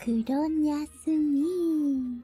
그런 야스미.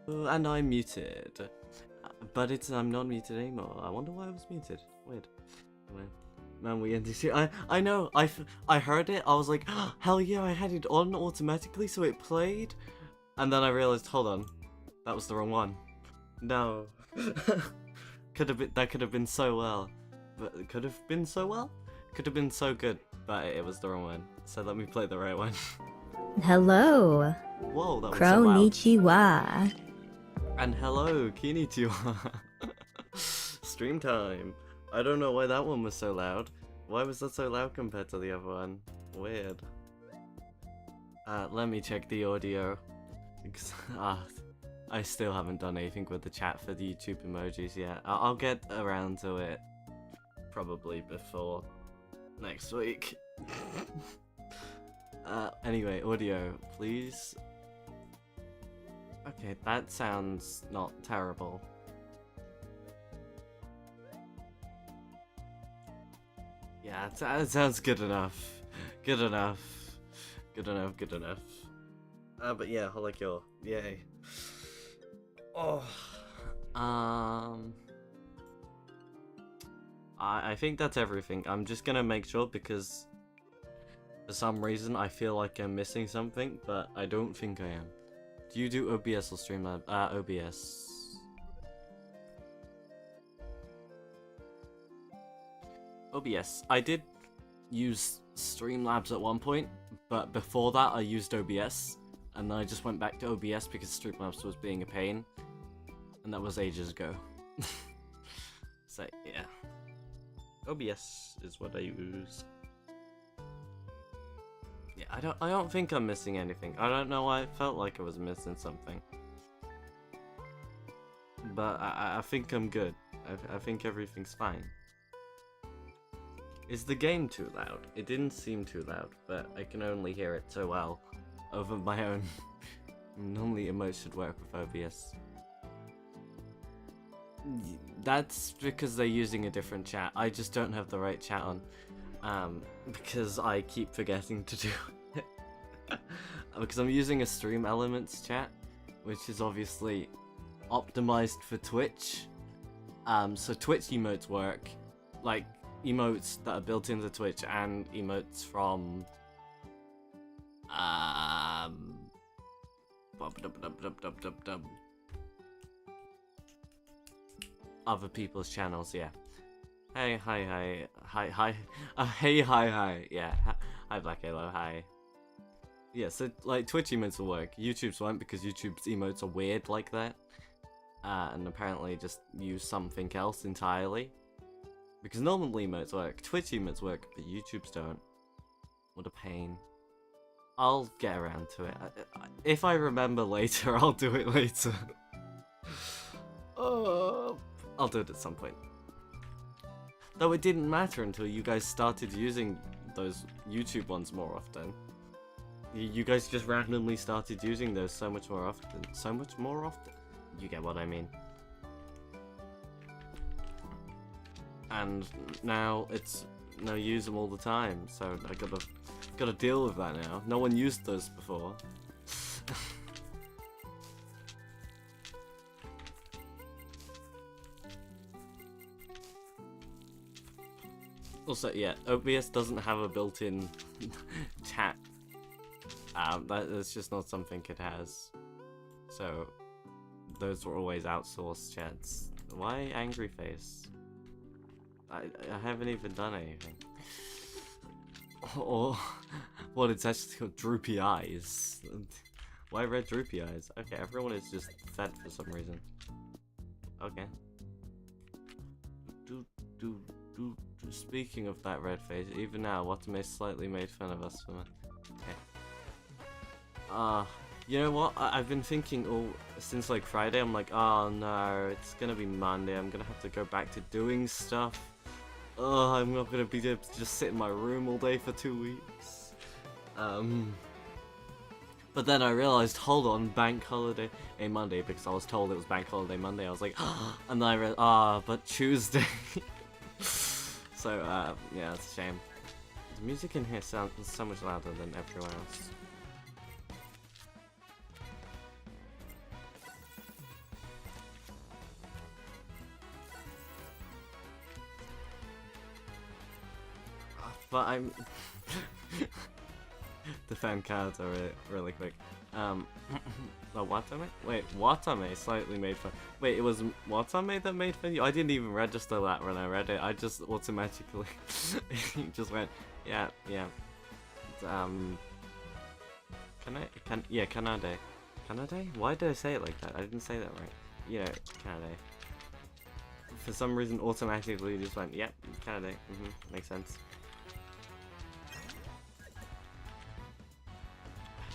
And I'm muted. But I'm not muted anymore. I wonder why I was muted. Weird. Anyway, man, we ended it. I know. I heard it. I was like, oh, hell yeah! I had it on automatically, so it played. And then I realized, hold on, that was the wrong one. No. That could have been so well. But it could have been so well. Could have been so good. But it was the wrong one. So let me play the right one. Hello. Whoa, that was so loud. Konnichiwa. And hello, Konnichiwa. Stream time. I don't know why that one was so loud. Why was that so loud compared to the other one? Weird. Let me check the audio. Because, I still haven't done anything with the chat for the YouTube emojis yet. I'll get around to it probably before next week. Anyway, audio, please. Okay, that sounds not terrible. Yeah, that sounds good enough. Good enough. Good enough, good enough. But yeah, HOLOcure. Yay. Oh. I think that's everything. I'm just gonna make sure because for some reason I feel like I'm missing something, but I don't think I am. Do you do OBS or Streamlabs? OBS. OBS. I did use Streamlabs at one point, but before that I used OBS, and then I just went back to OBS because Streamlabs was being a pain, and that was ages ago. So yeah, OBS is what I use. Yeah, I don't think I'm missing anything. I don't know why I felt like I was missing something. But I think I'm good. I think everything's fine. Is the game too loud? It didn't seem too loud, but I can only hear it so well over my own. Normally emotes should work with OBS. That's because they're using a different chat. I just don't have the right chat on. Because I keep forgetting to do it. Because I'm using a Stream Elements chat, which is obviously optimized for Twitch. So Twitch emotes work, like emotes that are built into Twitch and emotes from other people's channels, yeah. Hey, hi, yeah. Hi, Black Halo, hi. Yeah, so, like, Twitch emotes will work. YouTube's won't because YouTube's emotes are weird like that. And apparently just use something else entirely. Because normal emotes work, Twitch emotes work, but YouTube's don't. What a pain. I'll get around to it. If I remember later, I'll do it later. I'll do it at some point. Though it didn't matter until you guys started using those YouTube ones more often. You guys just randomly started using those so much more often. So much more often? You get what I mean. And now it's now use them all the time, so I gotta deal with that now. No one used those before. Also, yeah, OBS doesn't have a built-in chat. That's just not something it has. So, those were always outsourced chats. Why angry face? I haven't even done anything. Or, what, it's actually got droopy eyes. Why red droopy eyes? Okay, everyone is just fed for some reason. Okay. Speaking of that red face, even now, Watame slightly made fun of us for it. Okay. You know what? I've been thinking since like Friday. I'm like, oh no, it's gonna be Monday. I'm gonna have to go back to doing stuff. Oh, I'm not gonna be able to just sit in my room all day for 2 weeks. But then I realized, hold on, bank holiday Monday, because I was told it was bank holiday Monday. I was like, and then I read, but Tuesday. So, yeah, it's a shame. The music in here sounds so much louder than everywhere else. But I'm... The fan cards are really quick. Oh, Watame? Wait, Watame slightly made fun. Wait, it was Watame that made fun? I didn't even register that when I read it. I just automatically just went, yeah. Kanade. Kanade? Why did I say it like that? I didn't say that right. Yeah, Kanade. For some reason, automatically just went, yep, Kanade. Makes sense.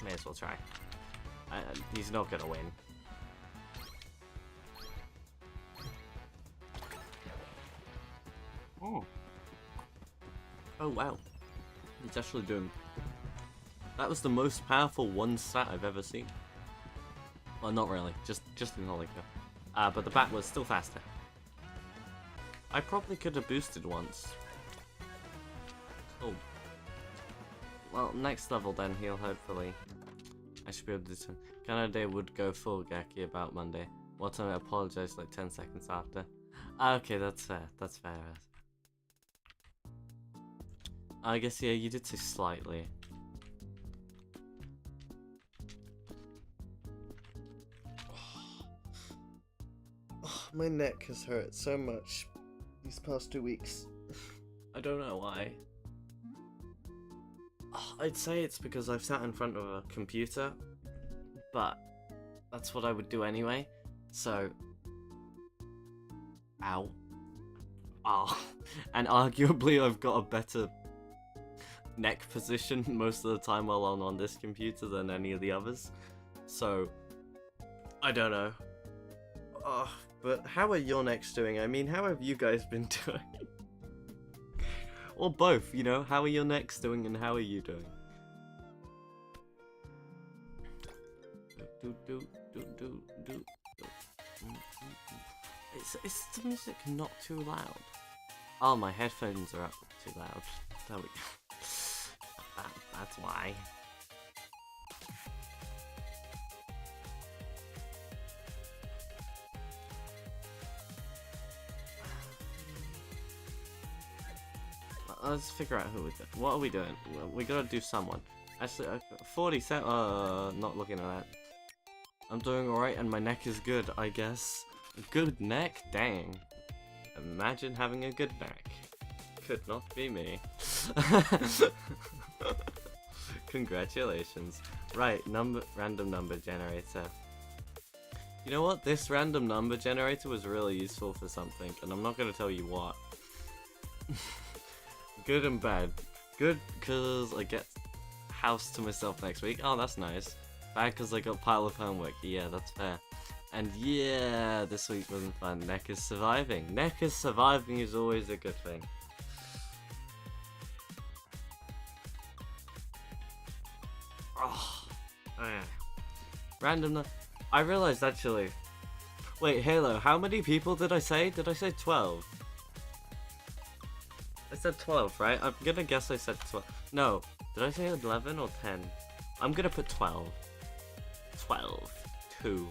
May as well try. He's not gonna win. Oh wow. He's actually doing... That was the most powerful one stat I've ever seen. Well, not really. Just in HOLOcure. But the bat was still faster. I probably could have boosted once. Cool. Well, next level then, he'll hopefully... I should be able to do some... Kanade would go full Gaki about Monday. Watame apologized like 10 seconds after. Okay, that's fair. That's fair. I guess, yeah, you did say slightly. My neck has hurt so much these past 2 weeks. I don't know why. I'd say it's because I've sat in front of a computer, but that's what I would do anyway, so... Ow. And arguably I've got a better neck position most of the time while I'm on this computer than any of the others, so... I don't know. But how are your necks doing? I mean, how have you guys been doing? Or both, you know? How are your necks doing and how are you doing? Is the music not too loud? Oh, my headphones are up too loud. There we go. That's why. Let's figure out who we're doing. What are we doing? We gotta do someone. Actually, 47. Not looking at that. I'm doing alright and my neck is good, I guess. Good neck? Dang. Imagine having a good neck. Could not be me. Congratulations. Right, random number generator. You know what? This random number generator was really useful for something, and I'm not gonna tell you what. Good and bad. Good because I get house to myself next week. Oh, that's nice. Bad because I got a pile of homework. Yeah, that's fair. And yeah, this week wasn't fun. Neck is surviving. Neck is surviving is always a good thing. Oh yeah. Random. I realized actually. Wait, Halo. How many people did I say? Did I say 12? I said 12, right? I'm gonna guess I said 12. No, did I say 11 or 10? I'm gonna put 12. 12. 2.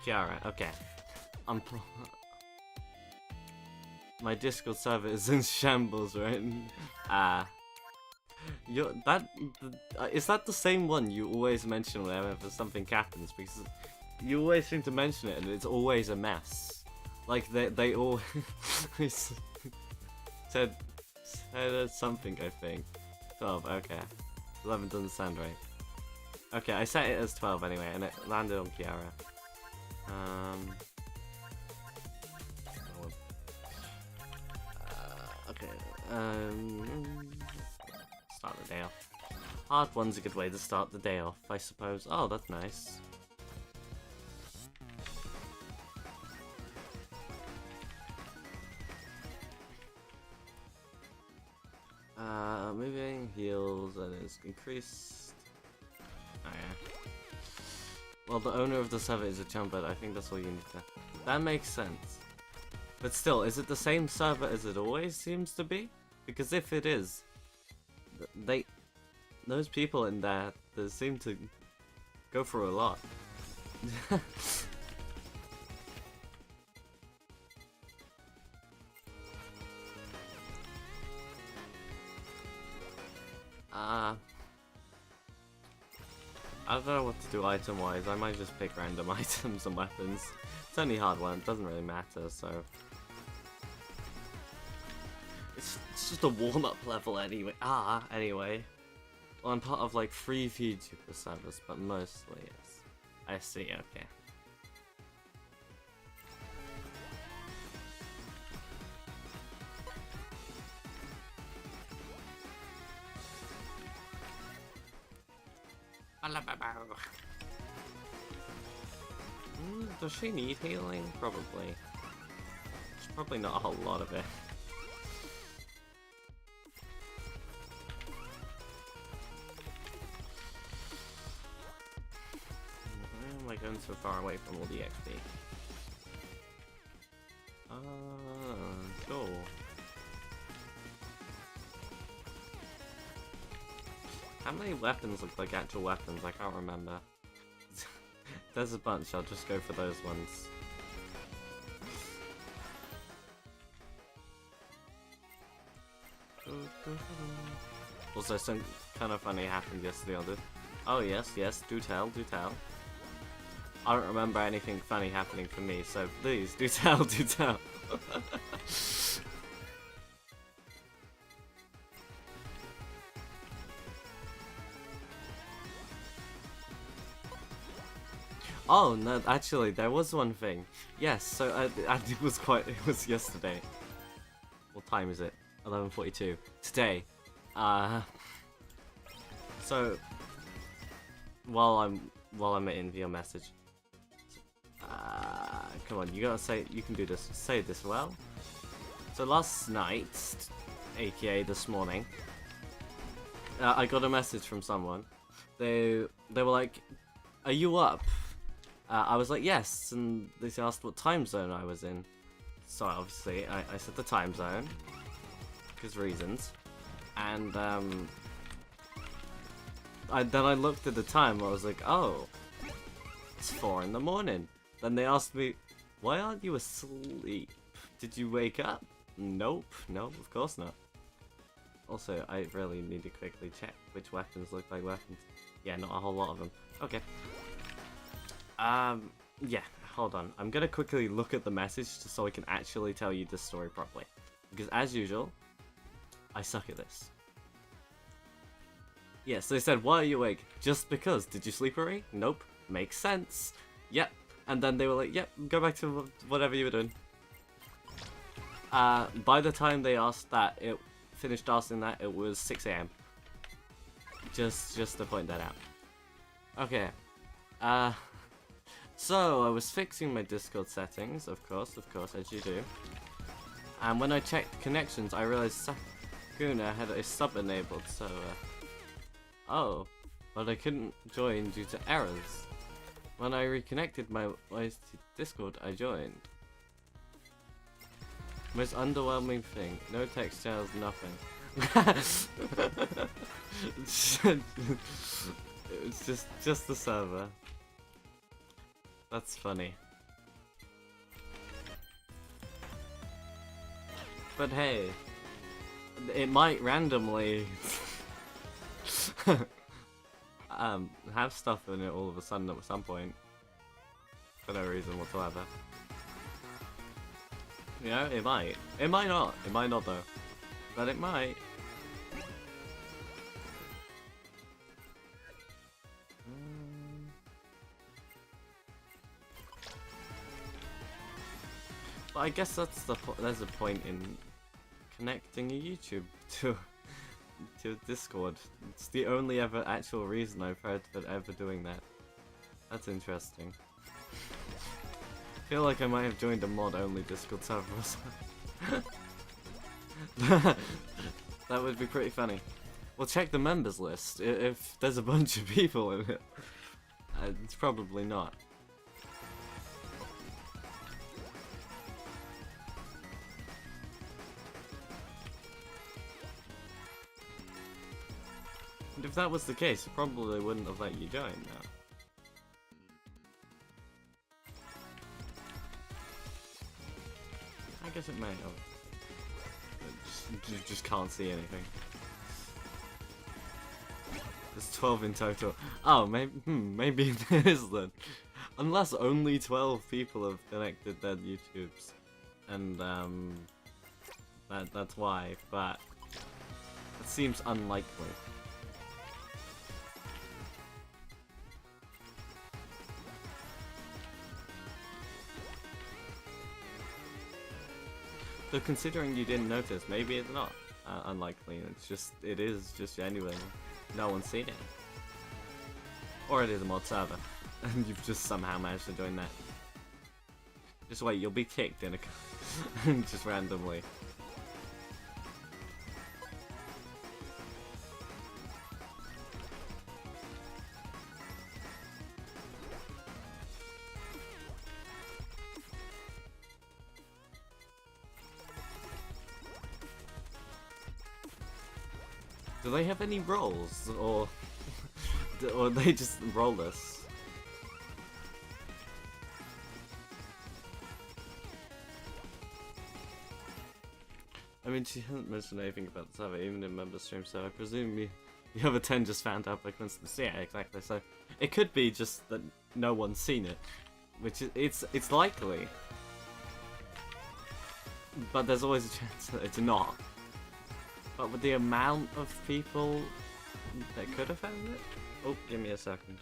Kiara, okay. My Discord server is in shambles, right? Is that the same one you always mention whenever something happens? Because you always seem to mention it and it's always a mess. Like they all said something, I think. 12, okay. 11 doesn't sound right. Okay, I set it as 12 anyway, and it landed on Kiara. Okay. Start the day off. Hard one's a good way to start the day off, I suppose. Oh, that's nice. Moving, heals, and it's increased. Oh yeah. Well, the owner of the server is a chump, I think that's all you need to... That makes sense. But still, is it the same server as it always seems to be? Because if it is, those people in there, they seem to go through a lot. I don't know what to do item-wise. I might just pick random items and weapons. It's only hard one, it doesn't really matter, so... It's just a warm-up level anyway. Anyway. Well, I'm part of like 3 VTuber servers, but mostly yes. I see, okay. Does she need healing? Probably. There's probably not a whole lot of it. Why am I going so far away from all the XP? Cool. How many weapons look like actual weapons? I can't remember. There's a bunch, I'll just go for those ones. Also, some kind of funny happened yesterday on this. Oh yes, do tell. I don't remember anything funny happening for me, so please, do tell. Oh no, actually, there was one thing. Yes, so it was yesterday. What time is it? 11:42. Today. So while I'm in your message. Come on, you gotta say, you can do this. Say this well. So last night, aka this morning, I got a message from someone. They were like, "Are you up?" I was like, "Yes," and they asked what time zone I was in. So obviously, I said the time zone, because reasons. And then I looked at the time. I was like, "Oh, it's 4 in the morning." Then they asked me, "Why aren't you asleep? Did you wake up?" Nope, of course not. Also, I really need to quickly check which weapons look like weapons. Yeah, not a whole lot of them. Okay. Yeah, hold on. I'm gonna quickly look at the message just so I can actually tell you this story properly. Because as usual, I suck at this. Yes, they said, "Why are you awake?" Just because. Did you sleep already? Nope. Makes sense. Yep. And then they were like, "Yep, go back to whatever you were doing." By the time they asked that, it finished asking that, it was 6 AM. Just to point that out. Okay. So I was fixing my Discord settings, of course, as you do. And when I checked connections, I realized Sakuna had a sub enabled, so, oh, but I couldn't join due to errors. When I reconnected my Discord, I joined. Most underwhelming thing, no text channels, nothing. It's just the server. That's funny. But hey, it might randomly have stuff in it all of a sudden at some point. For no reason whatsoever. You know, it might. It might not. It might not though. But it might. But I guess that's there's a point in connecting a YouTube to Discord. It's the only ever actual reason I've heard for ever doing that. That's interesting. I feel like I might have joined a mod-only Discord server or something. That would be pretty funny. Well, check the members list. If there's a bunch of people in it, it's probably not. And if that was the case, it probably wouldn't have let you join now. I guess it may have. You just can't see anything. There's 12 in total. Oh, maybe it is then. Unless only 12 people have connected their YouTubes. And, that's why, but it seems unlikely. So considering you didn't notice, maybe it's not unlikely. It is just genuine. No one's seen it. Or it is a mod server, and you've just somehow managed to join that. Just wait, you'll be kicked in a just randomly. Do they have any rolls, or they just roll us? I mean, she hasn't mentioned anything about the server, even in member stream, so I presume you other 10 just found out by coincidence. Yeah, exactly. So it could be just that no one's seen it, which is it's likely, but there's always a chance that it's not. But with the amount of people that could have found it? Oh, give me a second.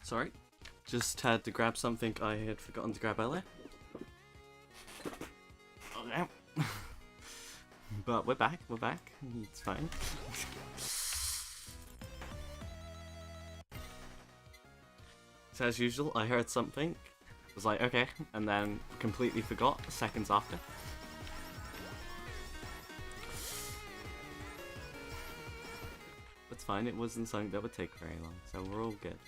Sorry, just had to grab something I had forgotten to grab earlier. Oh, no. But we're back, it's fine. So as usual, I heard something, was like, okay, and then completely forgot seconds after. That's fine, it wasn't something that would take very long, so we're all good.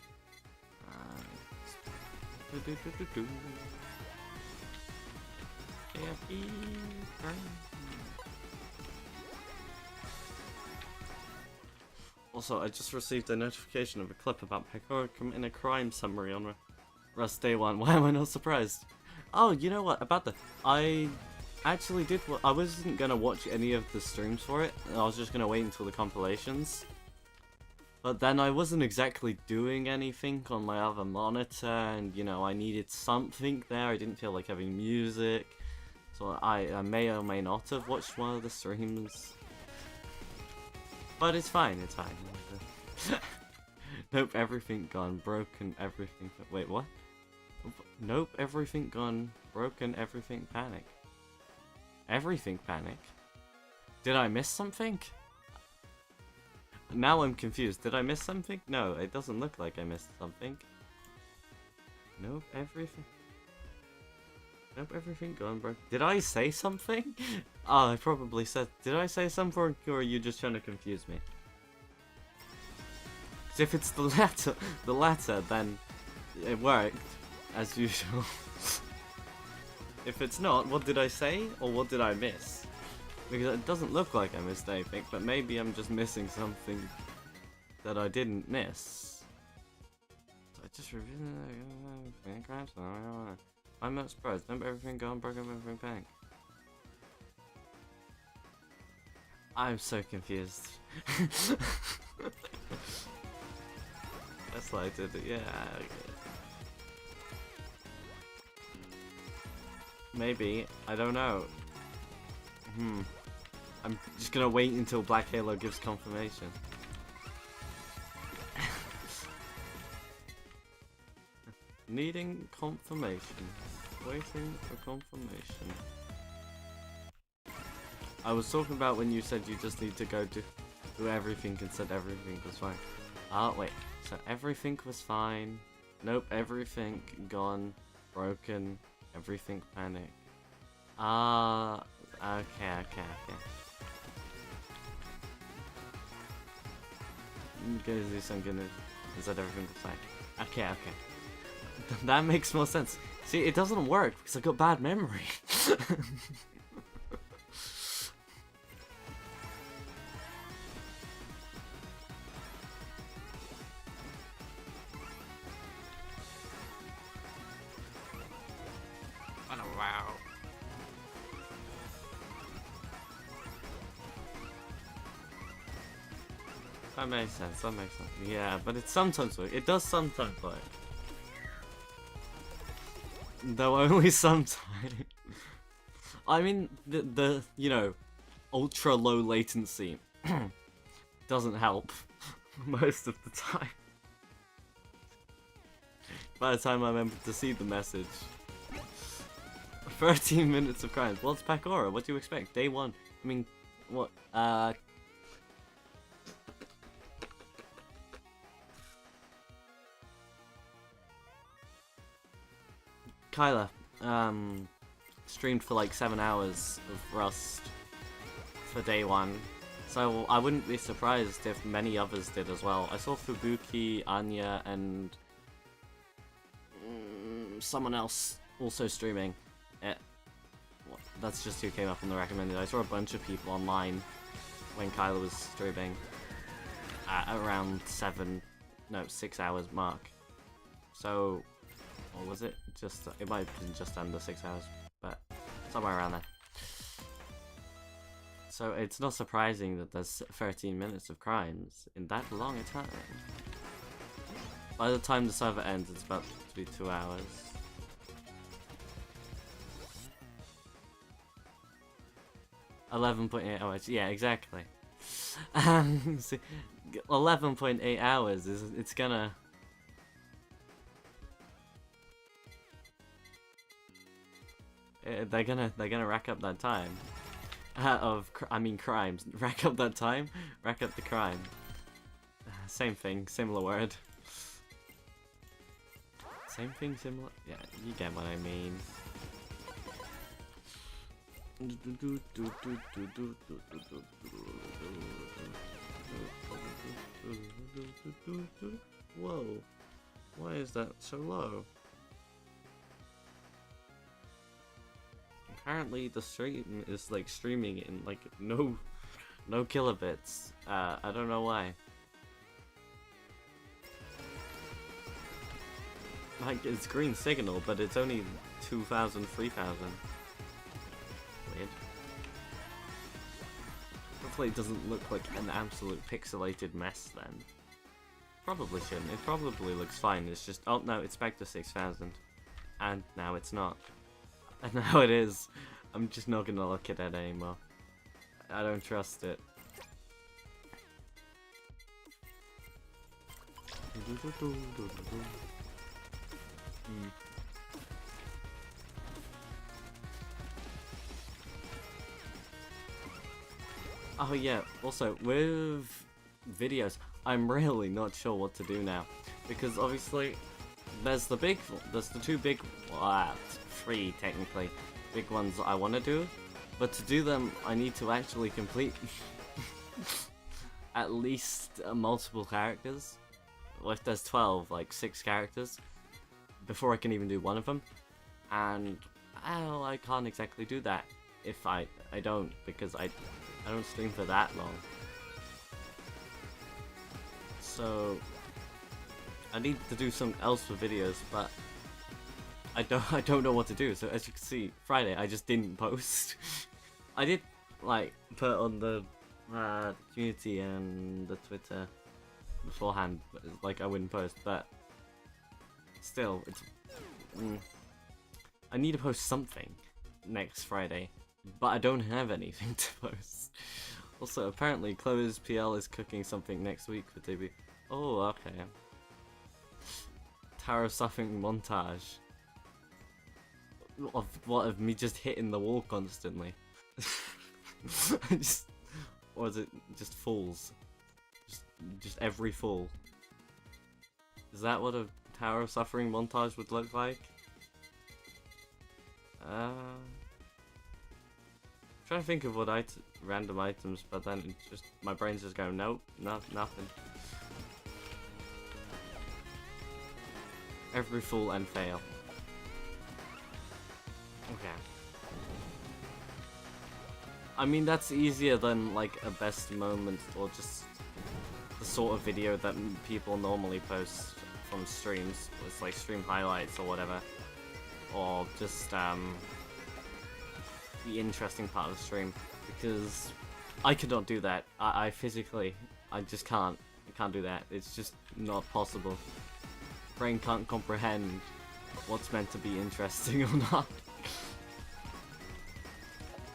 Also, I just received a notification of a clip about Pekora committing a crime summary on Rust Day 1. Why am I not surprised? Oh, you know what? About I actually did. I wasn't gonna watch any of the streams for it. I was just gonna wait until the compilations. But then I wasn't exactly doing anything on my other monitor, and you know, I needed something there. I didn't feel like having music, so I may or may not have watched one of the streams. But it's fine, it's fine. Nope, everything gone, broken, everything. Wait, what? Nope, everything gone, broken, everything panic. Everything panic? Did I miss something? Now I'm confused. Did I miss something? No, it doesn't look like I missed something. Nope, everything. Nope, everything gone, bro. Did I say something? Oh, I probably said. Did I say something, or are you just trying to confuse me? Because if it's the latter, then it worked as usual. If it's not, what did I say, or what did I miss? Because it doesn't look like I missed anything, but maybe I'm just missing something that I didn't miss. So I just reviewed I'm not surprised. Remember everything gone, broken, everything bang. I'm so confused. That's why I did it, yeah. Okay. Maybe, I don't know. I'm just gonna wait until Black Halo gives confirmation. Needing confirmation. Waiting for confirmation. I was talking about when you said you just need to go do everything and said everything was fine. Ah, wait. So everything was fine. Nope, everything gone, broken, everything panic. Ah, okay. I'm gonna do something and said everything was fine. Okay. That makes more sense. See, it doesn't work because I got bad memory. Wow. That makes sense. Yeah, but it sometimes works. It does sometimes work. Though only sometimes. I mean, the you know, ultra low latency doesn't help most of the time. By the time I remember to see the message. 13 minutes of crimes. What's Pakora? What do you expect? Day 1. I mean, what? Kyla, streamed for like 7 hours of Rust for day 1, so I wouldn't be surprised if many others did as well. I saw Fubuki, Anya, and someone else also streaming. That's just who came up on the recommended. I saw a bunch of people online when Kyla was streaming at around 6 hours mark. So, or was it just? It might have been just under 6 hours, but somewhere around there. So it's not surprising that there's 13 minutes of crimes in that long a time. By the time the server ends, it's about to be 2 hours. 11.8 hours. Yeah, exactly. 11.8 hours is it's gonna. They're gonna rack up that time crimes. Rack up that time. Rack up the crime. Same thing. Similar word. Same thing. Similar. Yeah, you get what I mean. Whoa, why is that so low? Apparently the stream is like streaming in like no kilobits. I don't know why. Like it's green signal, but it's only 2,000, 3,000. Weird. Hopefully it doesn't look like an absolute pixelated mess then. Probably shouldn't. It probably looks fine. It's just, oh no, it's back to 6,000. And now it's not. And now it is. I'm just not gonna look at it anymore. I don't trust it. Oh yeah, also with videos, I'm really not sure what to do now, because obviously there's the two big well, 3 technically, big ones I want to do, but to do them I need to actually complete at least multiple characters. Well, if there's 12, like 6 characters, before I can even do one of them, and well, I can't exactly do that if I don't, because I don't stream for that long. So I need to do something else for videos, but I don't know what to do. So as you can see, Friday I just didn't post. I did like put on the community and the Twitter beforehand, like I wouldn't post, but still, it's I need to post something next Friday, but I don't have anything to post. Also, apparently Chloe's PL is cooking something next week for debut. Oh, okay. Tarot suffering montage. Of me just hitting the wall constantly. Or is it just falls? Just every fall. Is that what a Tower of Suffering montage would look like? Trying to think of what random items, but then it just my brain's just going nope, nothing. Every fall and fail. Okay. I mean, that's easier than like a best moment or just the sort of video that people normally post from streams. It's like stream highlights or whatever, or just the interesting part of the stream, because I could not do that. I physically, I just can't. I can't do that. It's just not possible. Brain can't comprehend what's meant to be interesting or not.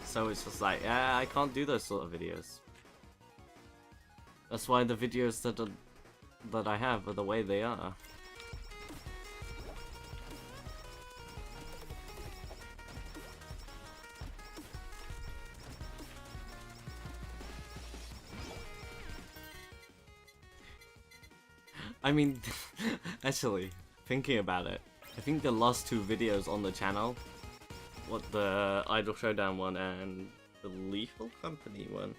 So it's just like, yeah, I can't do those sort of videos. That's why the videos that I have are the way they are. I mean, actually, thinking about it, I think the last 2 videos on the channel, what the Idol Showdown one and the Lethal Company one,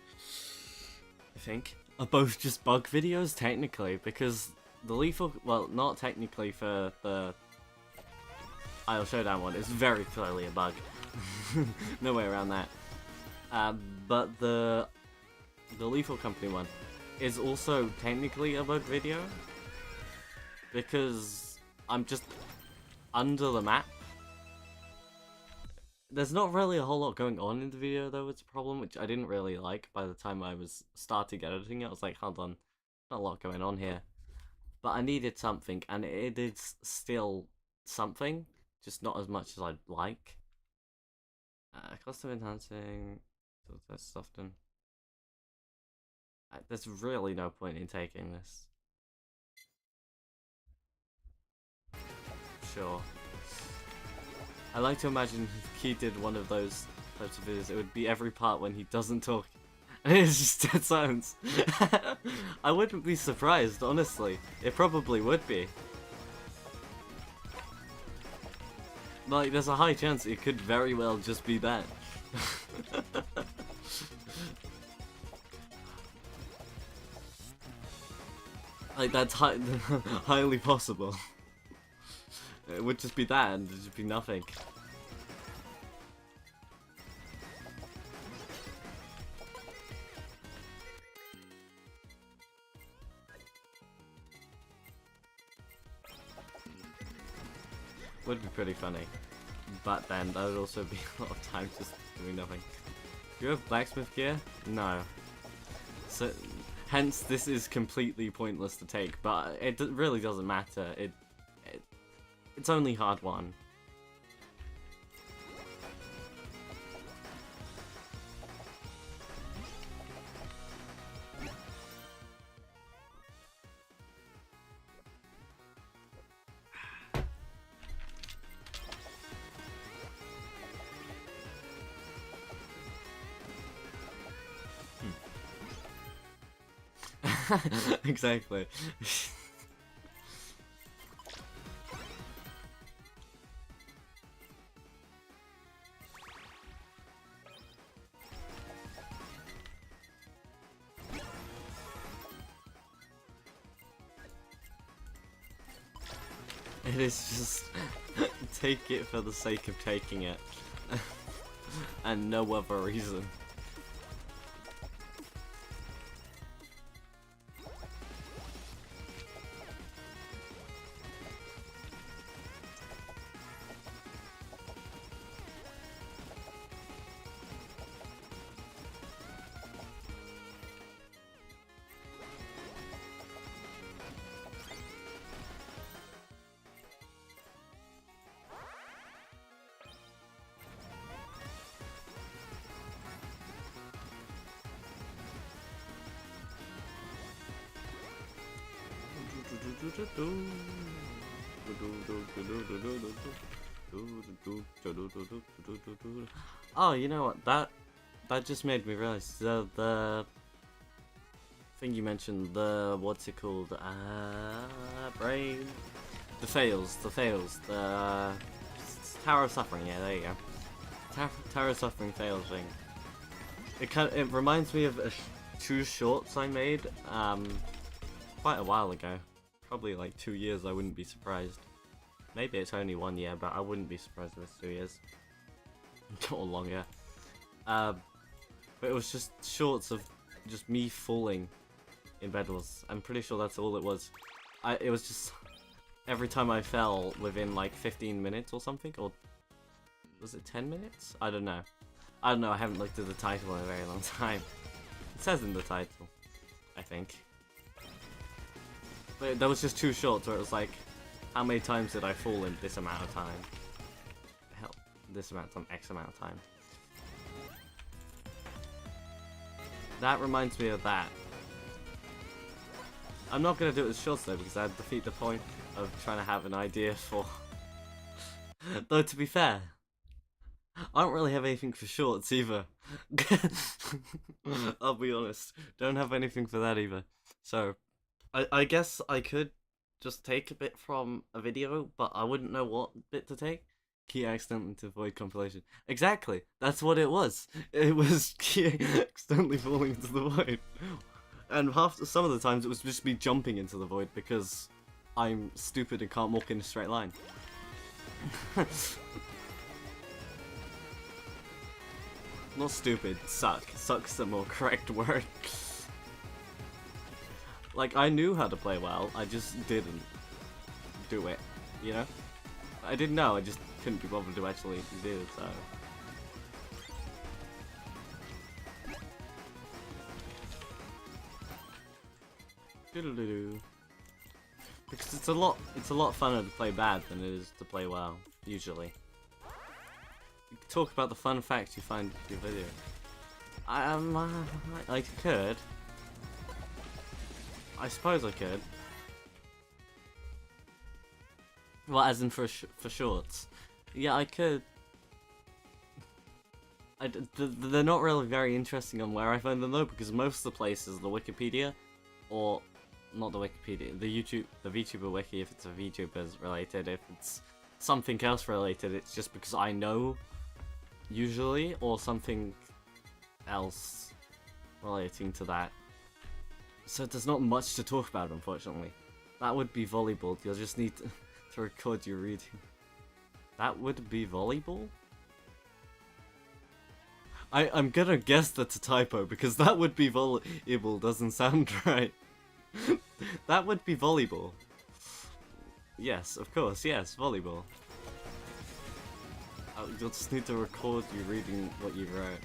I think, are both just bug videos technically, because the Lethal, well, not technically for the Idol Showdown one, it's very clearly a bug. No way around that. But the Lethal Company one is also technically a bug video, because I'm just under the map. There's not really a whole lot going on in the video though, it's a problem, which I didn't really like by the time I was starting editing it. I was like, hold on, not a lot going on here. But I needed something, and it is still something, just not as much as I'd like. Custom enhancing, that's often. There's really no point in taking this. Sure. I like to imagine if he did one of those types of videos, it would be every part when he doesn't talk. And it's just dead silence. I wouldn't be surprised, honestly. It probably would be. Like, there's a high chance it could very well just be that. Like, that's highly possible. It would just be that, and it'd just be nothing. Would be pretty funny. But then, that would also be a lot of time just doing nothing. Do you have blacksmith gear? No. So, hence, this is completely pointless to take, but it really doesn't matter. It's only hard won. Exactly. It is just take it for the sake of taking it. And no other reason. Oh, you know what? That just made me realize the thing you mentioned. The what's it called? Brain. The fails. The Tower of Suffering. Yeah, there you go. Tower of Suffering fails thing. It reminds me of two shorts I made quite a while ago. Probably like 2 years. I wouldn't be surprised. Maybe it's only 1 year, but I wouldn't be surprised if it's 2 years. Or longer. But it was just shorts of just me falling in bed. I'm pretty sure that's all it was. It was just every time I fell within like 15 minutes or something, or was it 10 minutes? I don't know. I haven't looked at the title in a very long time. It says in the title, I think. But there was just two shorts where it was like, how many times did I fall in this amount of time? Hell, this amount of time, X amount of time. That reminds me of that. I'm not going to do it with shorts though, because I'd defeat the point of trying to have an idea for... Though to be fair, I don't really have anything for shorts either. I'll be honest, don't have anything for that either. So, I guess I could just take a bit from a video, but I wouldn't know what bit to take. Key accidentally to avoid compilation. Exactly, that's what it was. It was Key accidentally falling into the void. And some of the times it was just me jumping into the void because I'm stupid and can't walk in a straight line. Not stupid, suck. Suck's the more correct word. Like, I knew how to play well, I just didn't do it, you know? I didn't know, I just couldn't be bothered to actually do it, so... Doodle-doo-doo. Because it's a lot funner to play bad than it is to play well, usually. You can talk about the fun facts you find in your video. I could. I suppose I could. Well, as in for shorts. Yeah, I could. They're not really very interesting on where I find them though, because most of the places, the Wikipedia, or not the Wikipedia, the VTuber wiki, if it's a VTuber's related, if it's something else related, it's just because I know, usually, or something else relating to that. So there's not much to talk about, unfortunately. That would be volleyball. You'll just need to record your reading. That would be volleyball? I'm gonna guess that's a typo, because that would be volleyball doesn't sound right. That would be volleyball. Yes, of course, yes, volleyball. You'll just need to record you reading what you wrote.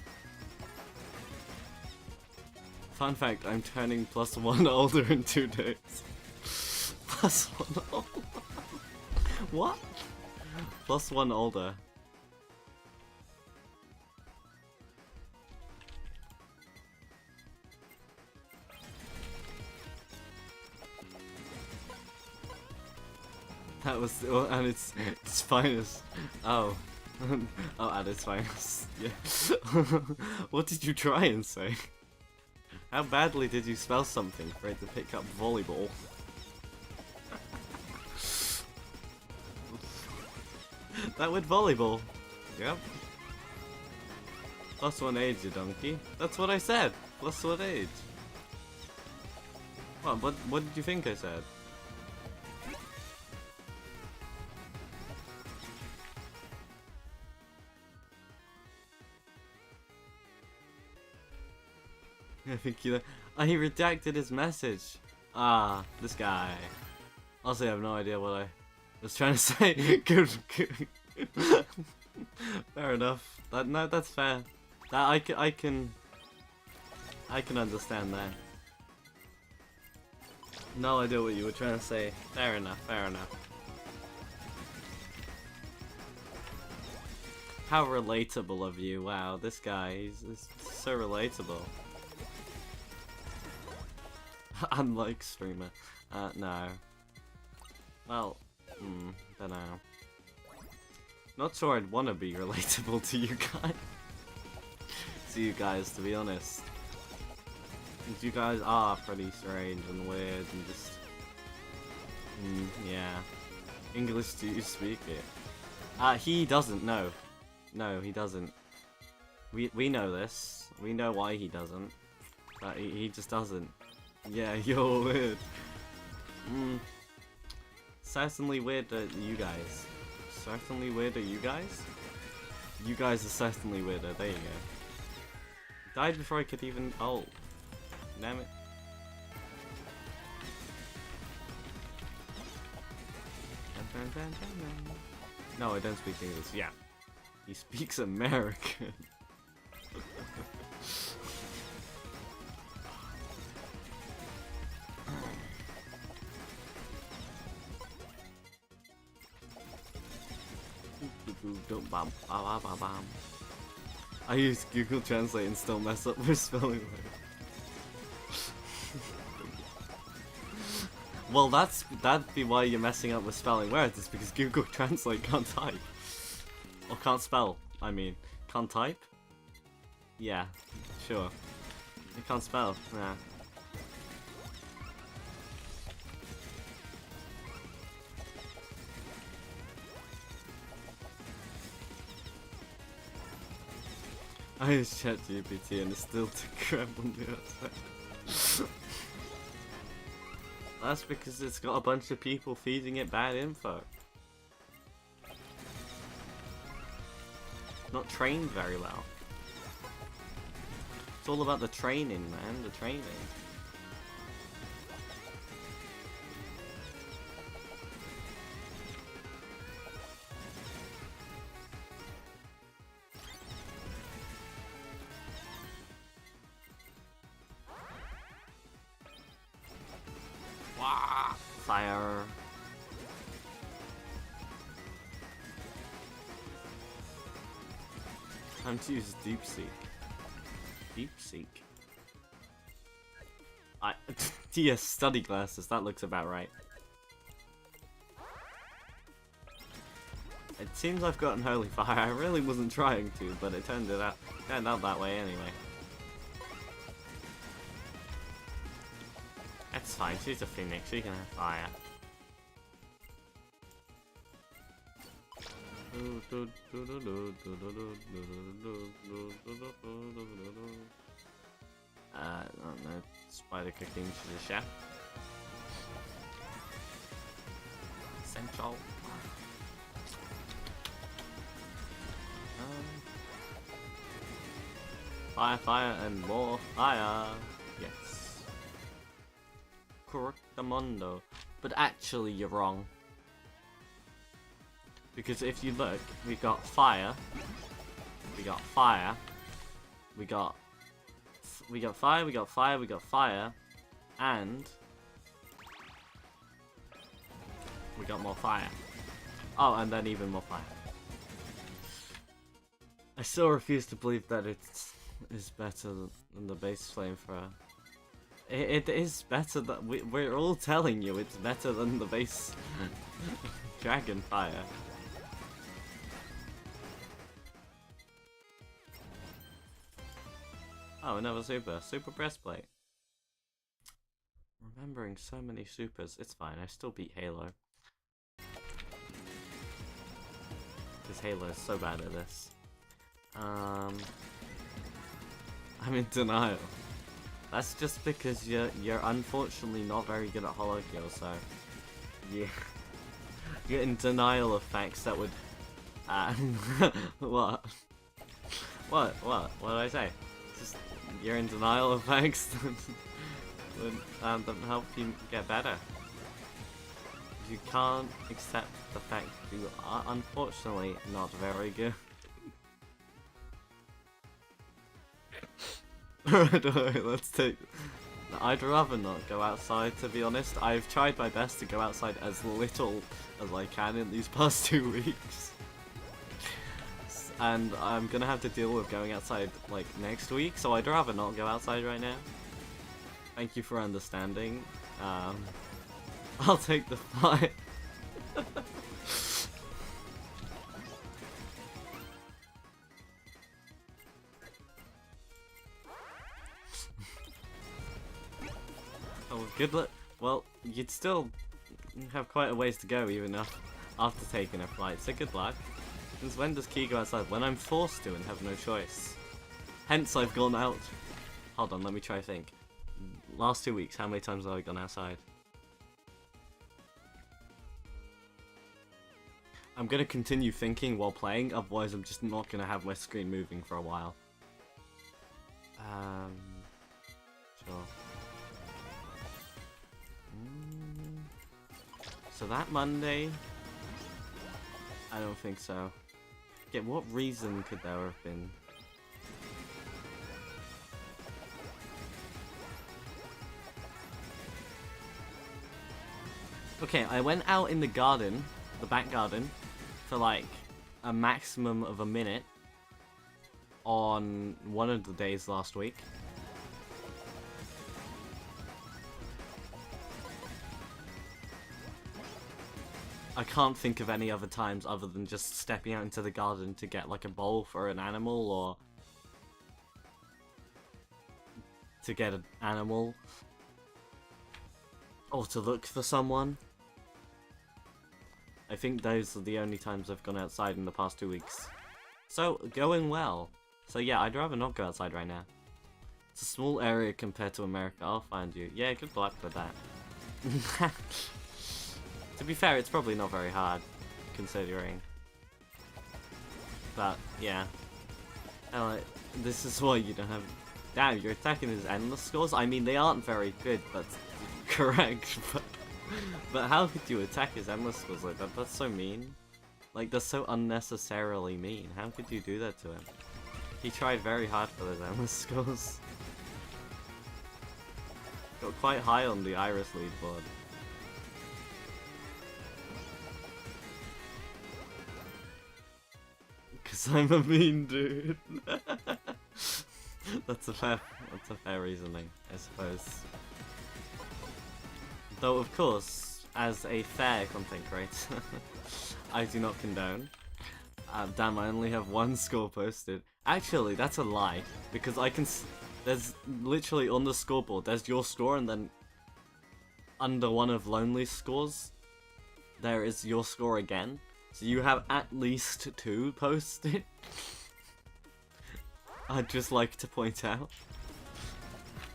Fun fact, I'm turning +1 older in 2 days. +1 older? What? +1 older. That was, oh, and it's finest. Oh. Oh, at its finest. Yeah. What did you try and say? How badly did you spell something for it to pick up volleyball? That with volleyball. Yep. +1 age, you donkey. That's what I said. +1 age. What did you think I said? I think you. Oh, he redacted his message. Ah, this guy. Also, I have no idea what I was trying to say. Good. Fair enough. No, that's fair. That I can understand that. No idea what you were trying to say. Fair enough. Fair enough. How relatable of you. Wow, this guy, he's so relatable. Unlike streamer. No. Well, don't know. Not sure I'd want to be relatable to you guys. To be honest. You guys are pretty strange and weird and just... yeah. English, do you speak it? He doesn't, no. No, he doesn't. We know this. We know why he doesn't. But he just doesn't. Yeah, you're weird. Certainly weird at you guys. Certainly weird at you guys? You guys are certainly weirder. There you go. Died before I could even... Oh. Damn it. No, I don't speak English. Yeah. He speaks American. I use Google Translate and still mess up with spelling words. Well, that'd be why you're messing up with spelling words. It's because Google Translate can't type. Or can't spell, I mean. Can't type? Yeah, sure. It can't spell, yeah. I use ChatGPT and it still took crap on the outside. That's because it's got a bunch of people feeding it bad info. Not trained very well. It's all about the training, man. The training. Wah! Fire. Time to use Deep Seek. Deep Seek. DS study glasses, that looks about right. It seems I've gotten Holy Fire. I really wasn't trying to, but it turned out that way anyway. That's fine, she's a phoenix, she can have fire. I don't know, spider cooking to the chef. Central. Fire, fire, and more fire. Yes. Correctamundo. But actually, you're wrong. Because if you look, we got fire. We got fire. We got fire, we got fire, we got fire. And we got more fire. Oh, and then even more fire. I still refuse to believe that it is better than the base flamethrower. It is better than we're all telling you it's better than the base dragon fire. Oh, another super breastplate. Remembering so many supers, it's fine. I still beat Halo. Because Halo is so bad at this. I'm in denial. That's just because you're unfortunately not very good at HOLOcure, so yeah, you're in denial of facts that would. What? What did I say? Just you're in denial of facts, then help you get better. If you can't accept the fact you are unfortunately not very good. Alright, let's take... I'd rather not go outside, to be honest. I've tried my best to go outside as little as I can in these past 2 weeks. And I'm gonna have to deal with going outside, like, next week, so I'd rather not go outside right now. Thank you for understanding. I'll take the fight. Oh, good luck. Well, you'd still have quite a ways to go even after taking a flight, so good luck. Since when does Key go outside? When I'm forced to and have no choice. Hence I've gone out. Hold on, let me try to think. Last 2 weeks, how many times have I gone outside? I'm gonna continue thinking while playing, otherwise I'm just not gonna have my screen moving for a while. Sure. So that Monday? I don't think so. Yeah, what reason could there have been? Okay, I went out in the garden, the back garden, for like a maximum of a minute on one of the days last week. I can't think of any other times other than just stepping out into the garden to get like a bowl for an animal or to get an animal or to look for someone. I think those are the only times I've gone outside in the past 2 weeks. So, going well. So yeah, I'd rather not go outside right now. It's a small area compared to America. I'll find you. Yeah, good luck with that. To be fair, it's probably not very hard, considering. But, yeah. This is why you don't have... Damn, you're attacking his endless scores? I mean, they aren't very good, that's correct, but how could you attack his endless scores like that? That's so mean. Like, that's so unnecessarily mean. How could you do that to him? He tried very hard for those endless scores. Got quite high on the Iris leaderboard. Cause I'm a mean dude. That's a fair reasoning, I suppose. Though of course, as a fair content creator, I do not condone. Damn, I only have 1 score posted. Actually, that's a lie, because I can. There's literally on the scoreboard. There's your score, and then under one of Lonely's scores, there is your score again. So you have at least 2 posted. I'd just like to point out.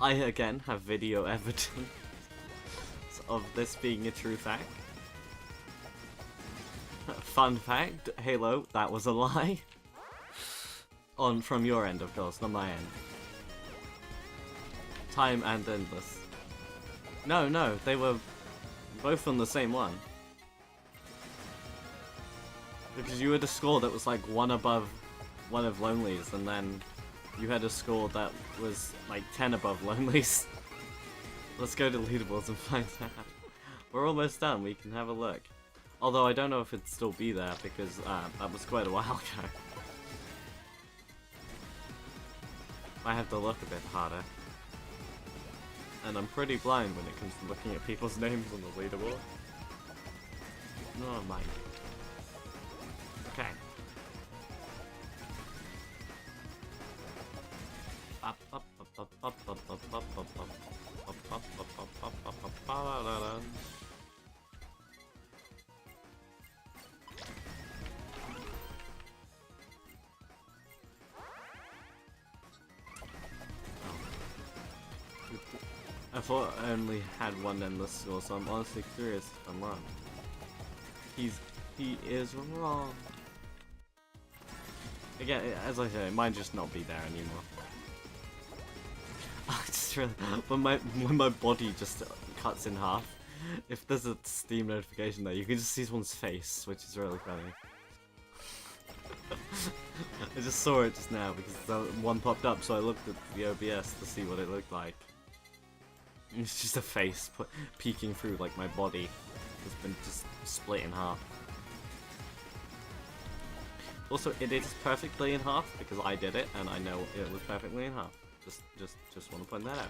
I again have video evidence of this being a true fact. Fun fact, Halo, that was a lie. From your end, of course, not my end. Time and endless. No, they were both on the same one. Because you had a score that was like 1 above one of Lonely's, and then you had a score that was like 10 above Lonely's. Let's go to leaderboards and find out. We're almost done, we can have a look. Although I don't know if it'd still be there, because that was quite a while ago. I have to look a bit harder. And I'm pretty blind when it comes to looking at people's names on the leaderboard. No, mind. Okay. I thought I only had 1 endless score, so I'm honestly curious if I'm wrong. He is wrong. Again, as I said, it might just not be there anymore. I just really, when my body just cuts in half, if there's a Steam notification there, you can just see someone's face, which is really funny. I just saw it just now because one popped up, so I looked at the OBS to see what it looked like. It's just a face peeking through like my body. It's been just split in half. Also, it is perfectly in half because I did it and I know it was perfectly in half. Just want to point that out.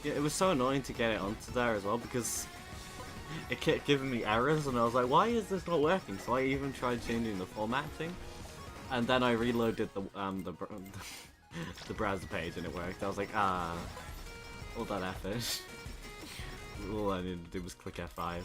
Yeah, it was so annoying to get it onto there as well because it kept giving me errors and I was like, why is this not working? So I even tried changing the formatting, and then I reloaded the the browser page and it worked. I was like, all that effort. All I needed to do was click F5.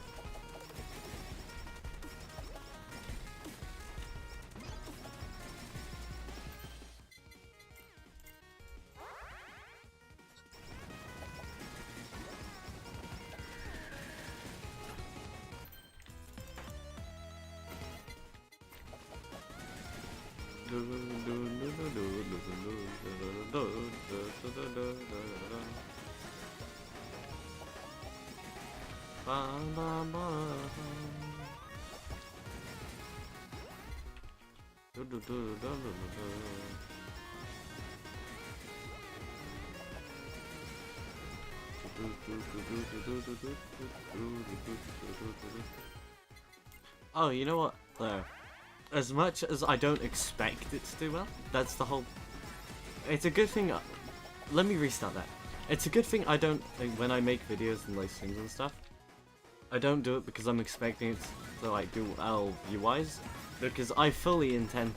Oh, you know what? Though, as much as I don't expect it to do well, that's the whole. It's a good thing. Let me restart that. It's a good thing I don't, like, when I make videos and like streams and stuff, I don't do it because I'm expecting it to like do well view-wise, because I fully intend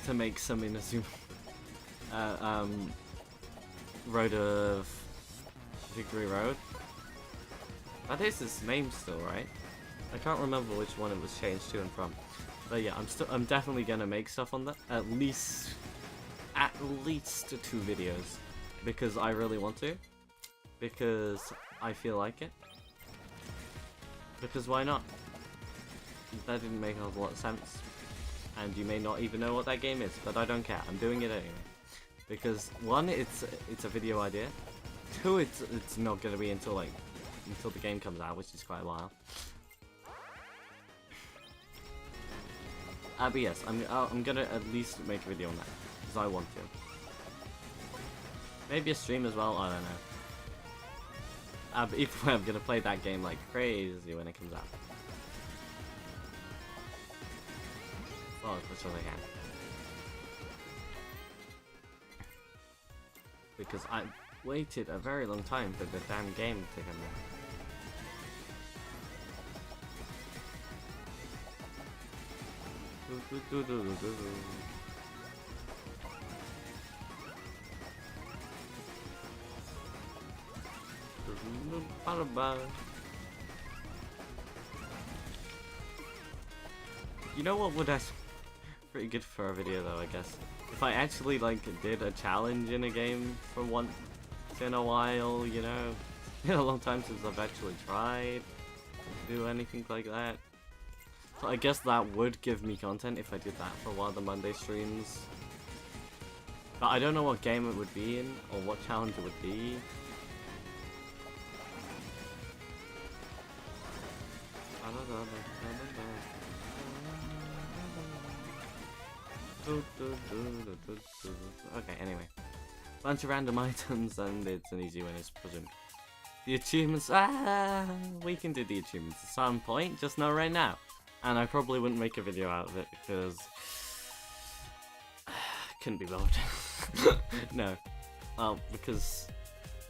to make some Inazuma Road of Victory Road. That is its name still, right? I can't remember which one it was changed to and from. But yeah, I'm definitely gonna make stuff on that. At least 2 videos. Because I really want to. Because I feel like it. Because why not? That didn't make a lot of sense. And you may not even know what that game is, but I don't care. I'm doing it anyway. Because 1, it's a video idea. 2, it's not gonna be until the game comes out, which is quite a while. But yes, I'm gonna at least make a video on that because I want to. Maybe a stream as well. I don't know. But either way, I'm gonna play that game like crazy when it comes out. Well, as much as I can. Because I waited a very long time for the damn game to come out. You know what would actually pretty good for a video though, I guess. If I actually like did a challenge in a game for once in a while, you know. It's been a long time since I've actually tried to do anything like that. So I guess that would give me content if I did that for one of the Monday streams. But I don't know what game it would be in, or what challenge it would be. Okay, anyway. Bunch of random items and it's an easy win, it's presumed. The achievements, we can do the achievements at some point, just not right now. And I probably wouldn't make a video out of it because couldn't be bothered. No. Well, because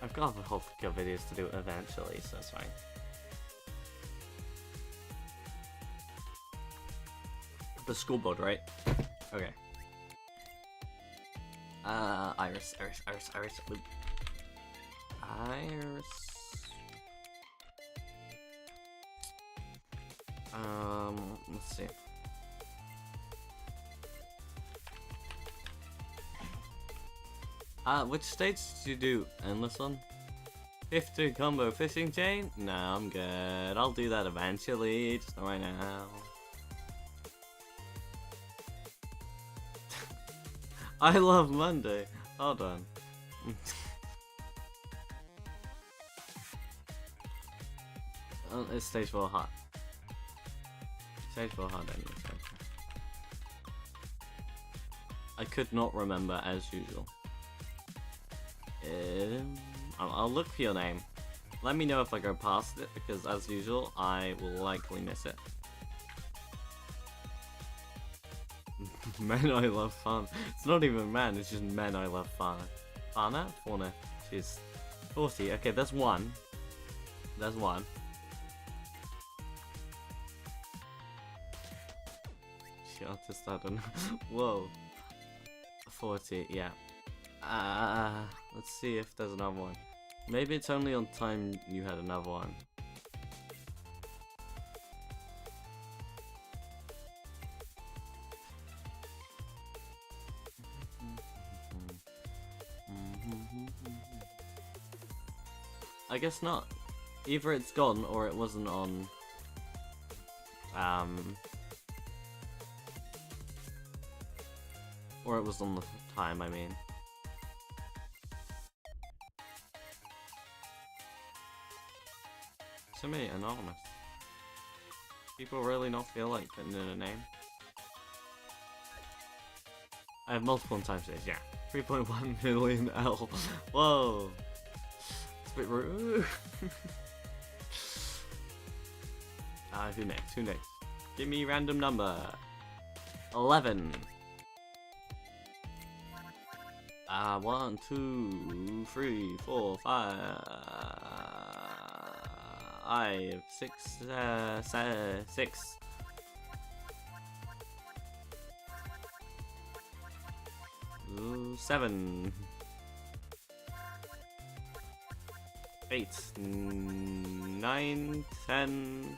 I've got a whole of videos to do eventually, so it's fine. The school board, right? Okay. Iris. Loop. Iris. Let's see. Which states did you do? Endless one? 50 combo fishing chain? No, I'm good. I'll do that eventually, just not right now. I love Monday. Hold on. Oh, it's stage 4 hot. Stage 4 hot anyway. I could not remember as usual. I'll look for your name. Let me know if I go past it, because as usual, I will likely miss it. Men I love fun. It's not even men, it's just men I love fun. Fauna? Fauna. She's 40. Okay, that's one. There's one. She artist, I don't know. Whoa. 40, yeah. Let's see if there's another one. Maybe it's only on time you had another one. I guess not. Either it's gone or it wasn't on or it was on the time, I mean. So many anonymous. People really not feel like putting in a name. I have multiple times days, yeah. 3.1 million L. Whoa. It's a bit rude. Who next? Who next? Give me random number. 11. 1, 2, 3, 4, 5, 6, 6. Ooh, 7. 8, 9, 10.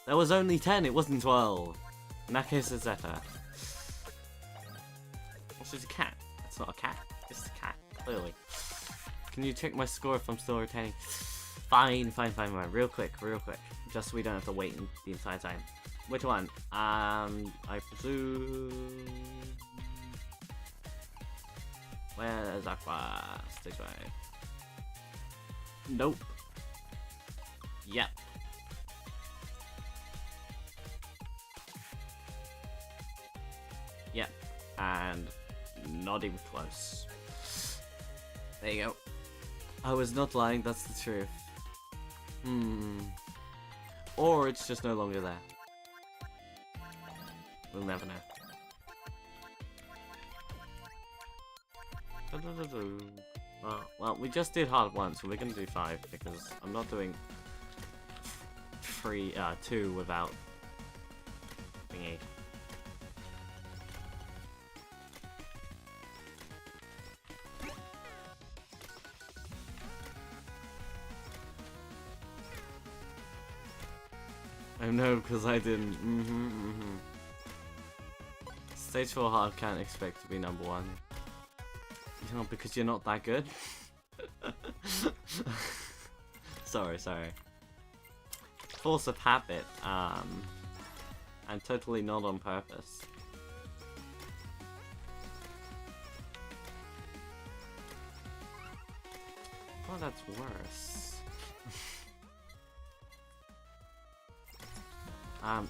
There was only 10, it wasn't 12. In that case, it's Zeta. It's just a cat. It's not a cat. It's a cat, clearly. Can you check my score if I'm still retaining? Fine. Real quick. Just so we don't have to wait the entire time. Which one? I presume... Where's Aqua? Stage 5. Nope. Yep. Yep. And not even close. There you go. I was not lying, that's the truth. Or it's just no longer there. We'll never know. Well, we just did hard once, so we're gonna do 5 because I'm not doing 2 without thingy. I know, because I didn't. Stage 4 hard can't expect to be number 1. You know, because you're not that good. sorry. Force of habit, and totally not on purpose. Oh, that's worse.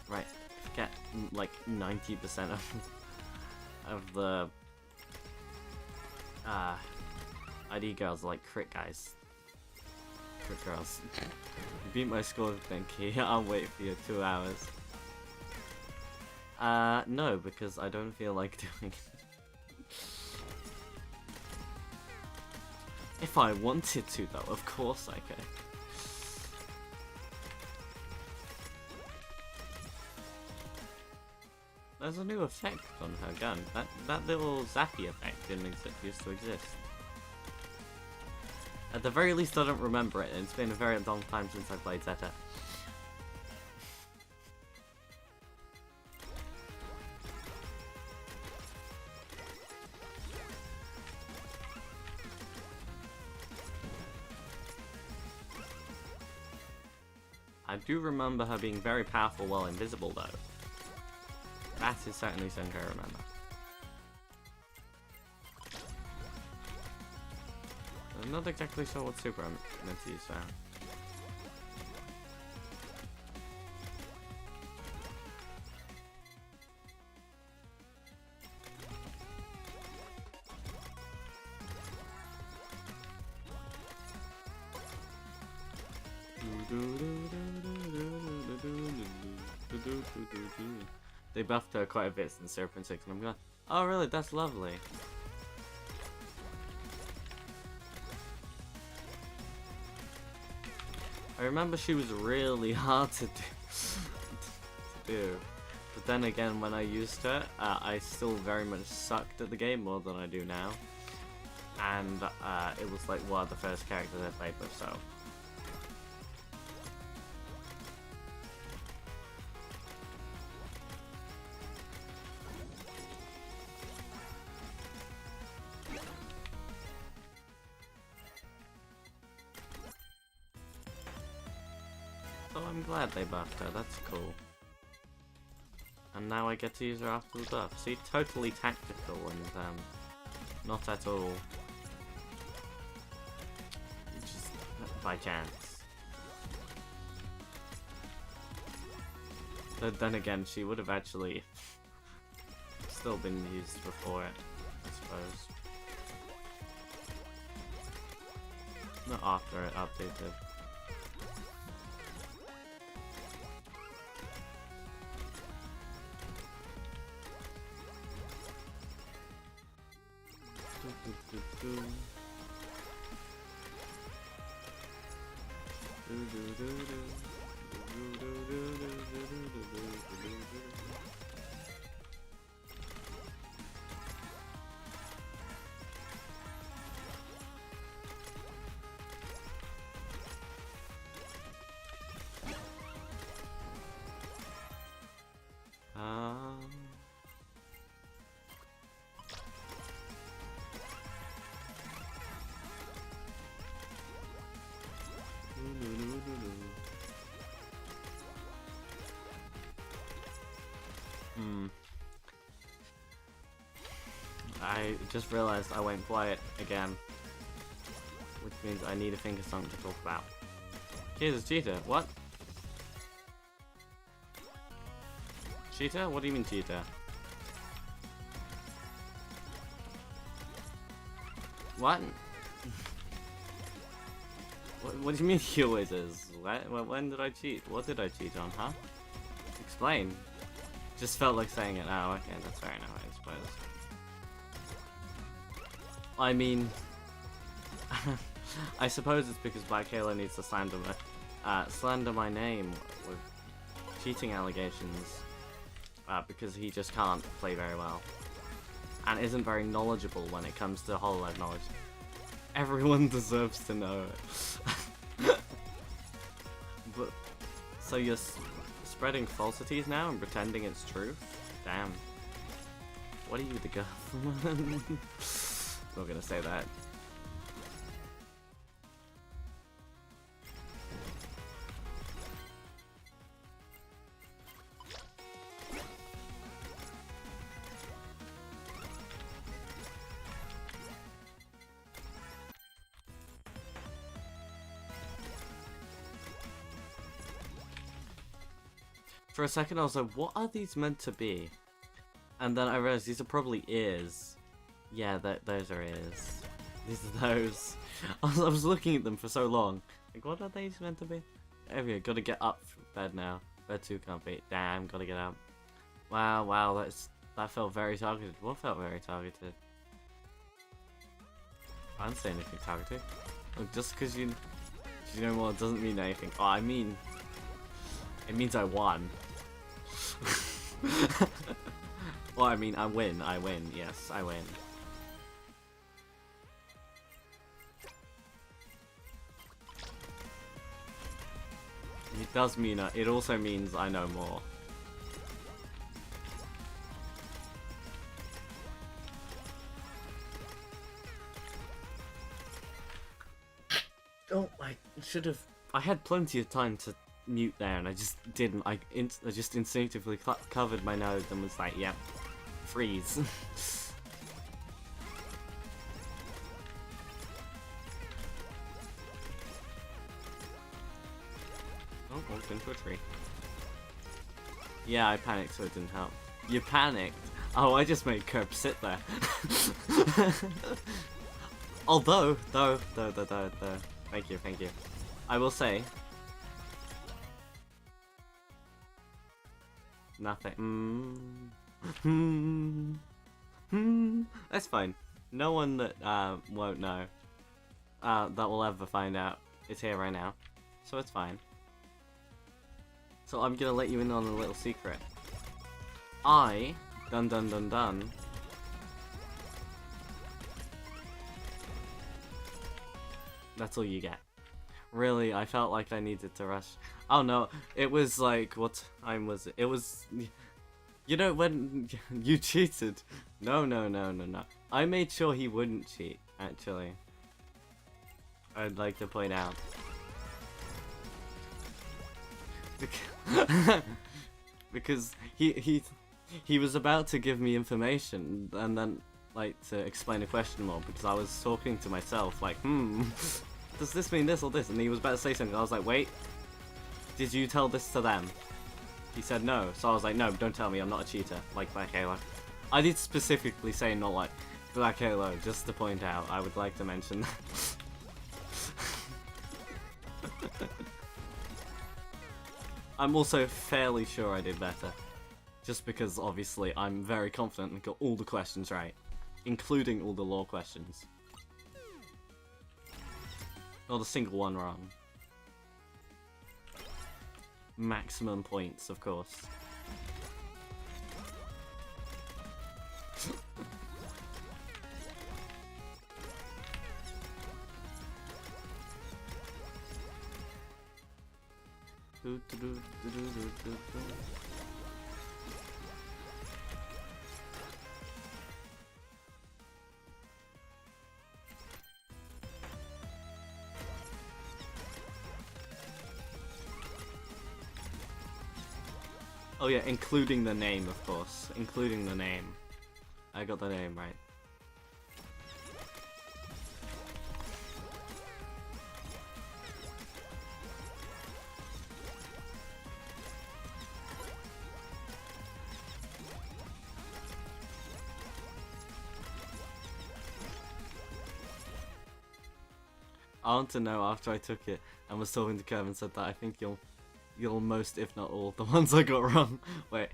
Right. Get like 90% of the ID girls are like crit guys. Crit girls. Beat my score, Benki. I'll wait for you 2 hours. No, because I don't feel like doing it. If I wanted to, though, of course I could. There's a new effect on her gun. That little zappy effect didn't used to exist. At the very least, I don't remember it, and it's been a very long time since I played Zeta. I do remember her being very powerful while invisible, though. That is certainly something I remember. I'm not exactly sure what super I'm meant to use now. They buffed her quite a bit since 0.6, and I'm going, oh really, that's lovely. I remember she was really hard to do. But then again, when I used her, I still very much sucked at the game more than I do now. And it was like one of the first characters I played with, so. So I'm glad they buffed her, that's cool. And now I get to use her after the buff. See, totally tactical and not at all. Just by chance. But then again, she would have actually still been used before it, I suppose. Not after it updated. I just realized I went quiet again, which means I need to think of something to talk about. Here's a cheetah. What? Cheetah? What do you mean cheetah? What? What do you mean he always is? When did I cheat? What did I cheat on, huh? Explain. Just felt like saying it. Oh, okay, that's fair enough, I suppose. I mean, I suppose it's because Black Halo needs to slander my name with cheating allegations, because he just can't play very well, and isn't very knowledgeable when it comes to HoloLive knowledge. Everyone deserves to know it. But, so you're spreading falsities now and pretending it's truth? Damn. What are you, the government? Not gonna say that. For a second I was like, what are these meant to be? And then I realized these are probably ears. Yeah, those are ears. These are those. I was looking at them for so long. Like, what are these meant to be? There we go, gotta get up from bed now. Bed 2 can't be. Damn, gotta get up. Wow, that felt very targeted. What felt very targeted? I didn't say anything targeted. Look, just because you know what, doesn't mean anything. Oh, I mean, it means I won. Well, I mean, I win, yes, I win. It does mean, it also means I know more. Oh, I should have, I had plenty of time to mute there, and I just didn't. I just instinctively covered my nose and was like, yeah, freeze. Oh, walked into a tree. Yeah, I panicked, so it didn't help. You panicked? Oh, I just made Curb sit there. Although, thank you. I will say, nothing. That's fine. No one that won't know, that will ever find out, is here right now, so it's fine. So I'm gonna let you in on a little secret. Dun. That's all you get. Really, I felt like I needed to rush. Oh no, it was like, what time was it? It was, you know, when you cheated. No. I made sure he wouldn't cheat, actually. I'd like to point out. Because he was about to give me information and then like to explain a question more, because I was talking to myself like, does this mean this or this? And he was about to say something. I was like, wait, did you tell this to them? He said no, so I was like, no, don't tell me, I'm not a cheater like Black Halo. I did specifically say not like Black Halo, just to point out. I would like to mention that. I'm also fairly sure I did better, just because obviously I'm very confident and got all the questions right, including all the lore questions. Not a single one wrong. Maximum points, of course. Oh yeah, including the name, of course. Including the name. I got the name right. I want to know after I took it and was talking to Kevin and said that I think you'll most, if not all, the ones I got wrong. Wait,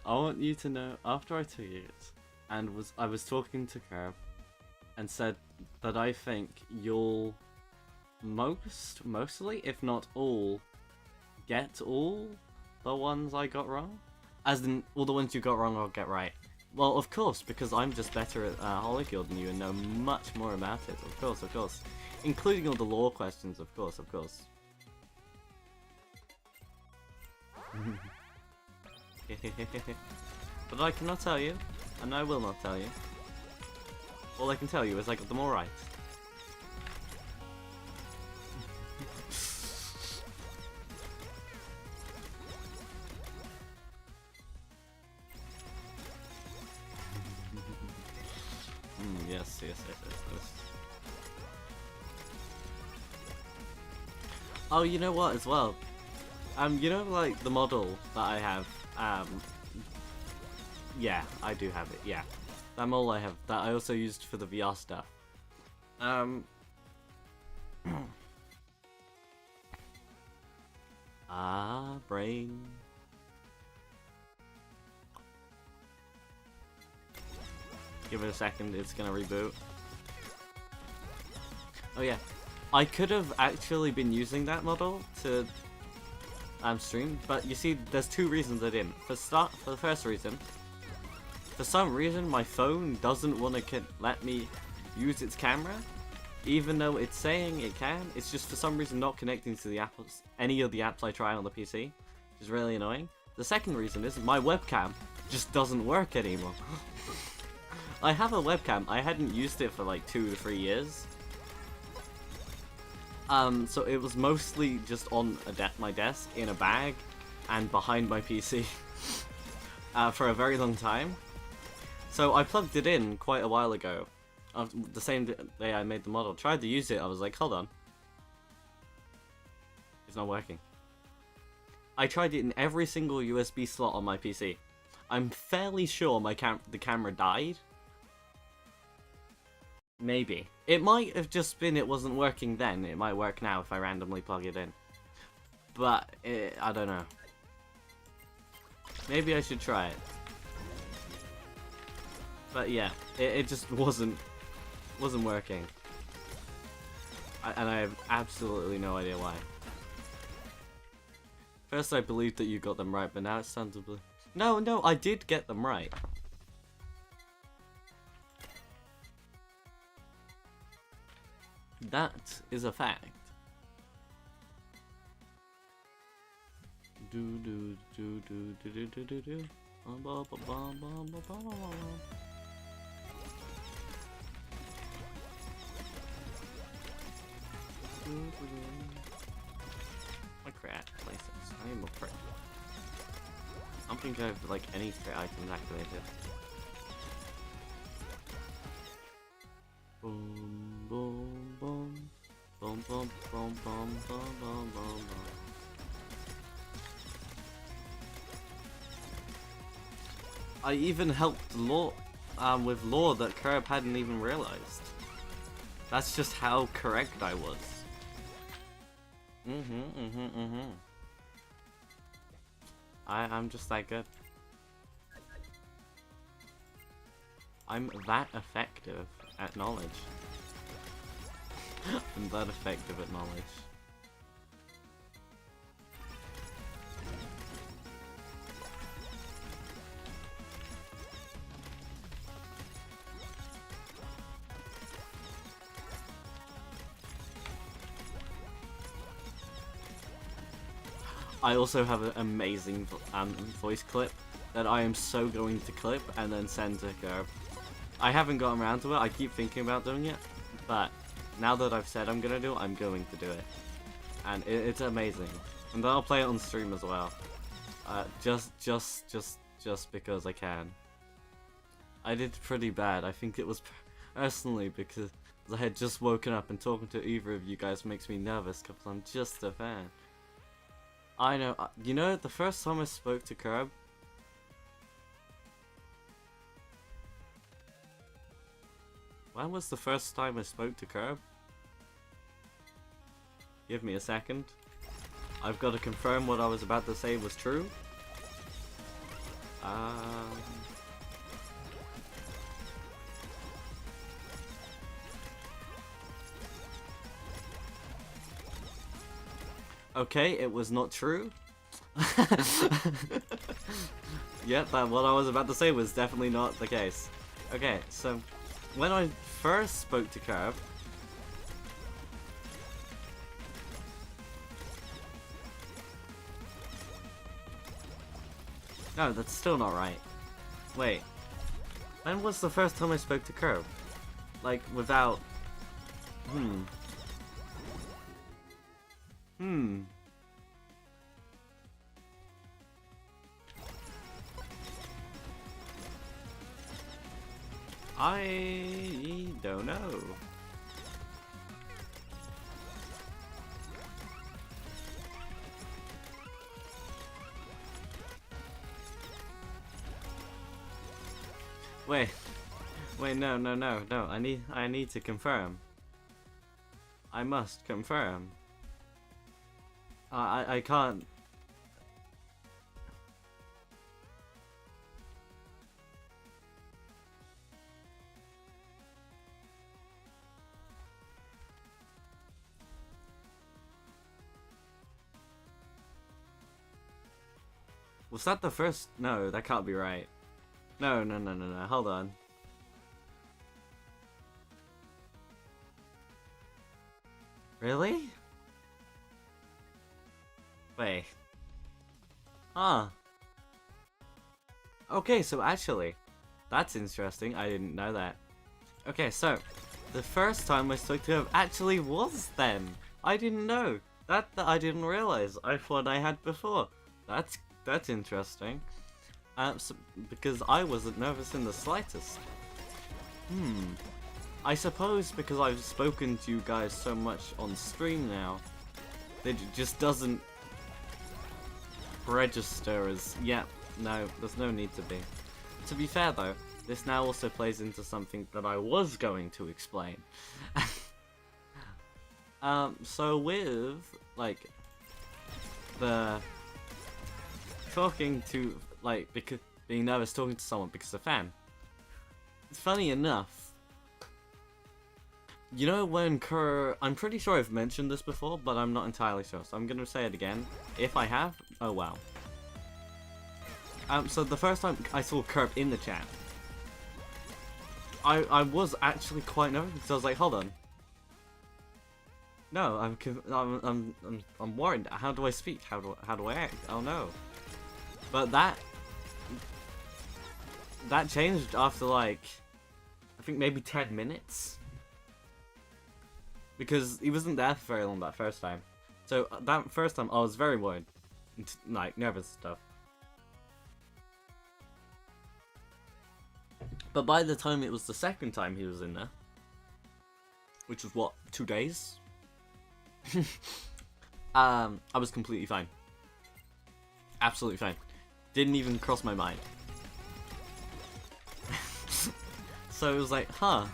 I want you to know after I took it and I was talking to Kev and said that I think you'll mostly, if not all, get all the ones I got wrong. As in, all the ones you got wrong I'll get right. Well, of course, because I'm just better at HOLOcure than you and know much more about it. Of course. Including all the lore questions, of course. But I cannot tell you, and I will not tell you. All I can tell you is I got them all right. Yes. Oh, you know what as well? You know, like the model that I have. Yeah, I do have it. Yeah, that model I have that I also used for the VR stuff. Brain. Give it a second, it's gonna reboot. Oh yeah, I could have actually been using that model to stream, but you see, there's two reasons I didn't. For the first reason, for some reason my phone doesn't want to let me use its camera, even though it's saying it can. It's just for some reason not connecting to the apps, any of the apps I try on the PC, which is really annoying. The second reason is my webcam just doesn't work anymore. I have a webcam. I hadn't used it for like 2 to 3 years. So it was mostly just on my desk, in a bag, and behind my PC for a very long time. So I plugged it in quite a while ago. The same day I made the model. Tried to use it, I was like, hold on. It's not working. I tried it in every single USB slot on my PC. I'm fairly sure the camera died. Maybe. It might have just been it wasn't working then. It might work now if I randomly plug it in. But, I don't know. Maybe I should try it. But yeah, it just wasn't working. And I have absolutely no idea why. First I believed that you got them right, but now it's time to believe... No, I did get them right. That is a fact. Do do do do do do do do do. My crap places. I am a prick. I don't think I have like any crit items activated. Boom boom boom. Boom boom boom boom boom boom boom. I even helped Law with lore that Curb hadn't even realized. That's just how correct I was. I'm just that good. I'm that effective at knowledge. I'm that effective at knowledge. I also have an amazing voice clip that I am so going to clip and then send to Curb. I haven't gotten around to it, I keep thinking about doing it, but now that I've said I'm gonna do it, I'm going to do it. And it's amazing. And then I'll play it on stream as well. Just because I can. I did pretty bad. I think it was personally because I had just woken up and talking to either of you guys makes me nervous because I'm just a fan. I know, you know, the first time I spoke to Curb, when was the first time I spoke to Curb? Give me a second. I've got to confirm what I was about to say was true. Okay, it was not true. Yep, what I was about to say was definitely not the case. Okay, so when I first spoke to Curb, no, that's still not right. Wait, when was the first time I spoke to Curb? Like, without... I don't know. Wait, no. I need to confirm. I must confirm. I can't. Was that the first? No, that can't be right. No, hold on. Really? Wait. Huh. Okay, so actually, that's interesting. I didn't know that. Okay, so, the first time I spoke to him actually was then. I didn't know. That I didn't realize. I thought I had before. That's interesting. Because I wasn't nervous in the slightest. I suppose because I've spoken to you guys so much on stream now, it just doesn't register as, yeah, no, there's no need to be. To be fair though, this now also plays into something that I was going to explain. So with, like, the talking to, like, because being nervous talking to someone because of a fan, it's funny enough, you know when I'm pretty sure I've mentioned this before, but I'm not entirely sure, so I'm gonna say it again. If I have, oh wow. So the first time I saw Kerb in the chat, I was actually quite nervous because I was like, hold on. No, I'm worried. How do I speak? How do I act? Oh no. But that changed after, like, I think maybe 10 minutes. Because he wasn't there for very long that first time. So that first time I was very worried. Like, nervous and stuff. But by the time it was the second time he was in there, which was what, 2 days? I was completely fine. Absolutely fine. Didn't even cross my mind. So it was like, huh,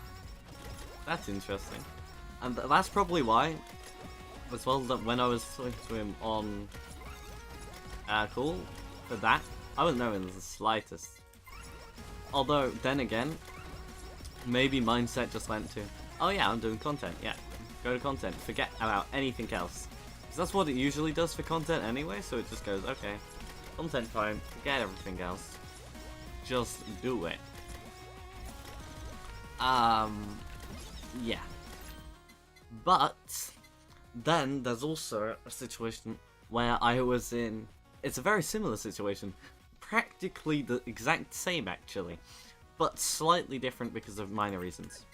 that's interesting. And that's probably why, as well, that when I was talking to him on call for that, I wasn't knowing the slightest. Although, then again, maybe mindset just went to, oh yeah, I'm doing content, yeah. Go to content, forget about anything else. Because that's what it usually does for content anyway, so it just goes, okay, content time, forget everything else. Just do it. Yeah. But, then there's also a situation where I was in, it's a very similar situation, practically the exact same actually, but slightly different because of minor reasons.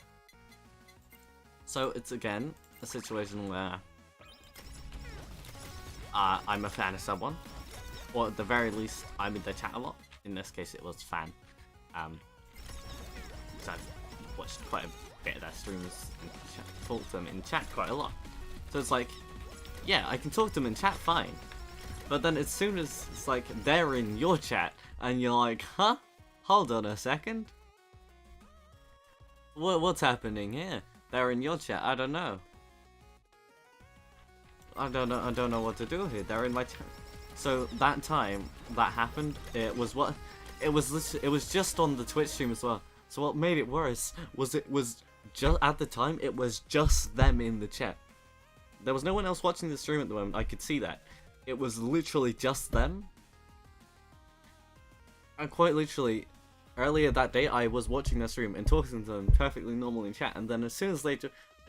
So it's again a situation where I'm a fan of someone, or at the very least I'm in the chat a lot. In this case it was fan. So I've watched quite a bit of their streams and talked to them in chat quite a lot. So it's like, yeah, I can talk to them in chat fine. But then as soon as it's like they're in your chat and you're like, huh? Hold on a second. What's happening here? They're in your chat. I don't know. I don't know what to do here. They're in my chat. So that time that happened, it was just on the Twitch stream as well. So what made it worse was just at the time it was just them in the chat. There was no one else watching the stream at the moment. I could see that. It was literally just them. And quite literally, earlier that day, I was watching their stream and talking to them perfectly normal in chat. And then as soon as they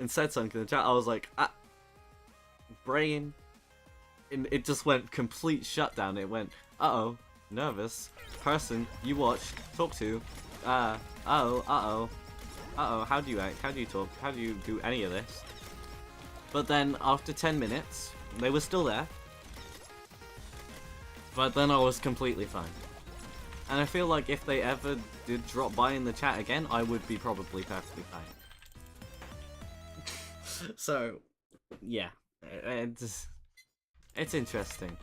said something in the chat, I was like, brain. And it just went complete shutdown. It went, uh-oh, nervous, person, you watch, talk to, uh-oh, how do you act, how do you talk, how do you do any of this? But then, after 10 minutes, they were still there. But then I was completely fine. And I feel like if they ever did drop by in the chat again, I would be probably perfectly fine. So, yeah. It's interesting.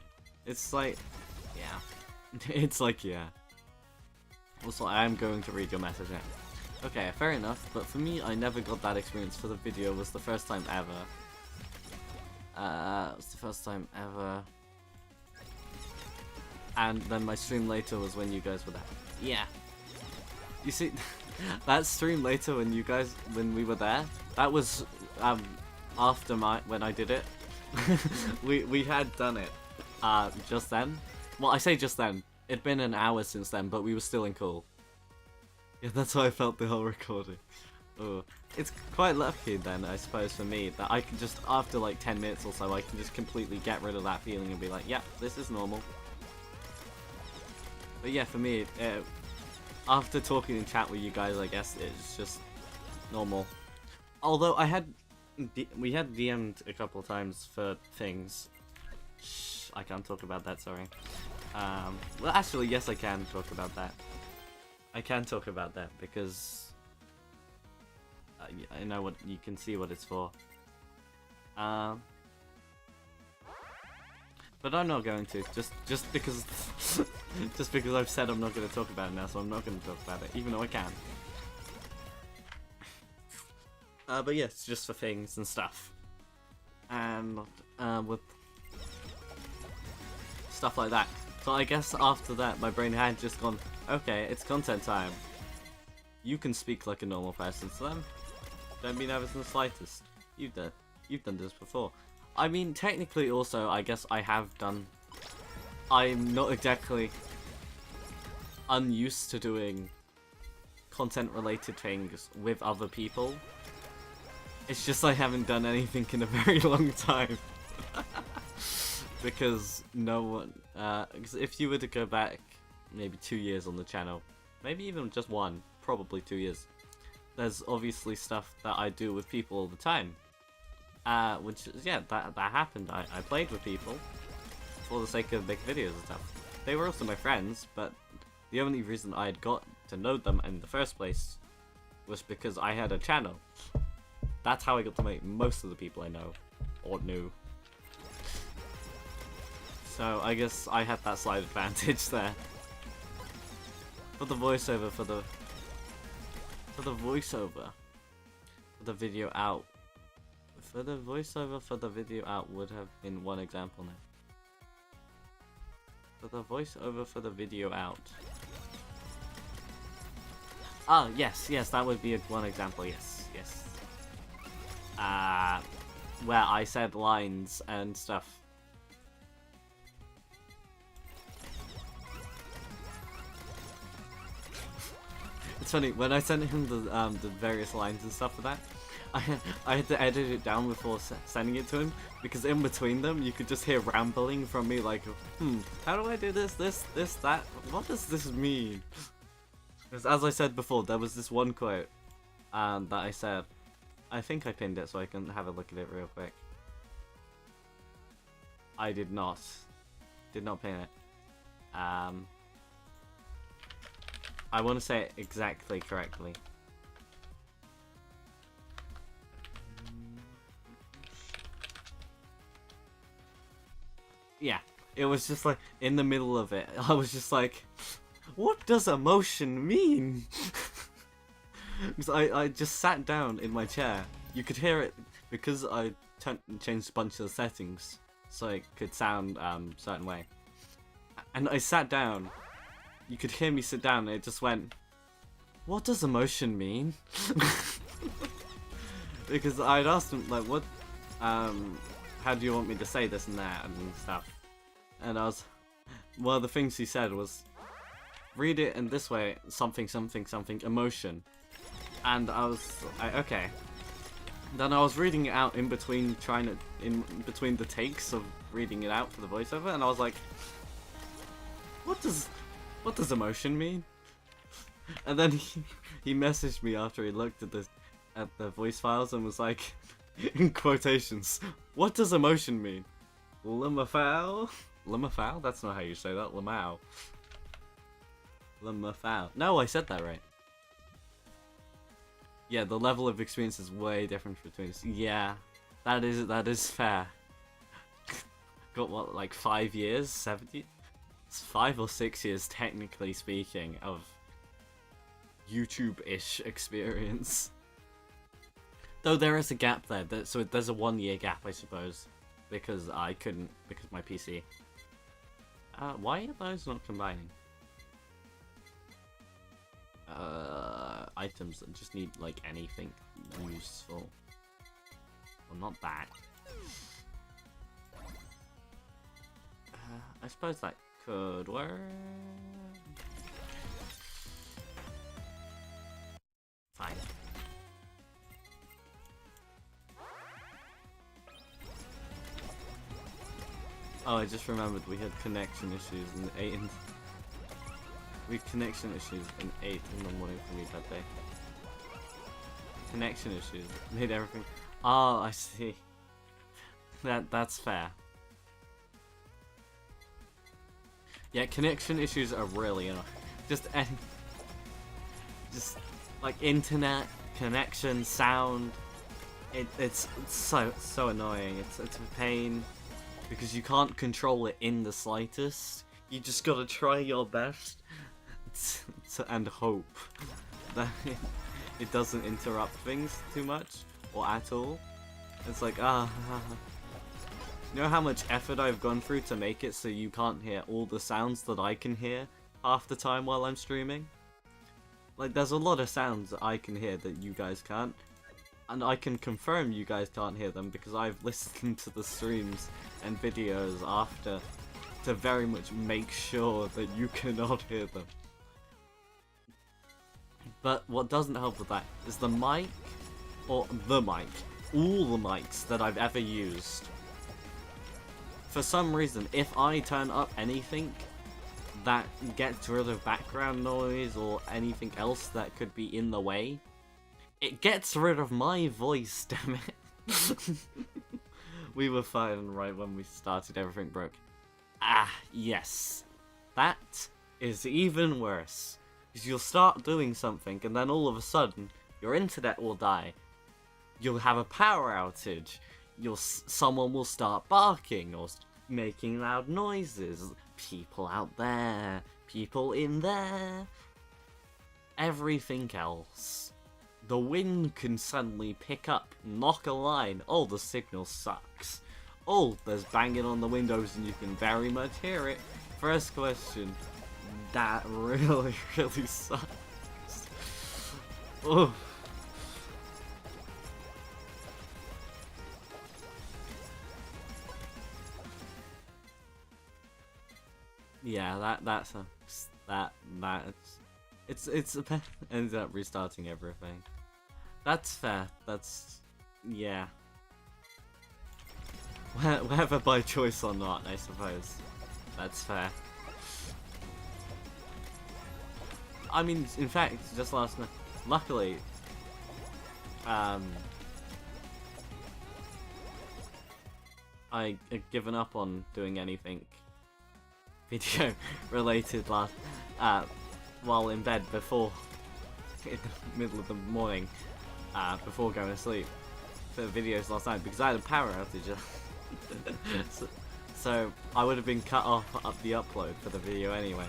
It's like, yeah. It's like, yeah. Also, I am going to read your message now. Okay, fair enough, but for me, I never got that experience for the video. It was the first time ever. It was the first time ever. And then my stream later was when you guys were there. Yeah. You see, that stream later when we were there, that was after when I did it. we had done it just then. Well, I say just then. It'd been an hour since then, but we were still in call. Yeah, that's how I felt the whole recording. Oh, it's quite lucky then, I suppose, for me, that I can just, after like 10 minutes or so, I can just completely get rid of that feeling and be like, yeah, this is normal. But yeah, for me, after talking in chat with you guys, I guess it's just normal. Although I had we had DM'd a couple times for things. Shh, I can't talk about that, sorry. Well, actually, yes, I can talk about that. I can talk about that because I know what you can see what it's for. But I'm not going to, just because just because I've said I'm not going to talk about it now, so I'm not going to talk about it, even though I can. But yes, just for things and stuff, and with stuff like that. So I guess after that, my brain had just gone, okay, it's content time. You can speak like a normal person, so then don't be nervous in the slightest. You've done this before. I mean, technically also, I guess I have done... I'm not exactly unused to doing content-related things with other people. It's just I haven't done anything in a very long time. Because no one... Because if you were to go back maybe 2 years on the channel, maybe even just one, probably 2 years, there's obviously stuff that I do with people all the time. Which is, yeah, that happened. I played with people for the sake of making videos and stuff. They were also my friends, but the only reason I had got to know them in the first place was because I had a channel. That's how I got to meet most of the people I know, or knew. So I guess I had that slight advantage there. For the voiceover, for the video out. For the voiceover for the video out would have been one example now. For the voiceover for the video out. Oh, yes, that would be one example, yes. Where I said lines and stuff. It's funny, when I sent him the various lines and stuff for that, I had to edit it down before sending it to him, because in between them you could just hear rambling from me like, how do I do this, that, what does this mean? Because as I said before, there was this one quote that I said, I think I pinned it so I can have a look at it real quick. I did not pin it. I want to say it exactly correctly. Yeah, it was just like, in the middle of it, I was just like, what does emotion mean? Because I just sat down in my chair. You could hear it, because I changed a bunch of the settings, so it could sound certain way. And I sat down, you could hear me sit down, and it just went, what does emotion mean? Because I'd asked him, like, what, how do you want me to say this and that and stuff? And one of the things he said was, read it in this way, something, emotion. And I was, okay. Then I was reading it out in between between the takes of reading it out for the voiceover, and I was like, what does emotion mean? And then he messaged me after he looked at the voice files and was like, in quotations, what does emotion mean? Lamafau? Lamafau? That's not how you say that. Lamau. Lamafau. No, I said that right. Yeah, the level of experience is way different between us. Yeah, that is fair. Got what, like 5 years? 70? It's 5 or 6 years, technically speaking, of YouTube-ish experience. Though there is a gap there, so there's a 1 year gap, I suppose, because because my PC. Why are those not combining? Items that just need, like, anything useful. Well, not that. I suppose that could work. Fine. Oh, I just remembered we had connection issues in 8 and... We had connection issues in 8 in the morning for me that day. Connection issues made everything... Oh, I see. That's fair. Yeah, connection issues are really annoying. Just like internet connection, sound. It's so annoying. It's a pain because you can't control it in the slightest. You just gotta try your best and hope that it doesn't interrupt things too much or at all. It's like you know how much effort I've gone through to make it so you can't hear all the sounds that I can hear half the time while I'm streaming? Like, there's a lot of sounds that I can hear that you guys can't. And I can confirm you guys can't hear them because I've listened to the streams and videos after to very much make sure that you cannot hear them. But what doesn't help with that is the mic, or the mic, all the mics that I've ever used. For some reason, if I turn up anything that gets rid of background noise or anything else that could be in the way, it gets rid of my voice, damn it. We were fine right when we started, everything broke. Ah, yes. That is even worse. Because you'll start doing something and then all of a sudden, your internet will die. You'll have a power outage. Someone will start barking or making loud noises. People out there. People in there. Everything else. The wind can suddenly pick up, knock a line. Oh, the signal sucks. Oh, there's banging on the windows and you can very much hear it. First question. That really, really sucks. Oh. Yeah, that sucks. It's ends up restarting everything. That's fair. That's yeah. Whether by choice or not, I suppose. That's fair. I mean, in fact, just last night, luckily, I had given up on doing anything video related while in bed before, in the middle of the morning, before going to sleep for videos last night because I had a power outage. so I would have been cut off the upload for the video anyway.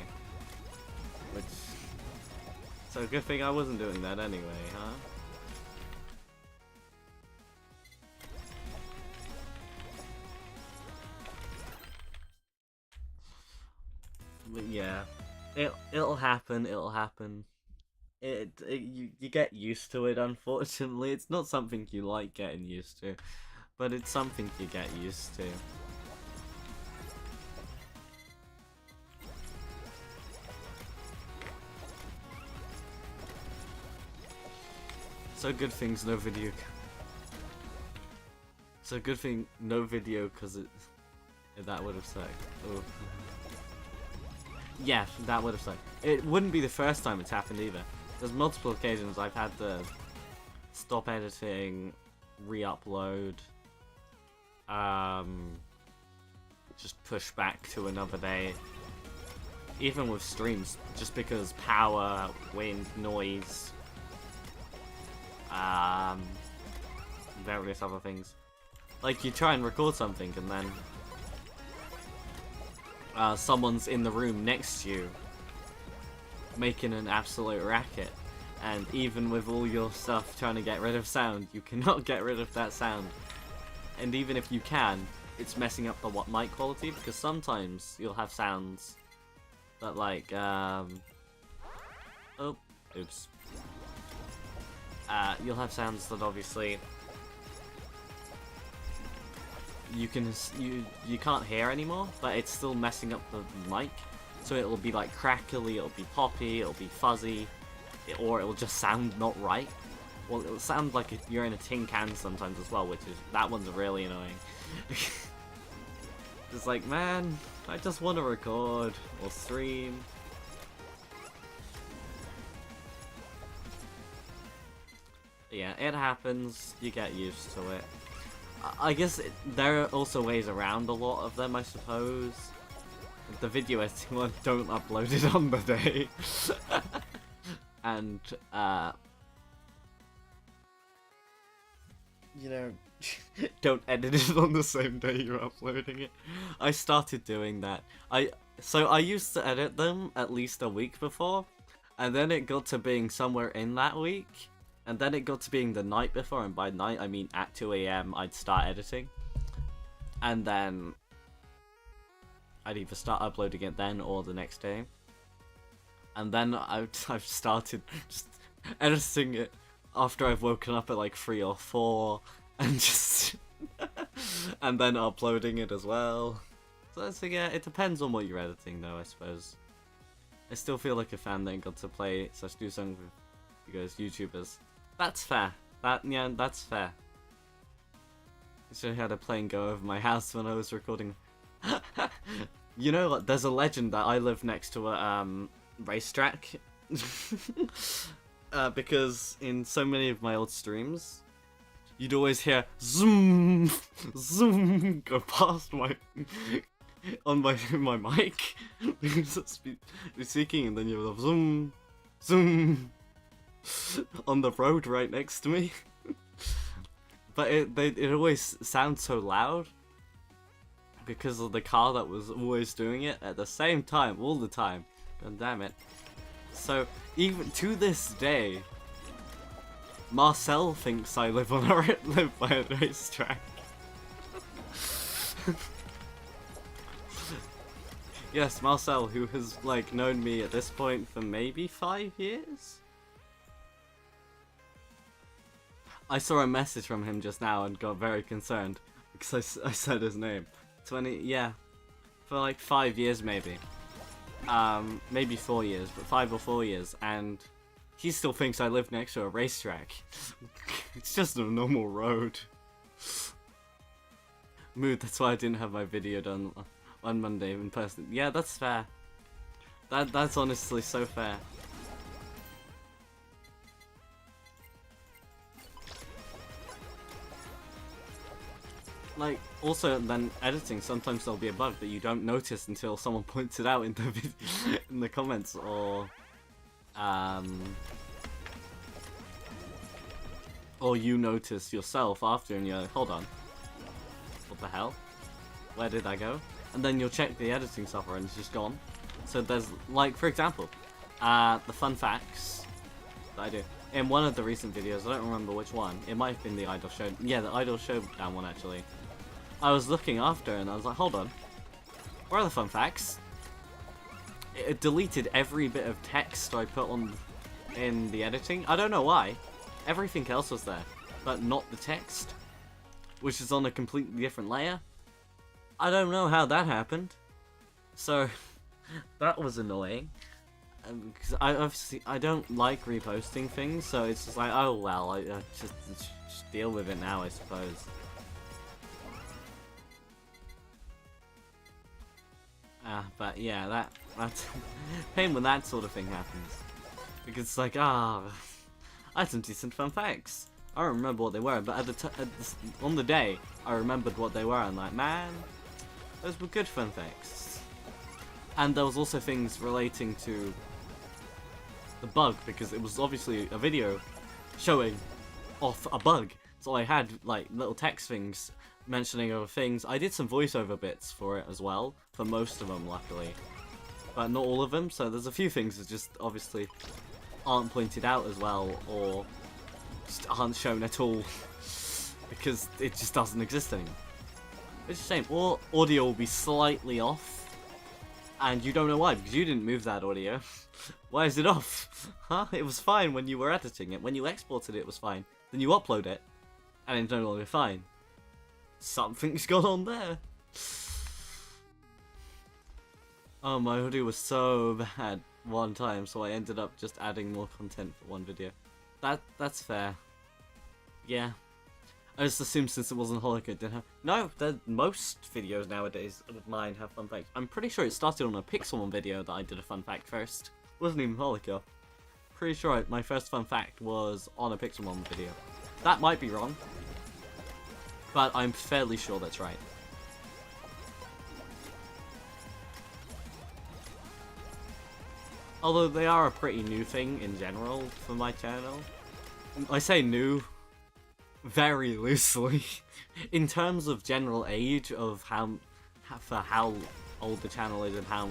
So good thing I wasn't doing that anyway, huh? But yeah, it'll happen. It'll happen. You get used to it. Unfortunately, it's not something you like getting used to, but it's something you get used to. So good things no video. So good thing no video because that would have sucked. Oh. Yeah, that would have sucked. It wouldn't be the first time it's happened either. There's multiple occasions I've had to stop editing, re-upload, just push back to another day. Even with streams, just because power, wind, noise, various other things. Like, you try and record something and then someone's in the room next to you making an absolute racket, and even with all your stuff trying to get rid of sound, you cannot get rid of that sound. And even if you can, it's messing up the mic quality, because sometimes you'll have sounds that like oh, oops. You'll have sounds that obviously you can't hear anymore, but it's still messing up the mic. So it'll be like crackly, it'll be poppy, it'll be fuzzy, or it'll just sound not right. Well, it'll sound like you're in a tin can sometimes as well, that one's really annoying. It's like, man, I just want to record or stream. Yeah, it happens. You get used to it. I guess there are also ways around a lot of them, I suppose. The video editing one, don't upload it on the day. And, you know, don't edit it on the same day you're uploading it. I started doing that. So I used to edit them at least a week before, and then it got to being somewhere in that week, and then it got to being the night before, and by night I mean at 2 AM I'd start editing, and then I'd either start uploading it then or the next day, and then I've started just editing it after I've woken up at like 3 or 4, and just and then uploading it as well. So yeah, it depends on what you're editing though, I suppose. I still feel like a fan that got to play such new songs with you guys, YouTubers. That's fair. Yeah, that's fair. I should have had a plane go over my house when I was recording. You know what? There's a legend that I live next to a racetrack. Because in so many of my old streams, you'd always hear zoom, zoom go past my on my mic because I'm speaking, and then you have zoom, zoom on the road right next to me. But it always sounds so loud because of the car that was always doing it at the same time all the time. God damn it. So even to this day, Marcel thinks I live by a racetrack. Yes, Marcel, who has like known me at this point for maybe 5 years. I saw a message from him just now and got very concerned because I said his name. 20, yeah, for like 5 years maybe. Maybe 4 years, but 5 or 4 years, and he still thinks I live next to a racetrack. It's just a normal road. Mood, that's why I didn't have my video done on Monday in person. Yeah, that's fair. That's honestly so fair. Like, also then editing, sometimes there'll be a bug that you don't notice until someone points it out in the in the comments, or you notice yourself after and you're like, hold on, what the hell? Where did I go? And then you'll check the editing software and it's just gone. So there's, like, for example, the fun facts that I do. In one of the recent videos, I don't remember which one, it might have been the Idol Show, yeah, the Idol Showdown one actually. I was looking after and I was like, hold on, where are the fun facts? It deleted every bit of text I put on in the editing. I don't know why. Everything else was there, but not the text, which is on a completely different layer. I don't know how that happened. So that was annoying. Because I don't like reposting things, so it's just like, oh well, I just deal with it now, I suppose. But yeah, that's pain when that sort of thing happens, because it's like, I had some decent fun facts. I don't remember what they were, but on the day, I remembered what they were, and like, man, those were good fun facts. And there was also things relating to the bug, because it was obviously a video showing off a bug, so I had like little text things mentioning other things. I did some voiceover bits for it as well, for most of them luckily, but not all of them, so there's a few things that just obviously aren't pointed out as well, or just aren't shown at all, because it just doesn't exist anymore. It's a shame. Or audio will be slightly off, and you don't know why, because you didn't move that audio. Why is it off? Huh? It was fine when you were editing it. When you exported it, it was fine. Then you upload it, and it's no longer fine. Something's gone on there. Oh, my audio was so bad one time, so I ended up just adding more content for one video. That's fair. Yeah. I just assumed since it wasn't HOLOcure, it didn't have... No, most videos nowadays of mine have fun facts. I'm pretty sure it started on a Pixelmon video that I did a fun fact first. It wasn't even HOLOcure. pretty sure my first fun fact was on a Pixelmon video. That might be wrong, but I'm fairly sure that's right. Although they are a pretty new thing in general for my channel. I say new very loosely. In terms of general age of how old the channel is and how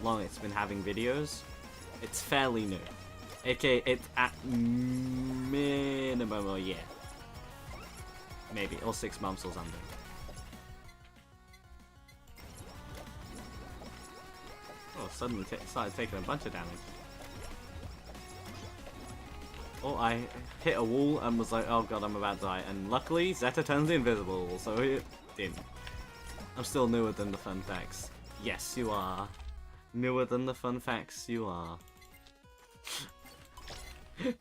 long it's been having videos, it's fairly new. Okay, it's at minimum a year. Maybe, or 6 months or something. Oh, suddenly started taking a bunch of damage. Oh, I hit a wall and was like, oh god, I'm about to die. And luckily, Zeta turns invisible, so it didn't. I'm still newer than the fun facts. Yes, you are. Newer than the fun facts, you are.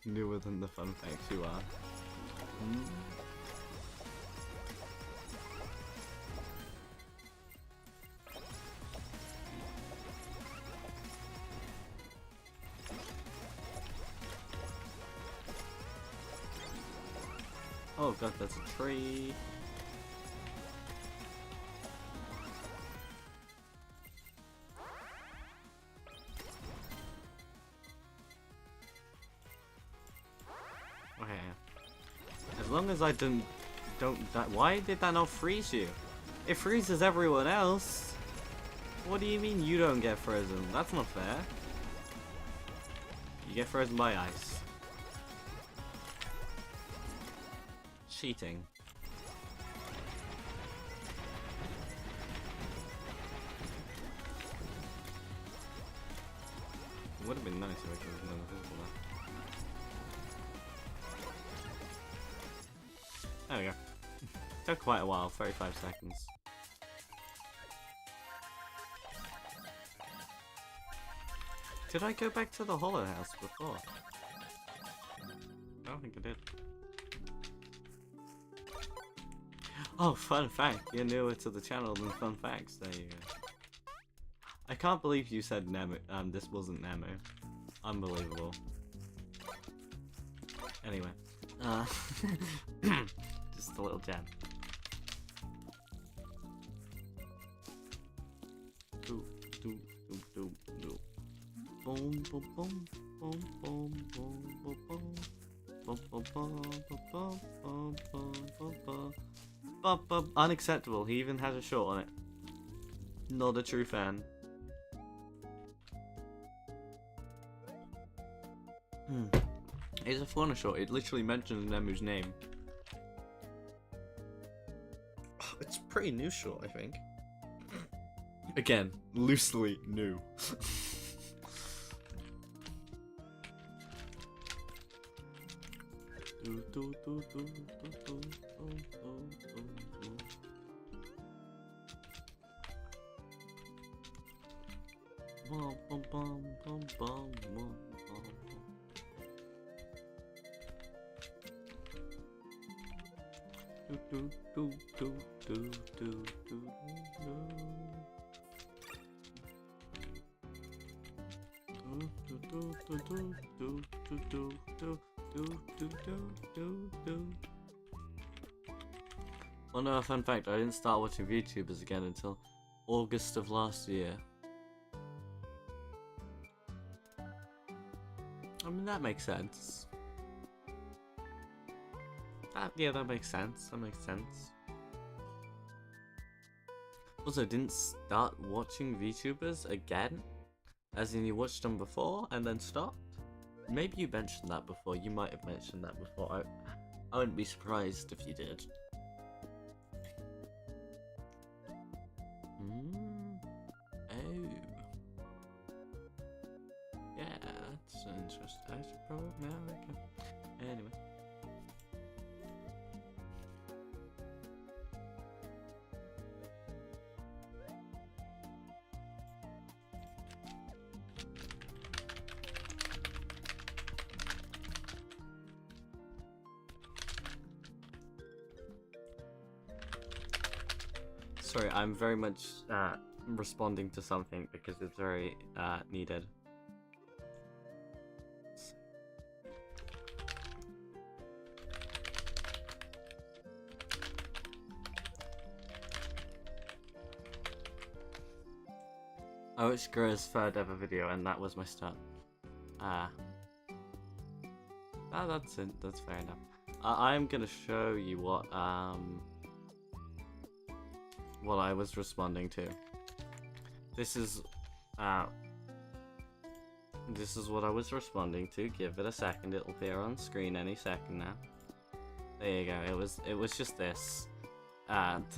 Newer than the fun facts, you are. Oh god, that's a tree. Okay. As long as I don't die. Why did that not freeze you? It freezes everyone else. What do you mean you don't get frozen? That's not fair. You get frozen by ice. Cheating. It would have been nice if I could have done invisible now. There we go. Took quite a while, 35 seconds. Did I go back to the Holo house before? I don't think I did. Oh, fun fact, you're newer to the channel than fun facts, there you go. I can't believe you said Nemo, this wasn't Nemo. Unbelievable. Anyway, just a little jam. Do, do, do, do, do. Boom, boom, boom, boom, boom, boom, boom, boom. Boom, boom, boom, boom, boom, boom, boom, boom. Unacceptable, he even has a short on it. Not a true fan. It's a Fauna short, it literally mentions Nemu's name. It's a pretty new short, I think. Again, loosely new. Well, no, fun fact, I didn't start watching VTubers again until August of last year. I mean, that makes sense. Yeah, that makes sense. That makes sense. Also, didn't start watching VTubers again? As in, you watched them before and then stopped? Maybe you mentioned that before. You might have mentioned that before. I wouldn't be surprised if you did. Oh. Yeah, that's interesting. I should probably... Yeah, okay. Anyway. Sorry, I'm very much responding to something because it's very needed. HOLOcure's third ever video, and that was my start. That's it. That's fair enough. I'm gonna show you what I was responding to. This is what I was responding to. Give it a second. It'll appear on screen any second now. There you go. It was just this.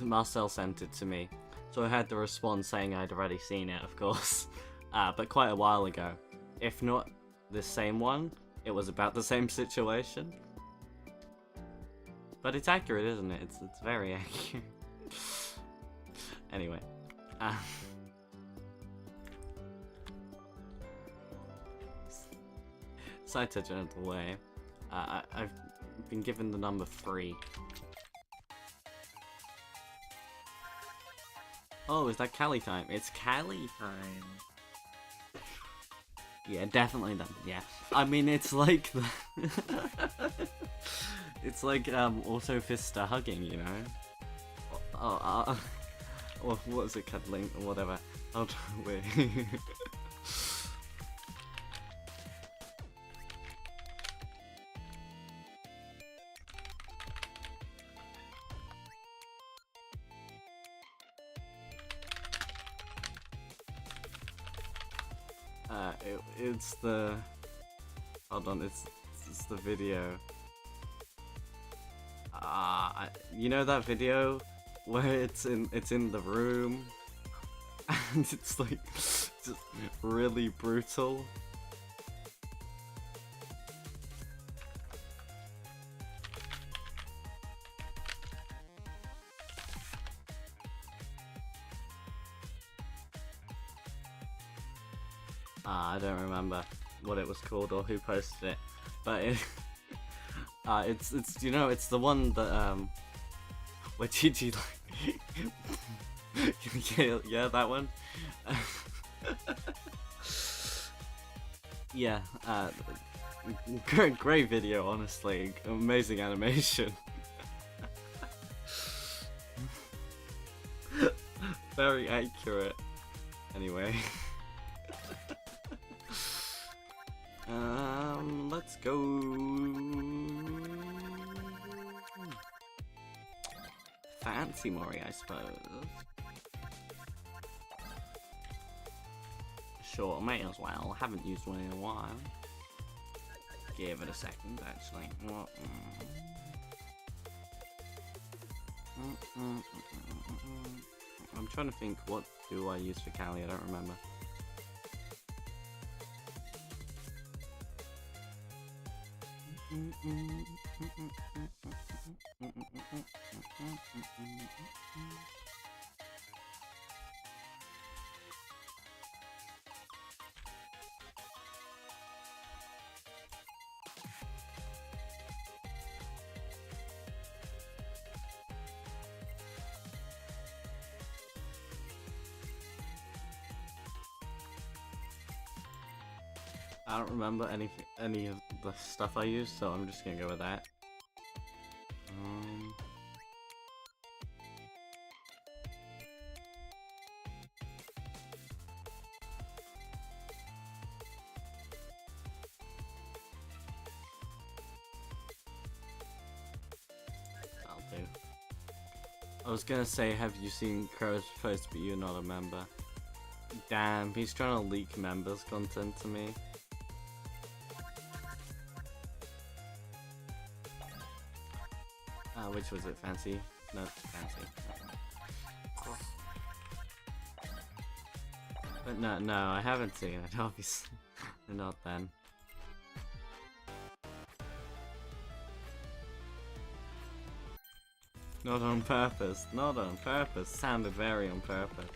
Marcel sent it to me, so I had to respond saying I'd already seen it, of course, but quite a while ago. If not the same one, it was about the same situation. But it's accurate, isn't it? It's very accurate. Anyway, side tangent away. I've been given the number 3. Oh, is that Cali time? It's Cali time. Yeah, definitely that. Yeah, I mean it's like the it's like auto fist hugging, you know. Or what is it, cuddling or whatever? I'll try wait. It's the. Hold on, it's the video. You know that video where it's in the room, and it's like just really brutal. I don't remember what it was called or who posted it, but it's you know, it's the one that where Gigi like yeah, that one. Yeah, great video, honestly, amazing animation. Very accurate. Anyway. Let's go. Fancy Mori, I suppose. Sure, may as well. Haven't used one in a while. Give it a second, actually. I'm trying to think, what do I use for Cali? I don't remember. I don't remember any of the stuff I used, so I'm just gonna go with that. I'll do. I was gonna say, have you seen Crow's post, but you're not a member. Damn, he's trying to leak members content to me. Which was it? Fancy? No, fancy. But no, I haven't seen it, obviously. Not then. Not on purpose. Not on purpose. Sounded very on purpose.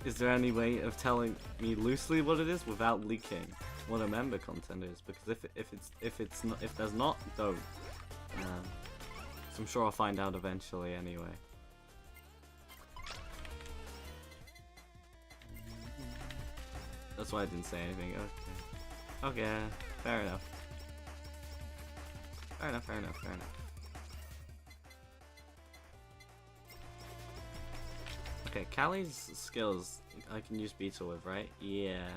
Is there any way of telling me loosely what it is without leaking what a member content is? Because if there's not, don't. So I'm sure I'll find out eventually anyway. That's why I didn't say anything. Okay. Okay, fair enough. Fair enough, fair enough, fair enough. Okay, Callie's skills I can use Beetle with, right? Yeah.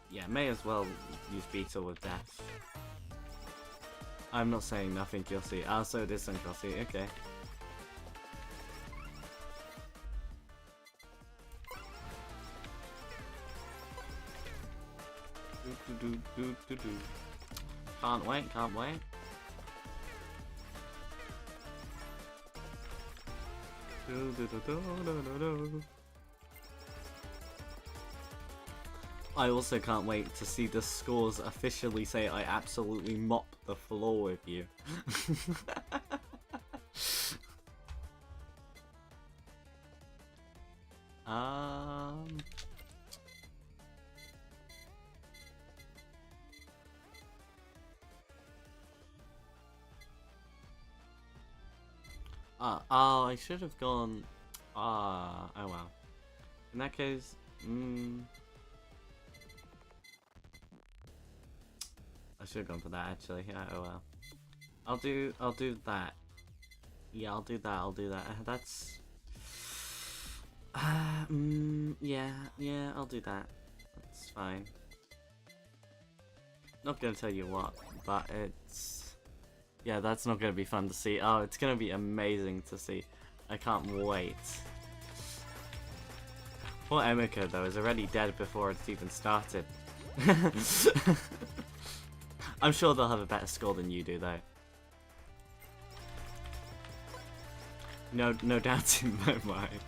Yeah, may as well use Beetle with Death. I'm not saying nothing you'll see. Ah, so it is something you'll see, okay. Can't wait, can't wait. I also can't wait to see the scores officially say I absolutely mop the floor with you. Oh, I should have gone. Oh well. In that case, I should have gone for that actually. Yeah, oh well. I'll do that. Yeah, I'll do that. That's. Yeah, I'll do that. That's fine. Not gonna tell you what, but it's. Yeah, that's not gonna be fun to see. Oh, it's gonna be amazing to see. I can't wait. Poor Emika though is already dead before it's even started. I'm sure they'll have a better score than you do though. No doubt in my mind.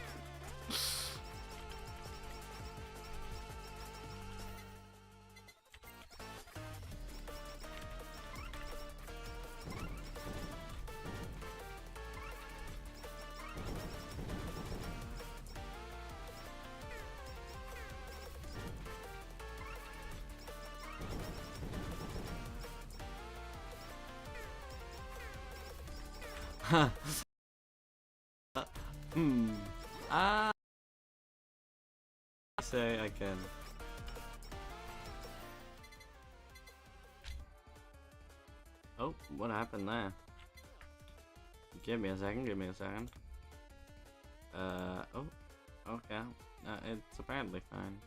Say I can. Oh, what happened there? Give me a second, give me a second. Oh, okay. It's apparently fine.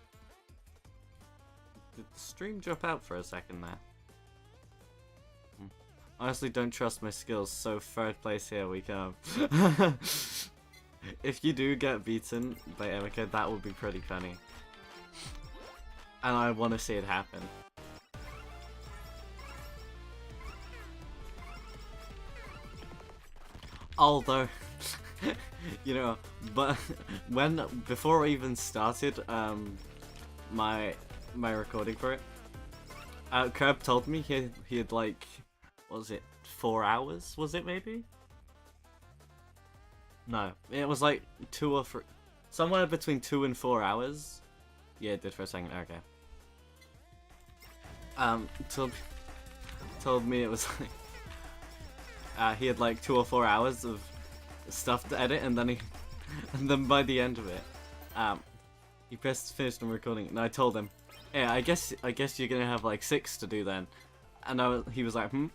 Did the stream drop out for a second there? Honestly, don't trust my skills, so third place here we come. If you do get beaten by Emika, that would be pretty funny. And I want to see it happen. Although, you know, but before I even started my recording for it, Curb told me he had like, what was it, 4 hours? Was it maybe? No, it was like 2 or 3, somewhere between 2 and 4 hours. Yeah, it did for a second. Okay. Told me it was like he had like 2 or 4 hours of stuff to edit, and then by the end of it, he pressed finish and recording, and I told him, "Yeah, I guess you're gonna have like 6 to do then," and he was like, "Hmm."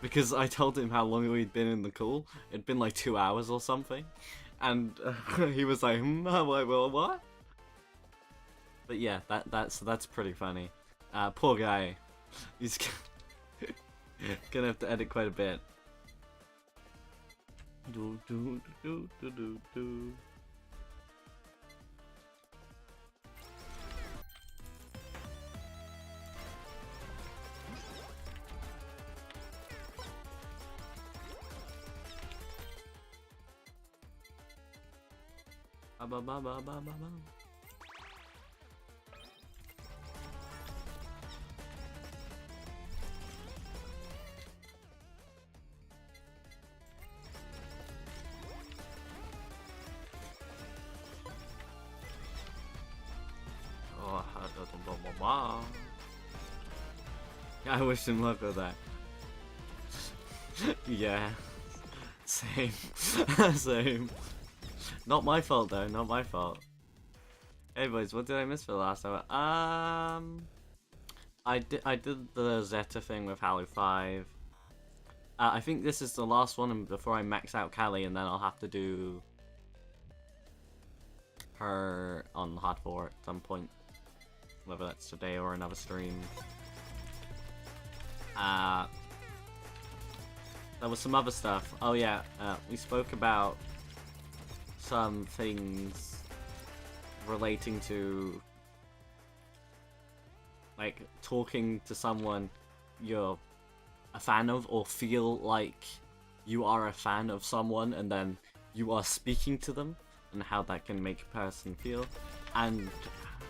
Because I told him how long we'd been in the call. It'd been like 2 hours or something. And he was like, I'm like, well, what? But yeah, that's pretty funny. Poor guy. He's gonna have to edit quite a bit. Ba ba ba ba ba ba. Oh, I wish him luck with that. Yeah. Same. Same. Not my fault though, not my fault. Hey boys, what did I miss for the last hour? I did the Zeta thing with Halo 5. I think this is the last one before I max out Callie, and then I'll have to do her on Hard 4 at some point. Whether that's today or another stream. There was some other stuff. Oh yeah, we spoke about some things relating to like talking to someone you're a fan of, or feel like you are a fan of someone and then you are speaking to them, and how that can make a person feel, and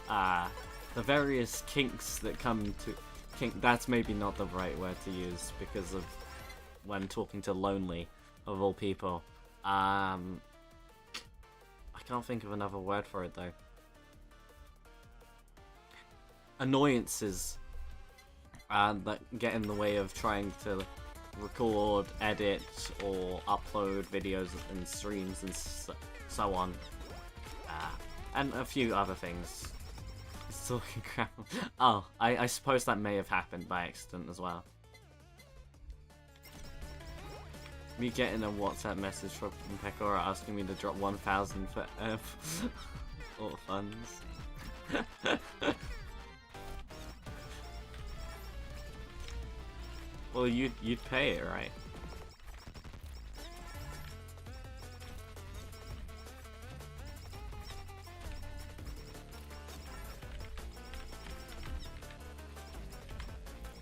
the various kinks that come to that's maybe not the right word to use because of when talking to lonely of all people. I can't think of another word for it though. Annoyances that get in the way of trying to record, edit, or upload videos and streams and so on. And a few other things. It's talking crap. Oh, I suppose that may have happened by accident as well. Me getting a WhatsApp message from Pekora asking me to drop 1,000 for all funds. Well, you'd pay it, right?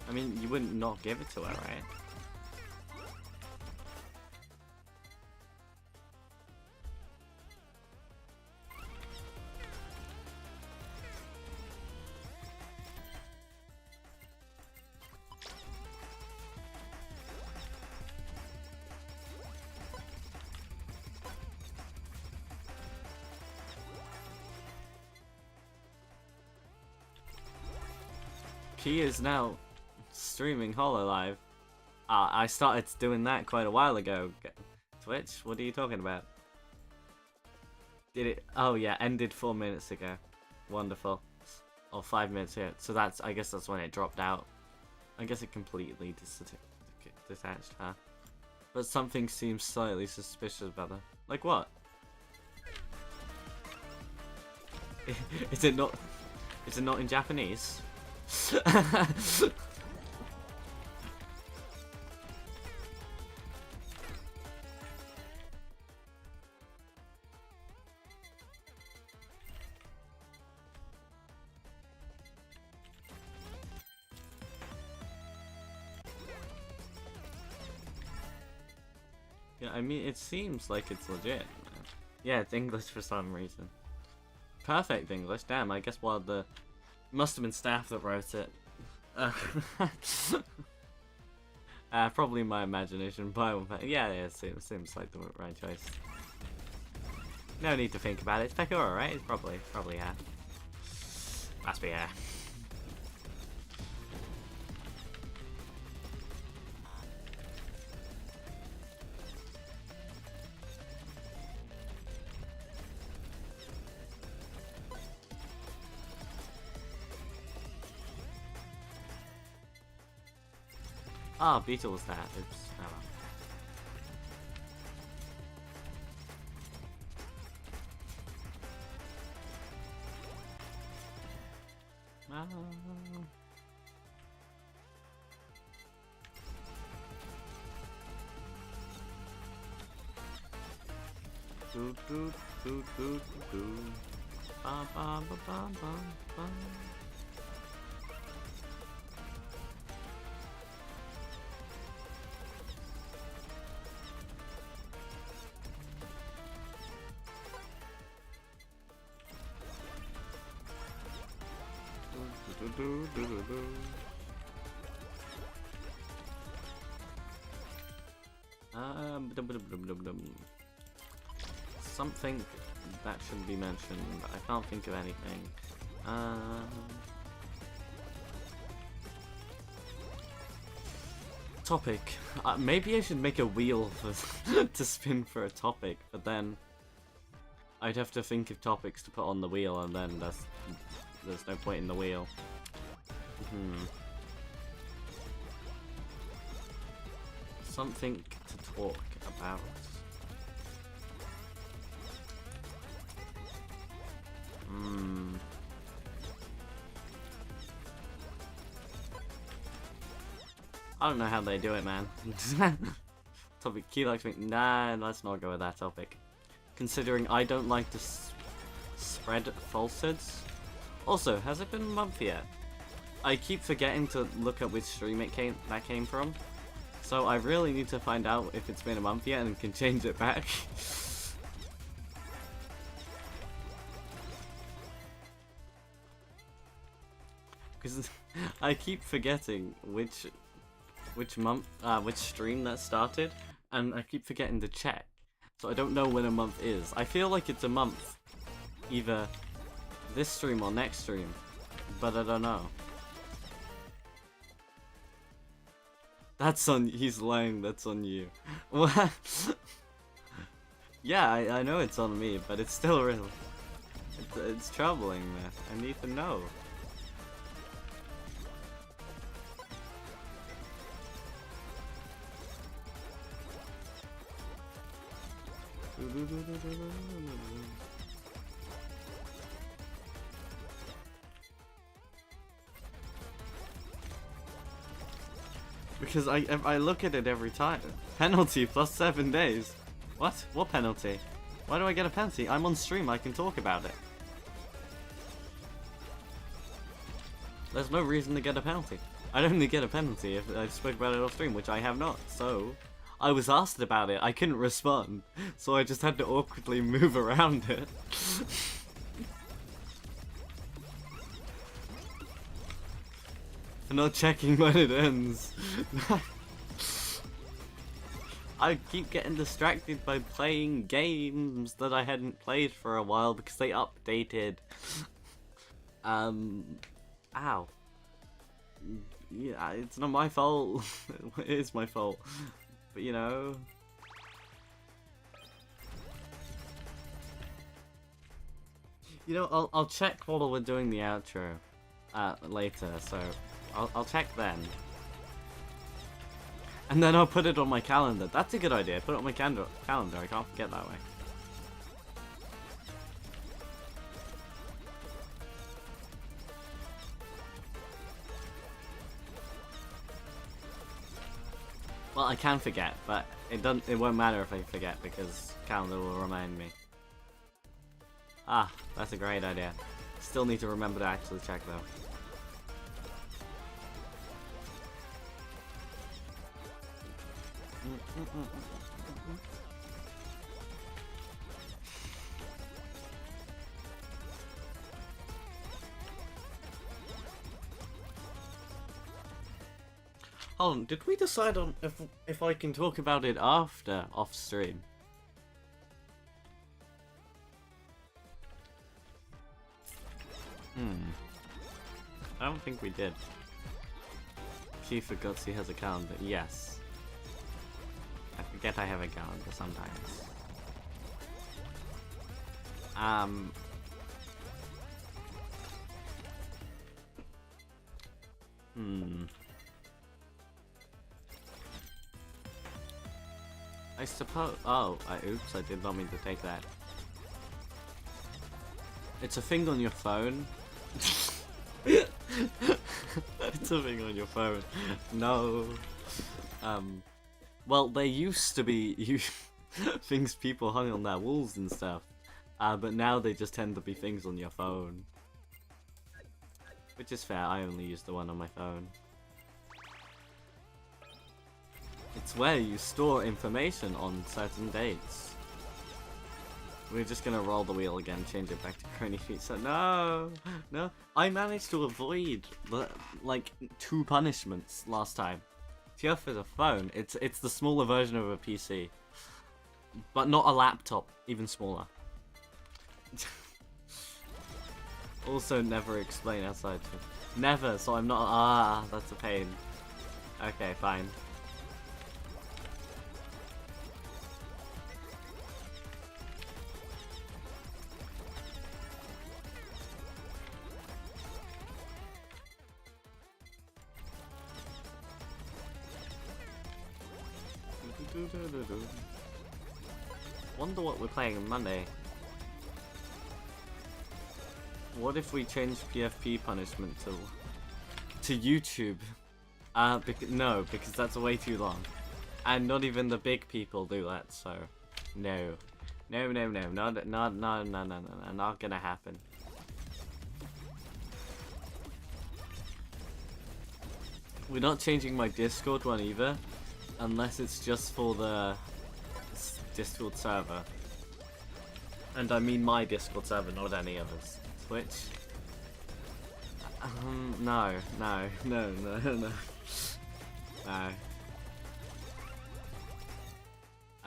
I mean, you wouldn't not give it to her, right? He is now streaming Holo Live. I started doing that quite a while ago. Twitch? What are you talking about? Did it? Oh yeah, ended 4 minutes ago. Wonderful. Or 5 minutes here. So that's, I guess that's when it dropped out. I guess it completely detached, huh? But something seems slightly suspicious about that. Like what? Is it not? Is it not in Japanese? Yeah, I mean, it seems like it's legit. Yeah, it's English for some reason. Perfect English, damn, I guess while the... Must have been staff that wrote it. Probably my imagination, but yeah, it seems like the right choice. No need to think about it. It's Pekora, right? It's probably yeah. Must be yeah. Ah, Beetle was that. Oops. Oh well. Do do do do do. Ba ba ba ba ba ba. Something that should be mentioned, but I can't think of anything. Topic. Maybe I should make a wheel for to spin for a topic, but then I'd have to think of topics to put on the wheel, and then there's no point in the wheel. something to talk about. I don't know how they do it, man. Topic key likes me. Nah, let's not go with that topic. Considering I don't like to spread falsehoods. Also, has it been a month yet? I keep forgetting to look at which stream that came from. So I really need to find out if it's been a month yet and can change it back. Because I keep forgetting which month, which stream that started, and I keep forgetting to check. So I don't know when a month is. I feel like it's a month, either this stream or next stream, but I don't know. That's on, he's lying, that's on you. What? Yeah, I know it's on me, but it's still real. It's troubling me. I need to know. Because I look at it every time. Penalty plus 7 days. What? What penalty? Why do I get a penalty? I'm on stream, I can talk about it. There's no reason to get a penalty. I'd only get a penalty if I spoke about it off stream, which I have not, so... I was asked about it, I couldn't respond, so I just had to awkwardly move around it. For not checking when it ends. I keep getting distracted by playing games that I hadn't played for a while because they updated. Ow. Yeah, it's not my fault. It is my fault. But you know... You know, I'll check while we're doing the outro later, so I'll check then. And then I'll put it on my calendar. That's a good idea. Put it on my calendar. I can't forget that way. Well, I can forget, but it won't matter if I forget because calendar will remind me. Ah, that's a great idea. Still need to remember to actually check though. Hold on, did we decide on if I can talk about it after off stream? I don't think we did. She forgets he has a calendar. Yes. I forget I have a calendar sometimes. I suppose. Oh, oops! I did not mean to take that. It's a thing on your phone. It's a thing on your phone. No. Well, there used to be things people hung on their walls and stuff, but now they just tend to be things on your phone. Which is fair. I only use the one on my phone. It's where you store information on certain dates. We're just gonna roll the wheel again, change it back to Crony Pizza. No! No! I managed to avoid, like, 2 punishments last time. TF is a phone. It's the smaller version of a PC. But not a laptop, even smaller. Also, never explain outside. Never, so I'm not. Ah, that's a pain. Okay, fine. Wonder what we're playing on Monday. What if we change PFP punishment to YouTube? No, because that's way too long. And not even the big people do that, so no. No, not gonna happen. We're not changing my Discord one either, unless it's just for the Discord server. And I mean my Discord server, not any others. Twitch? No. No.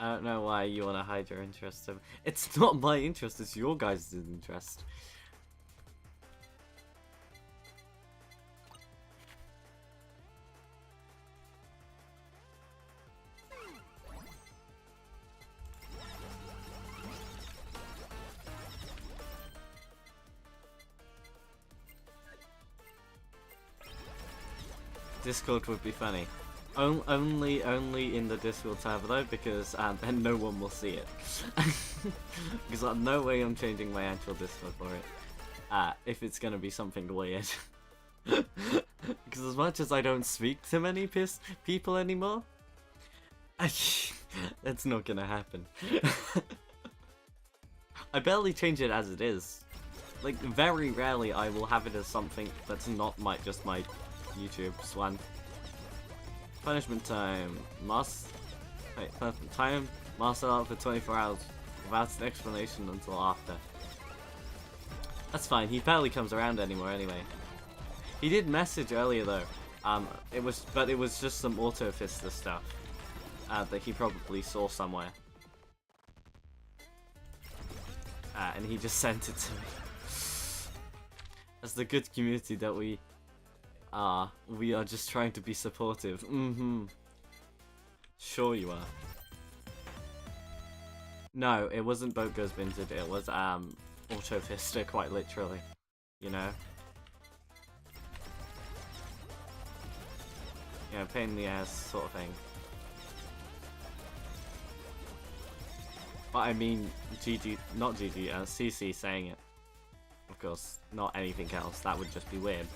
I don't know why you want to hide your interest. It's not my interest, it's your guys' interest. Discord would be funny. Only in the Discord server though, because then no one will see it. Because no way I'm changing my actual Discord for it. If it's gonna be something weird. Because as much as I don't speak to many people anymore, it's not gonna happen. I barely change it as it is. Like, very rarely I will have it as something that's not just my YouTube swan. Punishment time. Time. Martial out for 24 hours without an explanation until after. That's fine. He barely comes around anymore anyway. He did message earlier though. It was just some auto fister stuff that he probably saw somewhere. And he just sent it to me. As the good community that we are just trying to be supportive. Sure you are. No, it wasn't Boat Goes Vintage, it was Auto Fister, quite literally. You know? Yeah, pain in the ass sort of thing. But I mean not GG, CC saying it. Of course, not anything else, that would just be weird.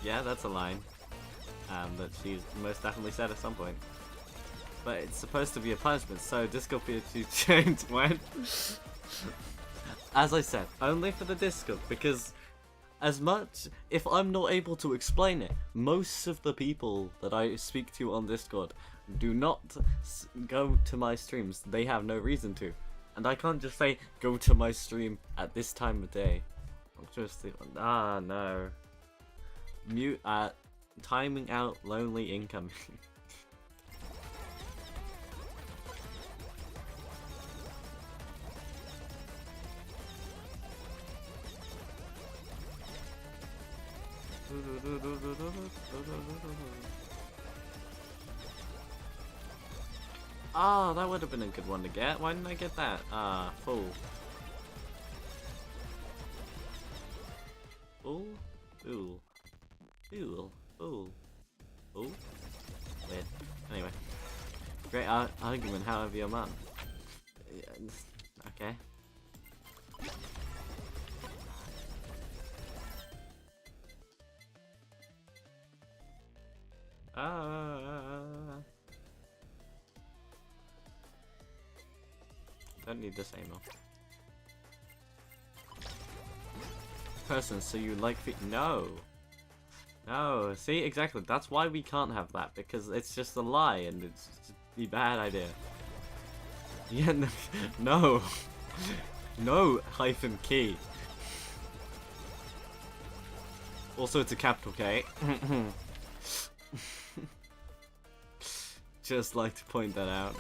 Yeah, that's a line that she's most definitely said at some point. But it's supposed to be a punishment, so Discord PhD changed when? As I said, only for the Discord, because if I'm not able to explain it, most of the people that I speak to on Discord do not go to my streams. They have no reason to. And I can't just say, go to my stream at this time of day. No. Mute timing out lonely incoming. Ah, that would have been a good one to get. Why didn't I get that? Fool. Fool? Fool. Fool. Fool. Fool? Weird. Anyway. Great argument, however your man. Okay. Don't need this anymore. Person, so you like no. No, see, exactly, that's why we can't have that, because it's just a lie and it's a bad idea. Yeah, no. No hyphen key. Also, it's a capital K. Just like to point that out.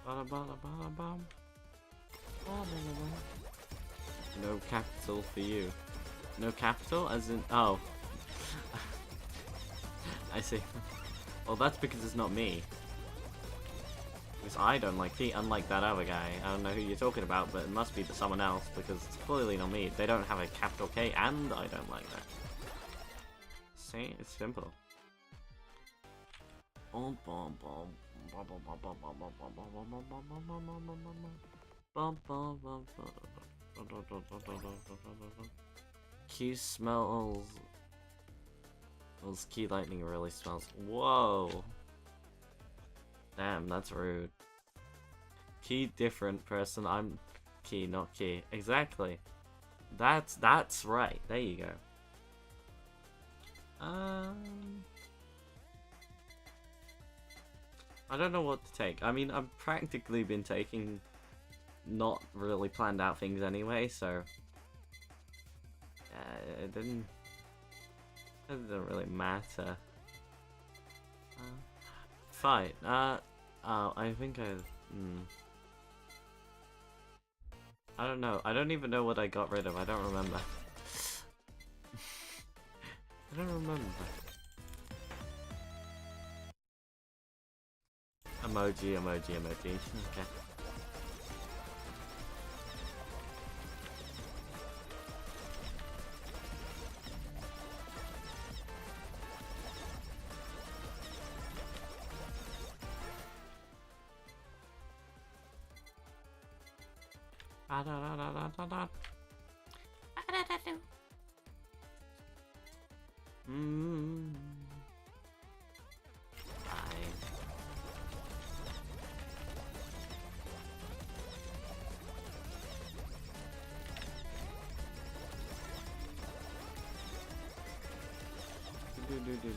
No capital for you. No capital? As in... Oh. I see. Well, that's because it's not me. Because I don't like T, unlike that other guy. I don't know who you're talking about, but it must be someone else, because it's clearly not me. They don't have a capital K, and I don't like that. See? It's simple. Key smells. Those key lightning really smells. Whoa. Damn, that's rude. Key different person. I'm key, not key. Exactly. That's right. There you go. I don't know what to take. I mean, I've practically been taking not really planned out things anyway, so it doesn't really matter. Fine. I think I don't know. I don't even know what I got rid of. I don't remember. I don't remember. Emoji. Okay.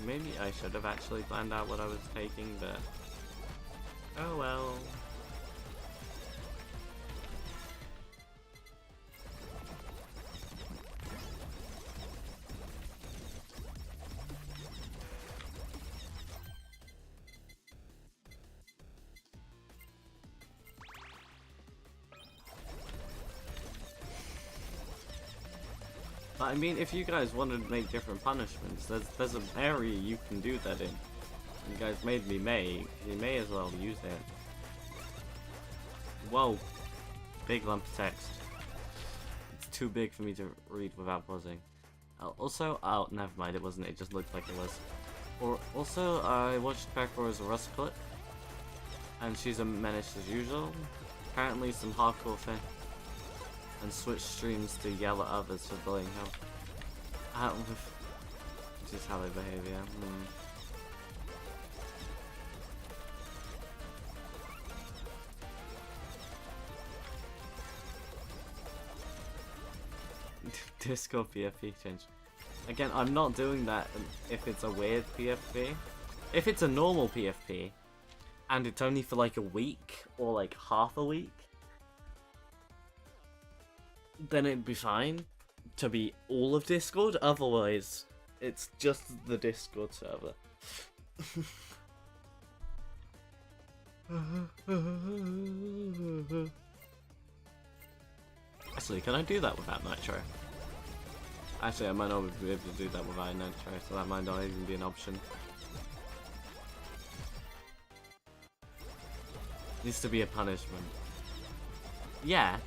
Maybe I should have actually planned out what I was taking, but oh well. But I mean, if you guys want to make different punishments, there's an area you can do that in. You guys made me you may as well use it. Whoa, big lump of text. It's too big for me to read without pausing. Also, oh, never mind, it wasn't. It just looked like it was. Also, I watched Peccora's Rust clip, and she's a menace as usual. Apparently, some hardcore thing. And switch streams to yell at others for bullying her. Just how they behave, yeah. Discord PFP change. Again, I'm not doing that if it's a weird PFP. If it's a normal PFP, and it's only for like a week, or like half a week, then it'd be fine to be all of Discord. Otherwise, it's just the Discord server. Actually, can I do that without Nitro? Actually, I might not be able to do that without Nitro, so that might not even be an option. Needs to be a punishment. Yeah.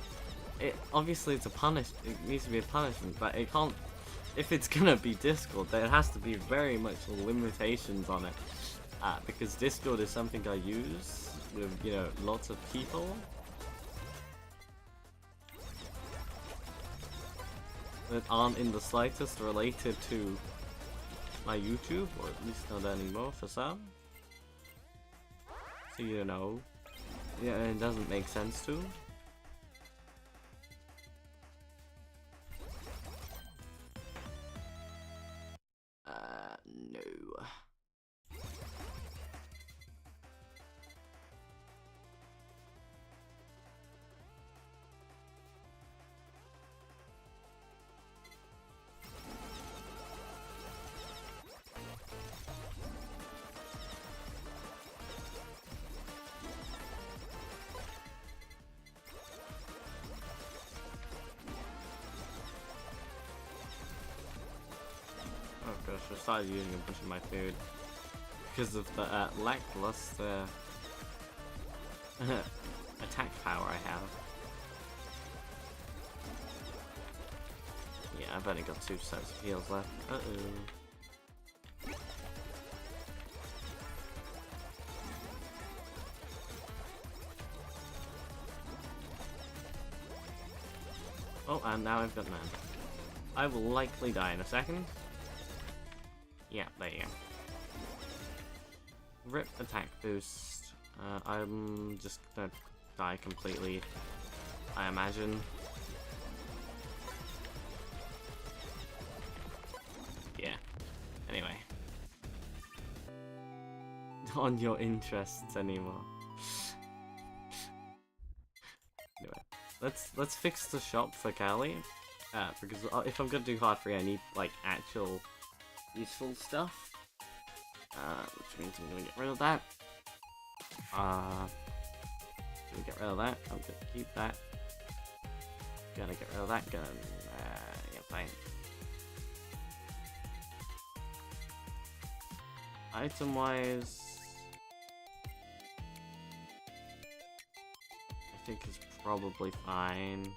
Obviously it's a it needs to be a punishment, but it can't, if it's gonna be Discord, there has to be very much limitations on it, because Discord is something I use with, you know, lots of people, that aren't in the slightest related to my YouTube, or at least not anymore for some, so you know, yeah, it doesn't make sense to. No. started using a bunch of my food because of the lackluster attack power I have. Yeah, I've only got 2 sets of heals left. Oh, and now I've got none. I will likely die in a second. Yeah, there you go. Rip attack boost. I'm just gonna die completely, I imagine. Yeah. Anyway. On your interests anymore. Anyway. Let's fix the shop for Callie. Because if I'm gonna do hard free, I need like actual useful stuff. Which means I'm gonna get rid of that. Gonna get rid of that. I'm gonna keep that. Gonna get rid of that gun. Yeah, fine. Item wise, I think it's probably fine.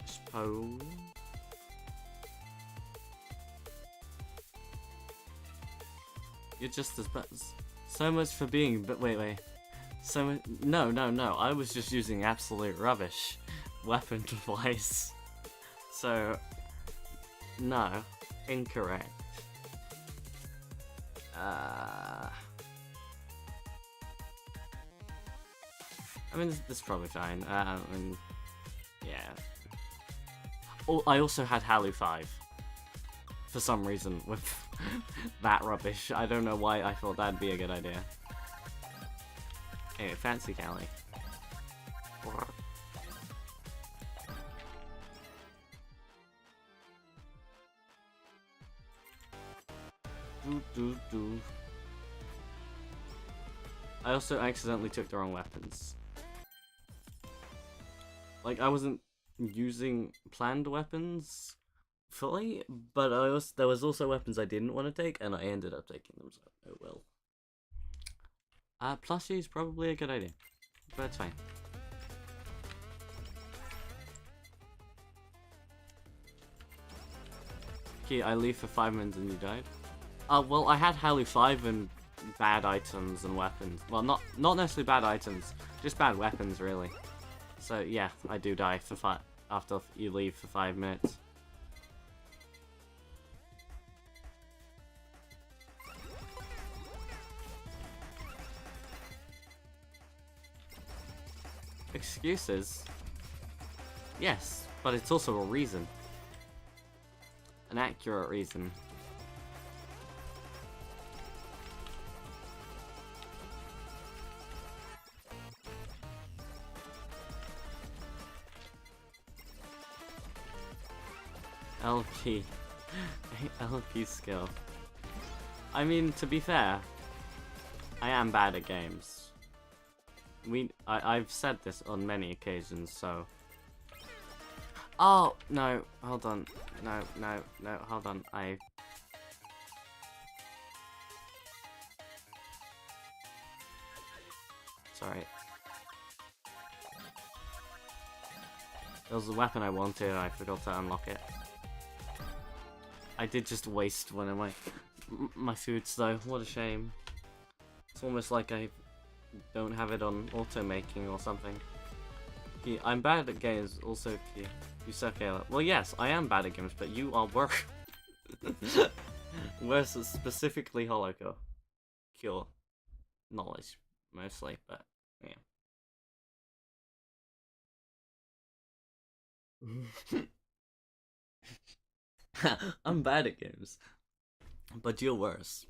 Suppose. You're just as bad. So much for being. But wait. So much. No. I was just using absolute rubbish, weapon-wise. So, no, incorrect. I mean, this is probably fine. I mean, yeah. Oh, I also had Halo 5. For some reason, with that rubbish. I don't know why I thought that'd be a good idea. Anyway, fancy Callie. I also accidentally took the wrong weapons. Like, I wasn't using planned weapons fully, but there was also weapons I didn't want to take, and I ended up taking them, so oh well. Plushie is probably a good idea, but it's fine. Okay, I leave for 5 minutes and you died. Well, I had Halo 5 and bad items and weapons. Well, not necessarily bad items, just bad weapons, really. So yeah, I do die for after you leave for 5 minutes. Excuses? Yes, but it's also a reason. An accurate reason. LP. LP skill. I mean, to be fair, I am bad at games. I've said this on many occasions, so... Oh, no, hold on. No, hold on. Sorry. There was a weapon I wanted, and I forgot to unlock it. I did just waste one of my foods, though. What a shame. It's almost like I don't have it on auto-making or something. Yeah, I'm bad at games, also. You suck, Ayla. Well, yes, I am bad at games, but you are worse. Worse, specifically HOLOcure. Cure. Knowledge, mostly, but yeah. I'm bad at games, but you're worse.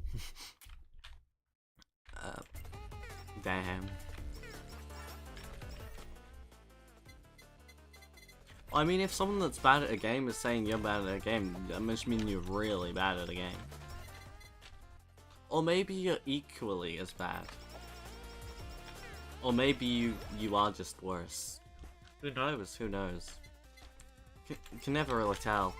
Damn. I mean, if someone that's bad at a game is saying you're bad at a game, that must mean you're really bad at a game. Or maybe you're equally as bad. Or maybe you are just worse. Who knows? Who knows? You can never really tell.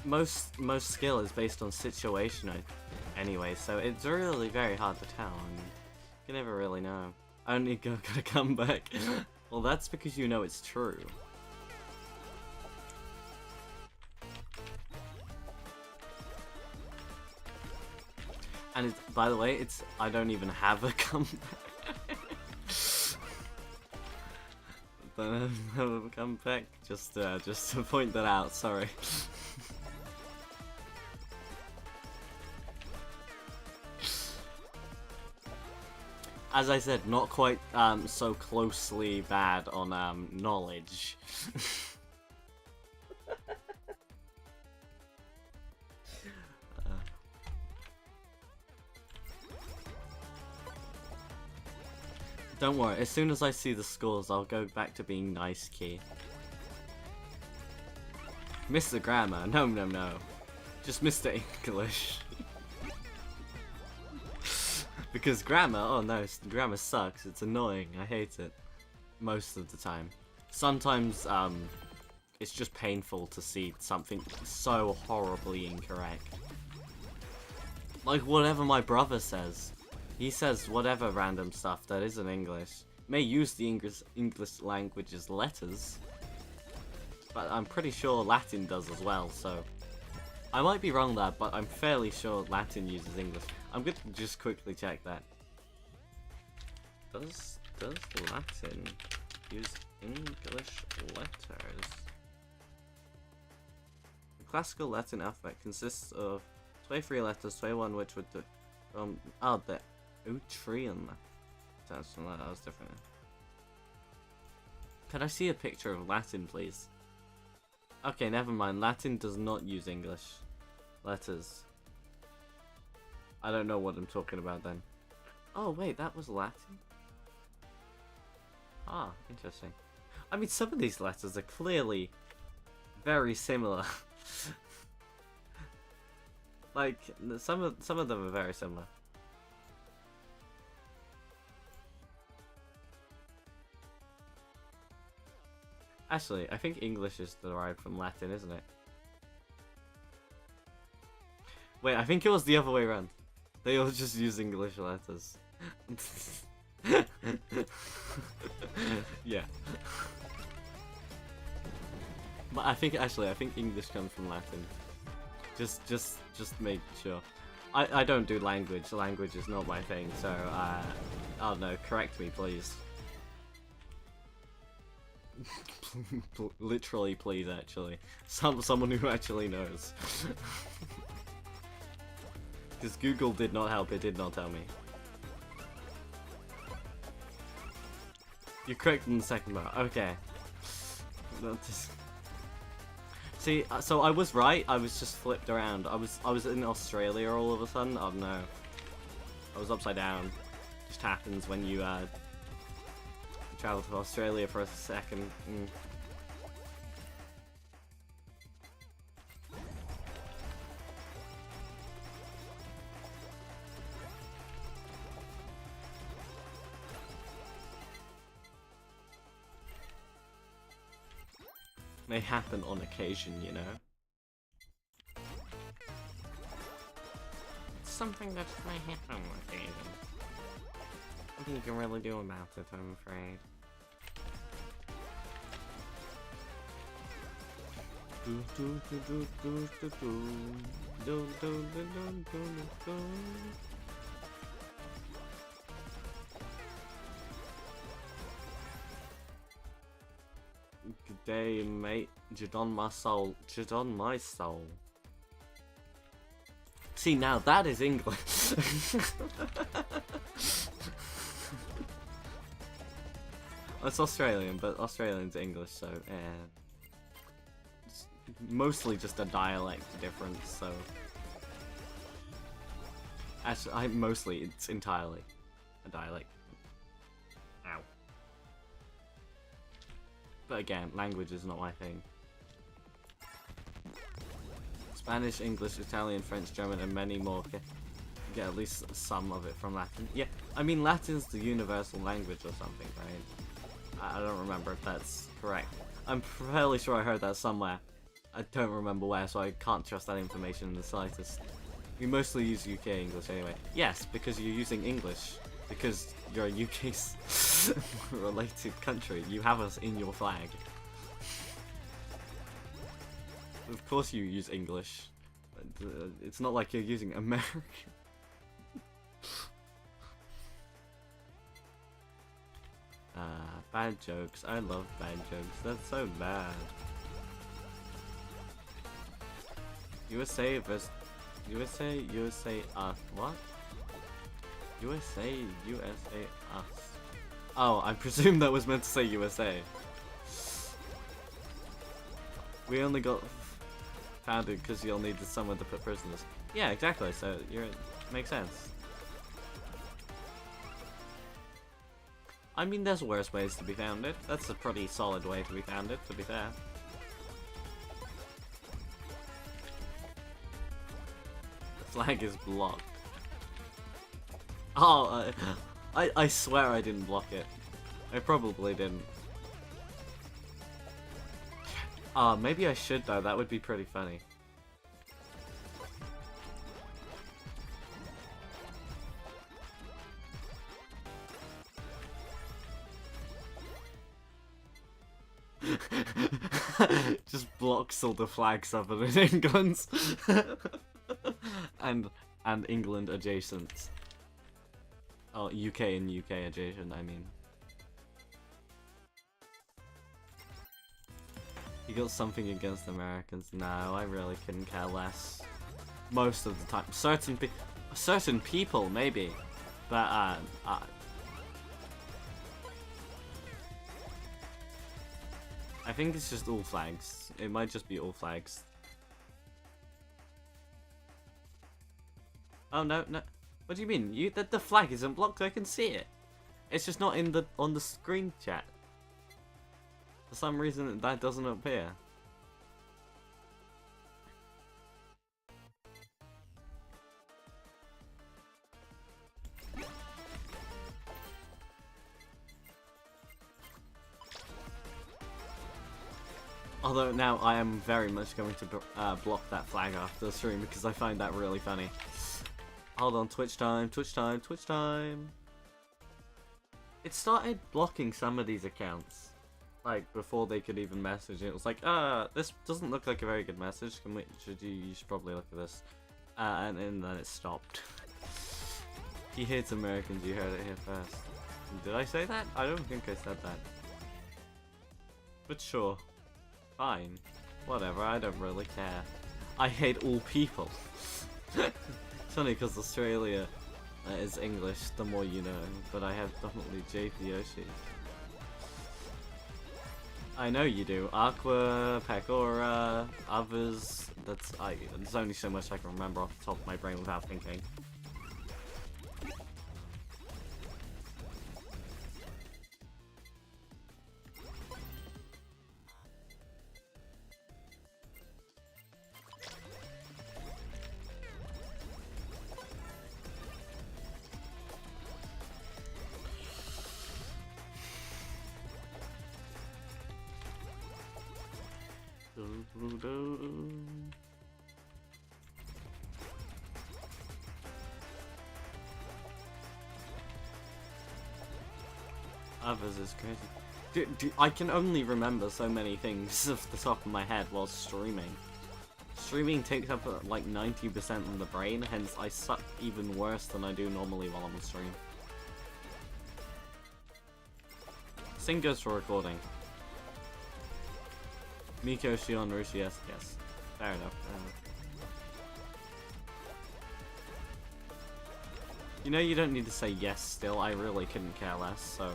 Most skill is based on situation anyway, so it's really very hard to tell. I mean, you never really know. Only gotta come back. Well, that's because you know it's true. And it's, by the way, I don't even have a comeback. Don't have a comeback. Just to point that out. Sorry. As I said, not quite so closely bad on knowledge. Don't worry, as soon as I see the scores, I'll go back to being nice key. Mr. Grammar, no. Just Mr. English. Because grammar, oh no, grammar sucks, it's annoying, I hate it. Most of the time. Sometimes, it's just painful to see something so horribly incorrect. Like whatever my brother says. He says whatever random stuff that isn't English. May use the English language's letters. But I'm pretty sure Latin does as well, so... I might be wrong there, but I'm fairly sure Latin uses English. I'm going to just quickly check that. Does Latin use English letters? The classical Latin alphabet consists of 23 letters, 21 which would do... the Utrian. That was different. Could I see a picture of Latin, please? Okay, never mind. Latin does not use English letters. I don't know what I'm talking about then. Oh wait, that was Latin? Ah, interesting. I mean, some of these letters are clearly very similar. Like, some of them are very similar. Actually, I think English is derived from Latin, isn't it? Wait, I think it was the other way around. They all just use English letters. Yeah. But I think English comes from Latin. Just make sure. I don't do language. Language is not my thing, so oh no, correct me please. Literally, please, actually. Someone who actually knows. Because Google did not help, it did not tell me. You're correct in the second part, okay. See, so I was right, I was just flipped around. I was in Australia all of a sudden, oh no. I was upside down. Just happens when you travel to Australia for a second. May happen on occasion, you know. It's something that may happen on occasion. Nothing you can really do about it, I'm afraid. Good day, mate. Jid on my soul. Jid on my soul. See, now that is English. It's Australian, but Australian's English, so it's mostly just a dialect difference, so... Actually, it's entirely a dialect. Ow. But again, language is not my thing. Spanish, English, Italian, French, German, and many more get at least some of it from Latin. Yeah, I mean Latin's the universal language or something, right? I don't remember if that's correct. I'm fairly sure I heard that somewhere. I don't remember where, so I can't trust that information in the slightest. We mostly use UK English anyway. Yes, because you're using English. Because you're a UK related country. You have us in your flag. Of course you use English. It's not like you're using American. Bad jokes. I love bad jokes. That's so bad. USA versus USA, what? USA, us. Oh, I presume that was meant to say USA. We only got founded because y'all needed someone to put prisoners. Yeah, exactly, so makes sense. I mean, there's worse ways to be founded. That's a pretty solid way to be founded, to be fair. The flag is blocked. Oh, I swear I didn't block it. I probably didn't. Maybe I should though, that would be pretty funny. Just blocks all the flags other than England's. and England adjacent. Oh, UK and UK adjacent, I mean. You got something against Americans? No, I really couldn't care less. Most of the time. Certain people, maybe. But, I think it's just all flags. It might just be all flags. Oh, no. What do you mean? The flag isn't blocked, I can see it. It's just not in on the screen chat. For some reason that doesn't appear. Although now I am very much going to block that flag after the stream because I find that really funny. Hold on, Twitch time. It started blocking some of these accounts. Like, before they could even message it. It was like, this doesn't look like a very good message. You should probably look at this. And then it stopped. He hates Americans, you heard it here first. Did I say that? I don't think I said that. But sure. Fine. Whatever, I don't really care. I hate all people. It's funny because Australia is English, the more you know, but I have definitely JP Yoshi. I know you do. Aqua, Pecora, others. There's only so much I can remember off the top of my brain without thinking. Others is crazy. I can only remember so many things off the top of my head while streaming. Streaming takes up like 90% of the brain, hence I suck even worse than I do normally while I'm on stream. Same goes for recording. Miko, Shion, Rushi, yes. Fair enough. You know you don't need to say yes still, I really couldn't care less, so...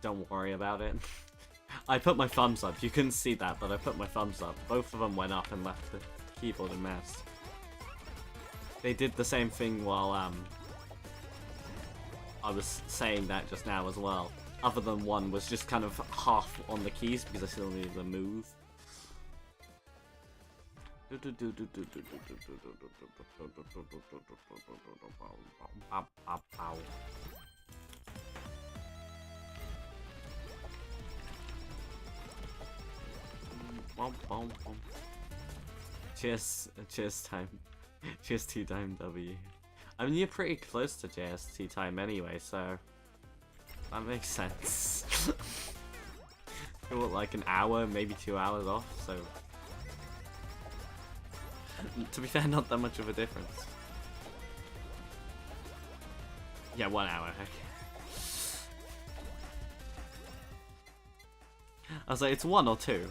don't worry about it. I put my thumbs up, you couldn't see that, but I put my thumbs up. Both of them went up and left the keyboard and mouse. They did the same thing while, I was saying that just now as well. Other than one was just kind of half on the keys because I still needed to move. Cheers time. Cheers tea time W. I mean, you're pretty close to JST time anyway, so that makes sense. You're what, like an hour, maybe 2 hours off, so to be fair, not that much of a difference. Yeah, 1 hour, okay. I was like, it's 1 or 2.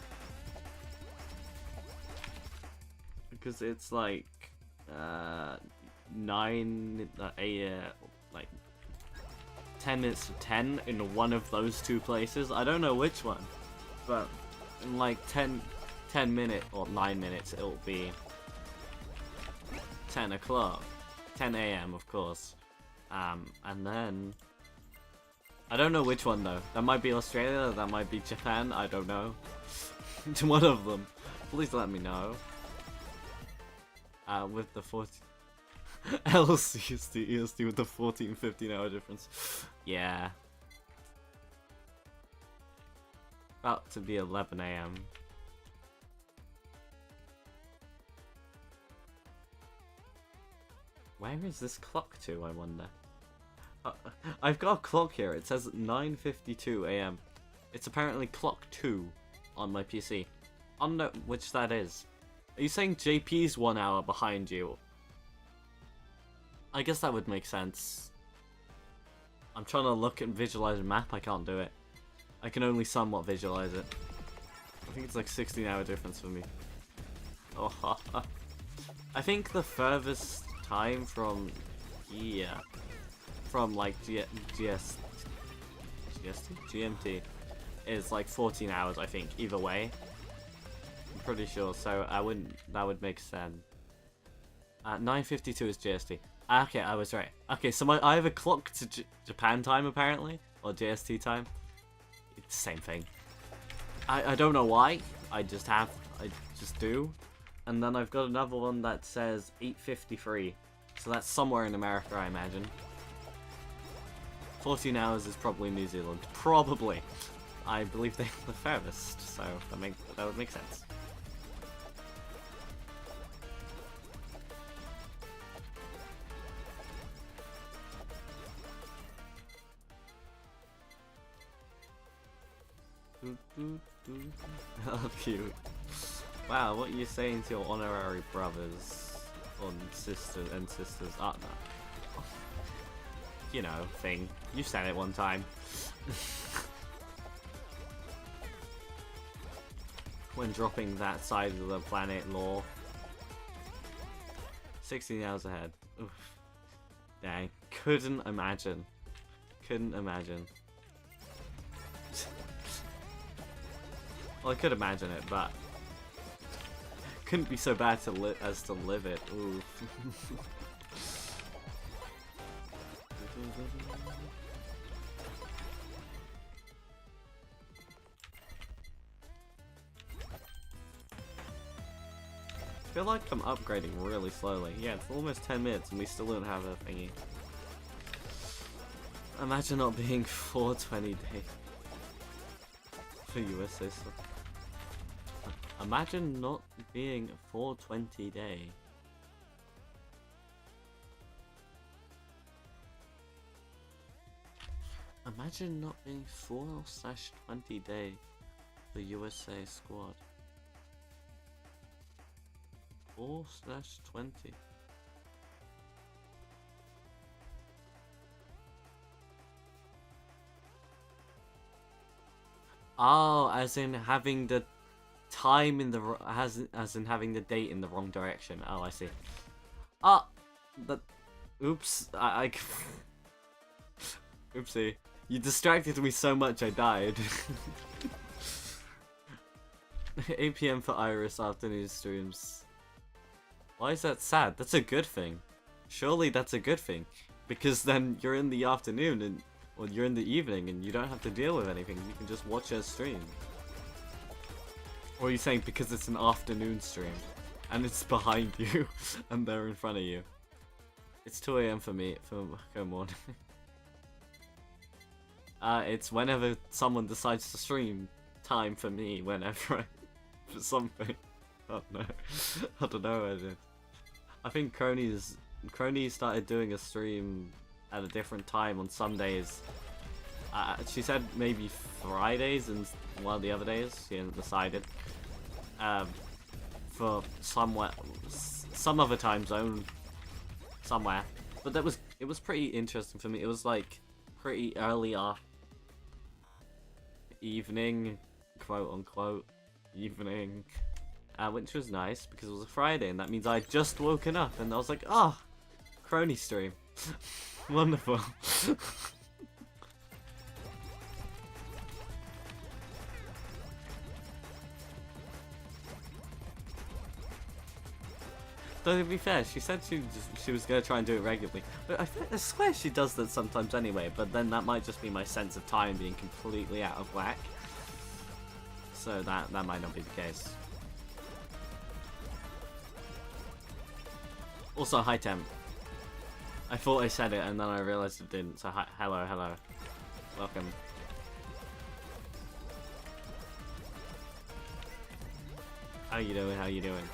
Because it's like 9, like 10 minutes to 10 in one of those two places. I don't know which one, but in like 10 minutes or 9 minutes, it'll be 10 o'clock, 10 a.m. of course, and then I don't know which one though. That might be Australia, that might be Japan. I don't know. One of them. Please let me know. With the 14 LCST EST with the 14-15 hour difference. Yeah. About to be 11 a.m. Where is this clock to, I wonder? I've got a clock here. It says 9:52 a.m. It's apparently clock 2 on my PC. I don't know which that is. Are you saying JP's 1 hour behind you? I guess that would make sense. I'm trying to look and visualize a map. I can't do it. I can only somewhat visualize it. I think it's like 16-hour difference for me. Oh, I think the furthest time from here, from like GMT, is like 14 hours. I think either way. I'm pretty sure. So I wouldn't. That would make sense. 9:52 is GST. Okay, I was right. Okay, so I have a clock to Japan time apparently, or JST time. It's the same thing. I don't know why. I just do. And then I've got another one that says 8:53. So that's somewhere in America, I imagine. 14 hours is probably New Zealand. Probably. I believe they're the furthest, so that would make sense. Oh, cute. Wow, what are you saying to your honorary brothers and sisters? No. You know, thing. You said it one time. When dropping that side of the planet lore. 16 hours ahead. Oof. Dang. Couldn't imagine. Couldn't imagine. Well, I could imagine it, but couldn't be so bad to live it. Ooh. I feel like I'm upgrading really slowly. Yeah, it's almost 10 minutes and we still don't have a thingy. Imagine not being 420 days for USA stuff. Imagine not being 420 day. Imagine not being 4/20 day for USA squad. 4/20. Oh, as in having the time in the as in having the date in the wrong direction. Oh, I see. Ah, oops. I oopsie. You distracted me so much I died. 8 PM for Iris afternoon streams. Why is that sad? That's a good thing. Surely that's a good thing. Because then you're in the afternoon and or you're in the evening and you don't have to deal with anything. You can just watch her stream. Or are you saying because it's an afternoon stream and it's behind you and they're in front of you? It's 2 AM for me for morning. It's whenever someone decides to stream time for me, whenever for something. Oh no. I don't know what I did. I think Crony started doing a stream at a different time on Sundays. She said maybe Fridays and one of the other days. She hadn't decided. For some other time zone somewhere. But it was pretty interesting for me. It was like pretty early evening, quote unquote, evening. Which was nice because it was a Friday and that means I had just woken up and I was like, oh, Crony stream. Wonderful. Though to be fair, she said she was gonna try and do it regularly, but I swear she does that sometimes anyway. But then that might just be my sense of time being completely out of whack. So that might not be the case. Also, hi Temp. I thought I said it and then I realized it didn't. So hi, hello, welcome. How you doing? How you doing?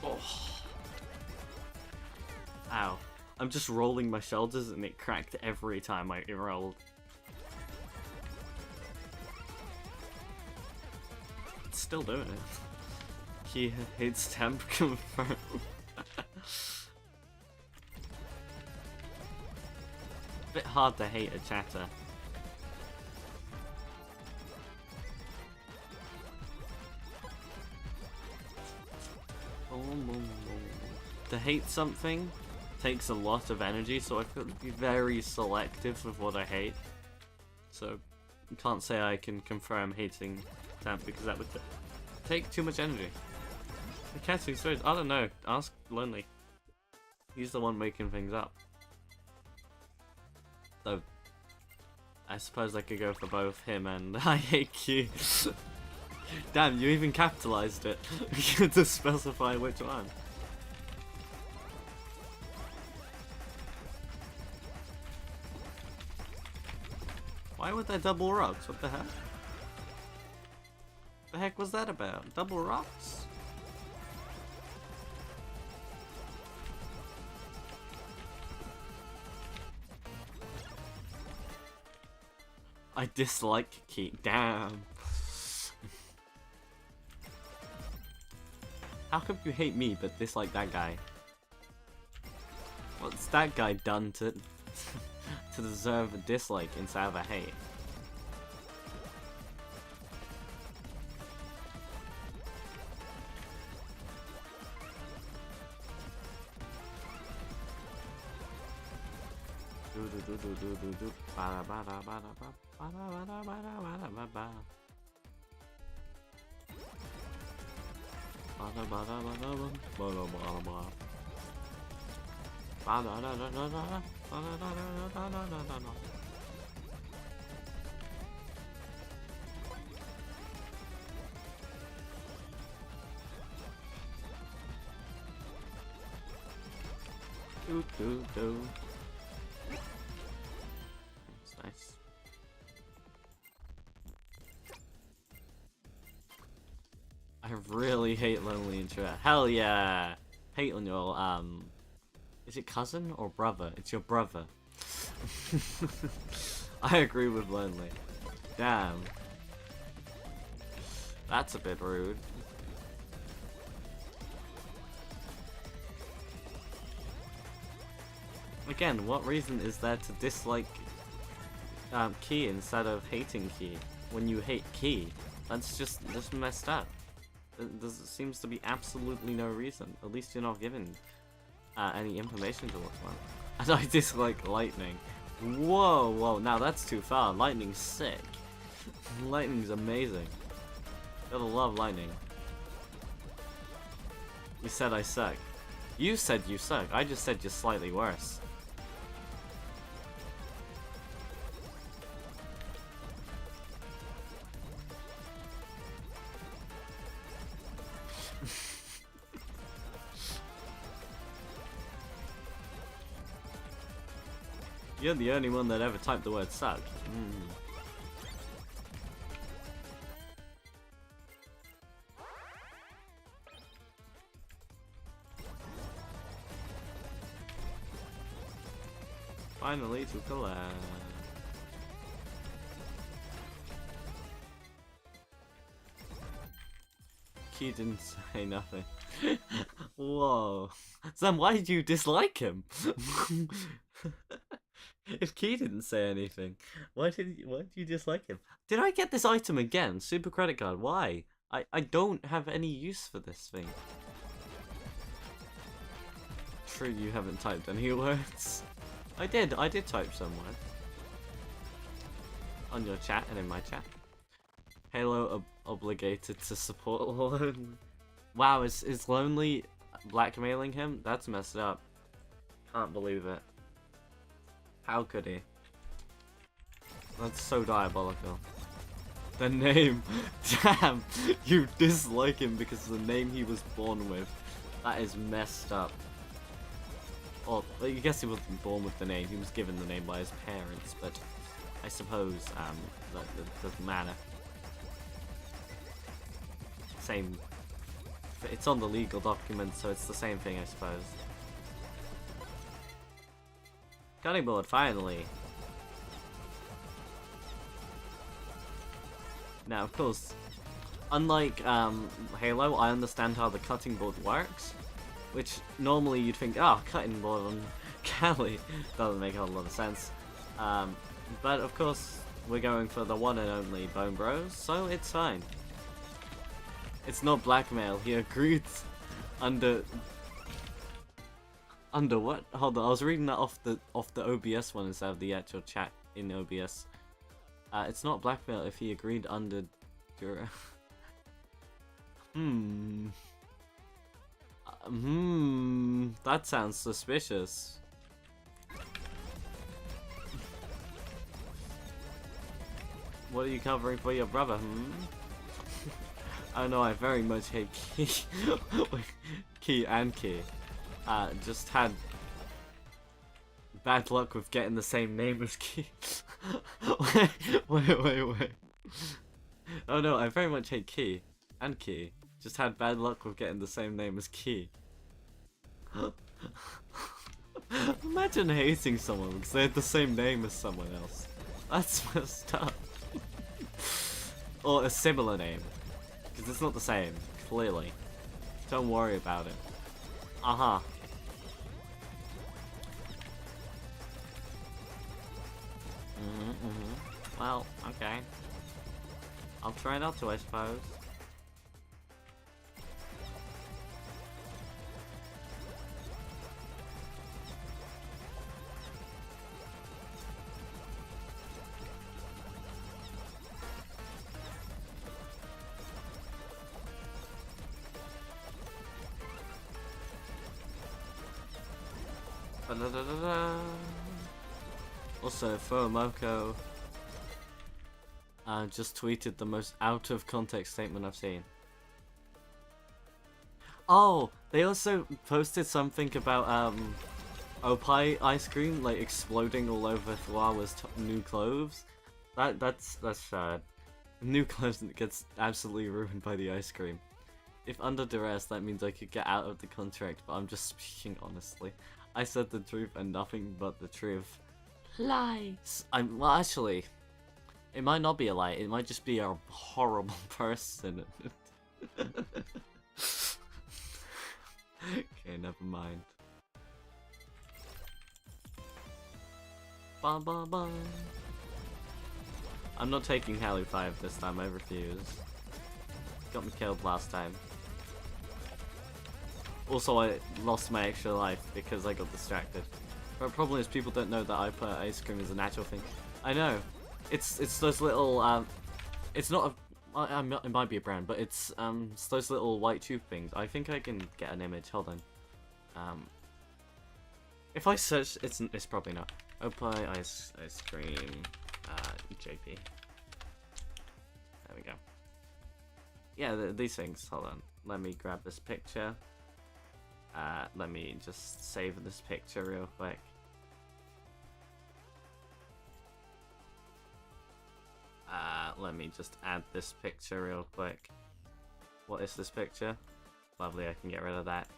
Oh. Ow. I'm just rolling my shoulders and it cracked every time I rolled. It's still doing it. He hates temp confirmed. Bit hard to hate a chatter. To hate something takes a lot of energy, so I've got to be very selective with what I hate. So, I can't say I can confirm hating Temp because that would take too much energy. The catching straight, I don't know. Ask Lonely. He's the one making things up. So, I suppose I could go for both him and I hate Q. Damn, you even capitalized it. You had to specify which one. Why would they double rocks? What the heck? The heck was that about? Double rocks? I dislike Key. Damn. How come you hate me but dislike that guy? What's that guy done to to deserve a dislike instead of a hate? That's nice. I really hate Lonely in chat. Hell yeah! Hate on your, is it cousin or brother? It's your brother. I agree with Lonely. Damn. That's a bit rude. Again, what reason is there to dislike Key instead of hating Key? When you hate Key, that's just messed up. There seems to be absolutely no reason. At least you're not given any information towards one. And I dislike Lightning. Whoa, whoa, now that's too far. Lightning's sick. Lightning's amazing. Gotta love Lightning. You said I suck. You said you suck. I just said you're slightly worse. You're the only one that ever typed the word suck. Finally to collect. Key didn't say nothing. Whoa. Sam, why did you dislike him? If Key didn't say anything, why did you dislike him? Did I get this item again? Super credit card. Why? I don't have any use for this thing. True, you haven't typed any words. I did type some words. On your chat and in my chat. Halo obligated to support Lonely. Wow, is Lonely blackmailing him? That's messed up. Can't believe it. How could he? That's so diabolical. The name. Damn, you dislike him because of the name he was born with. That is messed up. Well, I guess he wasn't born with the name. He was given the name by his parents, but I suppose that doesn't matter. Same. It's on the legal document, so it's the same thing, I suppose. Cutting board, finally. Now, of course, unlike Halo, I understand how the cutting board works, which normally you'd think, oh, cutting board on Cali doesn't make a whole lot of sense. But of course, we're going for the one and only Bone Bros, so it's fine. It's not blackmail. He agreed under what? Hold on, I was reading that off the OBS one instead of the actual chat in OBS. It's not blackmail if he agreed under. That sounds suspicious. What are you covering for your brother? Oh no, I very much hate Key. Key and Key. Just had bad luck with getting the same name as Key. Wait. Oh no, I very much hate Key and Key. Just had bad luck with getting the same name as Key. Imagine hating someone because they had the same name as someone else. That's messed up. Or a similar name. Because it's not the same, clearly. Don't worry about it. Uh-huh. Well, okay. I'll try not to, I suppose. Also, Furomoko just tweeted the most out of context statement I've seen. Oh, they also posted something about Opie ice cream like exploding all over Thuawa's new clothes. That's sad. New clothes gets absolutely ruined by the ice cream. If under duress, that means I could get out of the contract, but I'm just speaking honestly. I said the truth and nothing but the truth. Lies! Well, actually, it might not be a lie. It might just be a horrible person. Okay, never mind. Bum, bum, bum. I'm not taking Halo 5 this time, I refuse. Got me killed last time. Also, I lost my extra life because I got distracted. But the problem is people don't know that I put ice cream as a natural thing. I know. It's those little, it's not a, it might be a brand, but it's those little white tube things. I think I can get an image, hold on. If I search, it's probably not. Opie ice cream, JP. There we go. Yeah, these things, hold on. Let me grab this picture. Let me just save this picture real quick. let me just add this picture real quick. What is this picture? Lovely, I can get rid of that.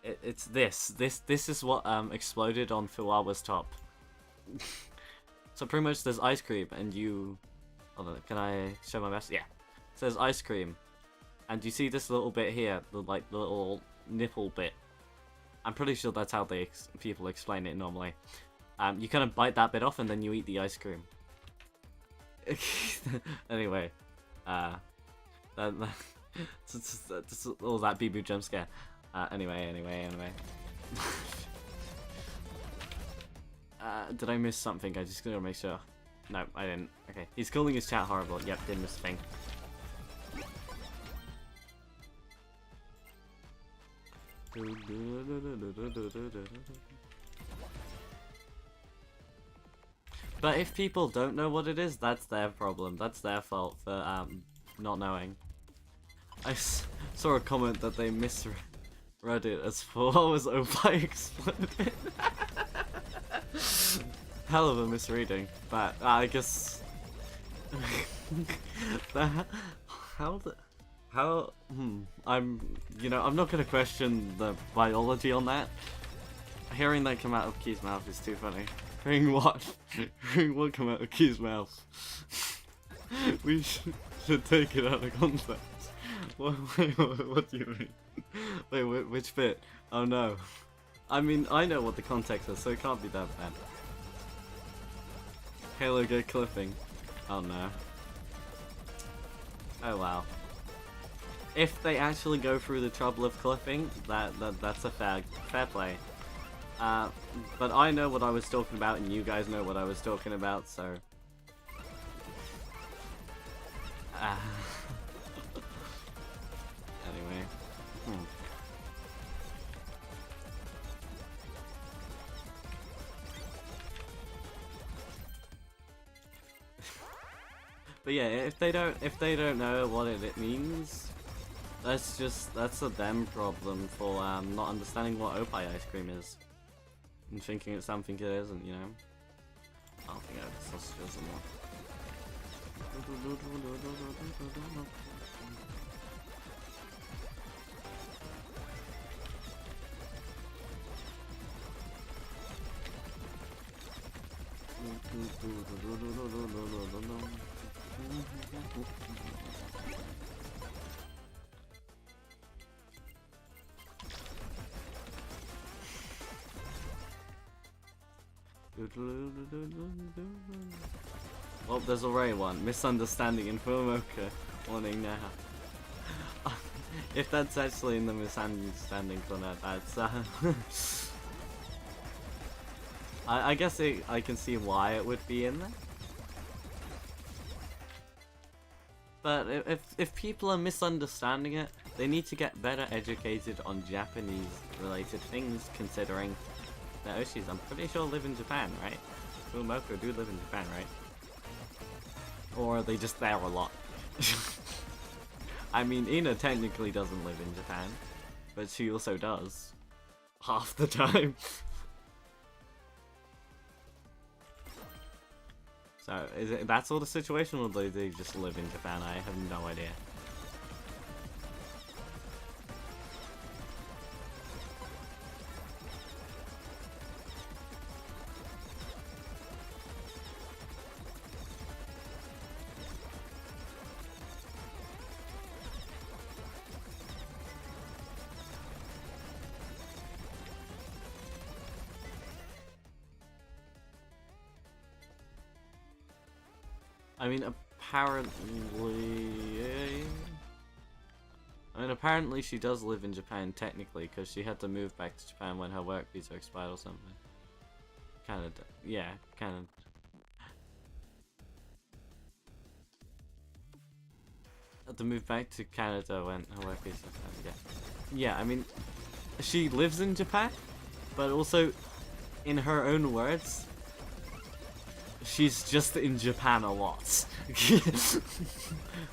It's this. This is what exploded on Fuawa's top. So pretty much there's ice cream and you... Hold on, can I show my best? Yeah. So there's ice cream. And you see this little bit here, the little nipple bit. I'm pretty sure that's how people explain it normally. You kind of bite that bit off and then you eat the ice cream. Anyway, just all that bee-boo jump scare. Anyway. Did I miss something? I just gotta make sure. No, I didn't. Okay, he's calling his chat horrible. Yep, didn't miss a thing. But if people don't know what it is, that's their problem. That's their fault for not knowing. I saw a comment that they misread it as Fuawa's Opie exploded. Hell of a misreading, but I guess I'm not gonna question the biology on that. Hearing that come out of Key's mouth is too funny. Hearing what come out of Key's mouth? We should take it out of context. What do you mean? Wait, which bit? Oh no. I mean, I know what the context is, so it can't be that bad. Halo get clipping. Oh no. Oh wow. If they actually go through the trouble of clipping, that's a fair play. But I know what I was talking about, and you guys know what I was talking about, so... Anyway. But yeah, if they don't know what it means, that's a them problem for not understanding what Opie ice cream is. And thinking it's something it isn't, you know? I don't think I have sausages anymore. Well, there's already one. Misunderstanding in Fumoka. Warning now. If that's actually in the misunderstanding corner, that's I guess I can see why it would be in there. But if people are misunderstanding it, they need to get better educated on Japanese related things, considering the Oshis, I'm pretty sure, live in Japan, right? Fumoka do live in Japan, right? Or are they just there a lot? I mean, Ina technically doesn't live in Japan, but she also does. Half the time. So, is it that sort of situation, or do they just live in Japan? I have no idea. I mean, apparently she does live in Japan technically, because she had to move back to Japan when her work visa expired or something. Canada, yeah, Canada. Had to move back to Canada when her work visa expired. Yeah, I mean, she lives in Japan, but also, in her own words, she's just in Japan a lot.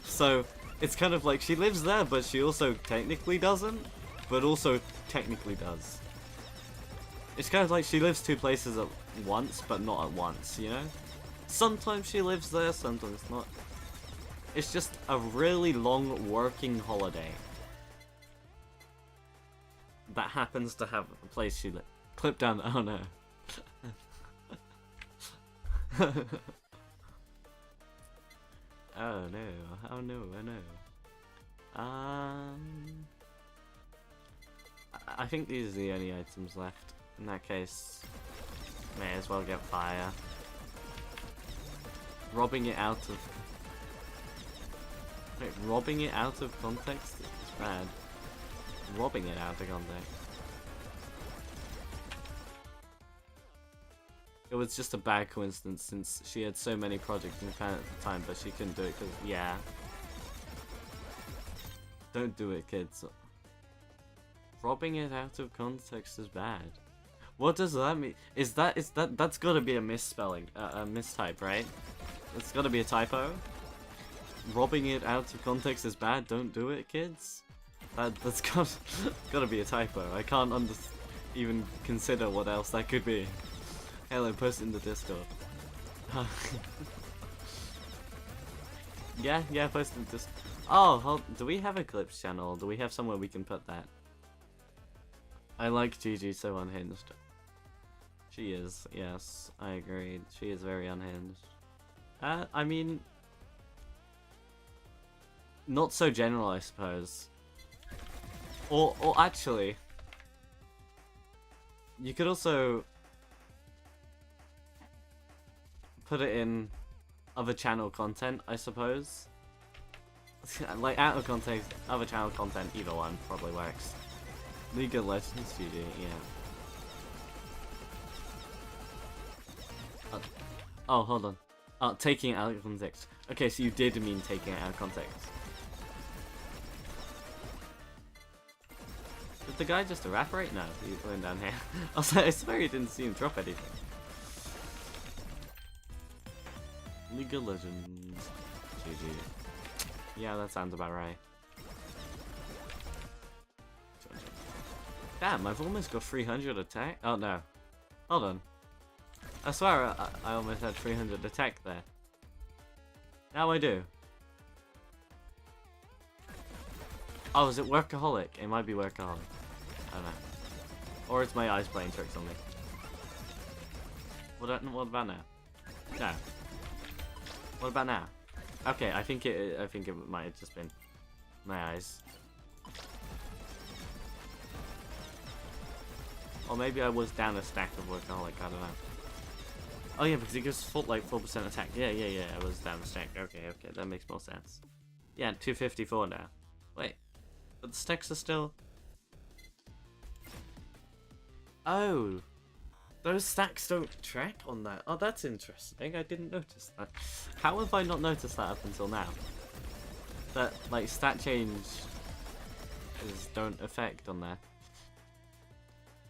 So, it's kind of like she lives there, but she also technically doesn't, but also technically does. It's kind of like she lives two places at once, but not at once, you know? Sometimes she lives there, sometimes not. It's just a really long working holiday that happens to have a place she lives. Clip down. Oh no. Oh no. Oh no. Oh no. I think these are the only items left. In that case, may as well get fire. Robbing it out of... Wait, robbing it out of context is bad. Robbing it out of context. It was just a bad coincidence since she had so many projects in Japan at the time, but she couldn't do it because, yeah. Don't do it, kids. Robbing it out of context is bad. What does that mean? That's gotta be a misspelling, a mistype, right? It's gotta be a typo. Robbing it out of context is bad. Don't do it, kids. That's gotta be a typo. I can't even consider what else that could be. Halo, post it in the Discord. yeah, post it in the Discord. Oh, do we have a clips channel? Do we have somewhere we can put that? I like Gigi so unhinged. She is, yes, I agreed. She is very unhinged. I mean, not so general, I suppose. Or actually, you could also put it in other channel content, I suppose. Like out of context, other channel content, either one probably works. League of Legends GG, yeah. Oh, hold on. Oh, taking it out of context. Okay, so you did mean taking it out of context. Did the guy just evaporate? No, he's going down here. I swear he didn't see him drop anything. League of Legends GG. Yeah, that sounds about right. Damn, I've almost got 300 attack. Oh no. Hold on. I swear I almost had 300 attack there. Now I do. Oh, is it Workaholic? It might be Workaholic. I don't know. Or it's my eyes playing tricks on me. What about now? No. What about now? Okay, I think it might have just been my eyes. Or maybe I was down a stack of Workaholic, I don't know. Oh yeah, because it gives full, like 4% attack. Yeah, I was down a stack. Okay, that makes more sense. Yeah, 254 now. Wait, but the stacks are still... Oh, those stacks don't track on that. Oh, that's interesting. I didn't notice that. How have I not noticed that up until now? That, like, stat changes don't affect on there.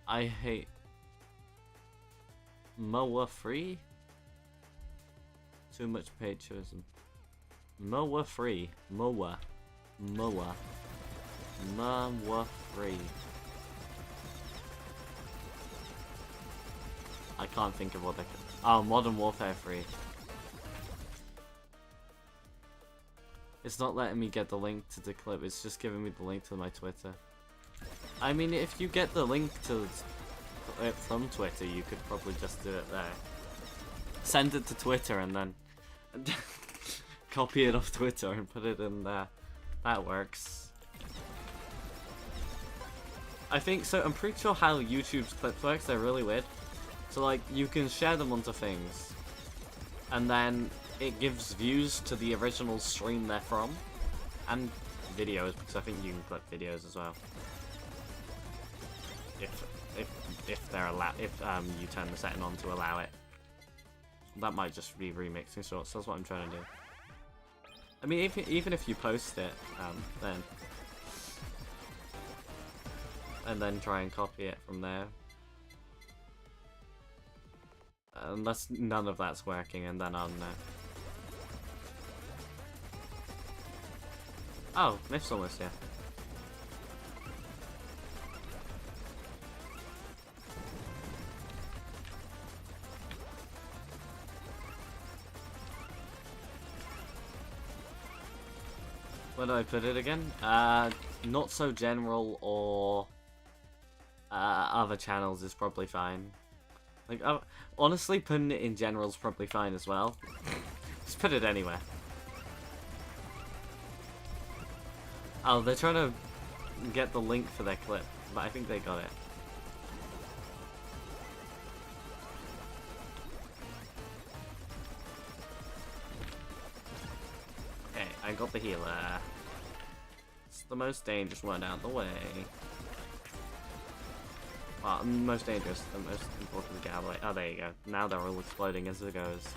I hate... Moa free? Too much patriotism. Moa free. Moa free. I can't think of what they could... Oh, Modern Warfare free. It's not letting me get the link to the clip, it's just giving me the link to my Twitter. I mean, if you get the link to it from Twitter, you could probably just do it there. Send it to Twitter and then copy it off Twitter and put it in there. That works. I think so. I'm pretty sure how YouTube's clips works. They're really weird. So like, you can share them onto things, and then it gives views to the original stream they're from, and videos, because I think you can clip videos as well. If they're allowed, if you turn the setting on to allow it. That might just be remixing shorts. That's what I'm trying to do. I mean, even if you post it, then and then try and copy it from there. Unless none of that's working, and then I'll know. Oh, Myth's almost here. Where do I put it again? Not so general or other channels is probably fine. Like, honestly, putting it in general is probably fine as well. Just put it anywhere. Oh, they're trying to get the link for their clip, but I think they got it. Okay, I got the healer. It's the most dangerous one out the way. Well, most dangerous, the most important to get out of the way. Oh, there you go. Now they're all exploding as it goes.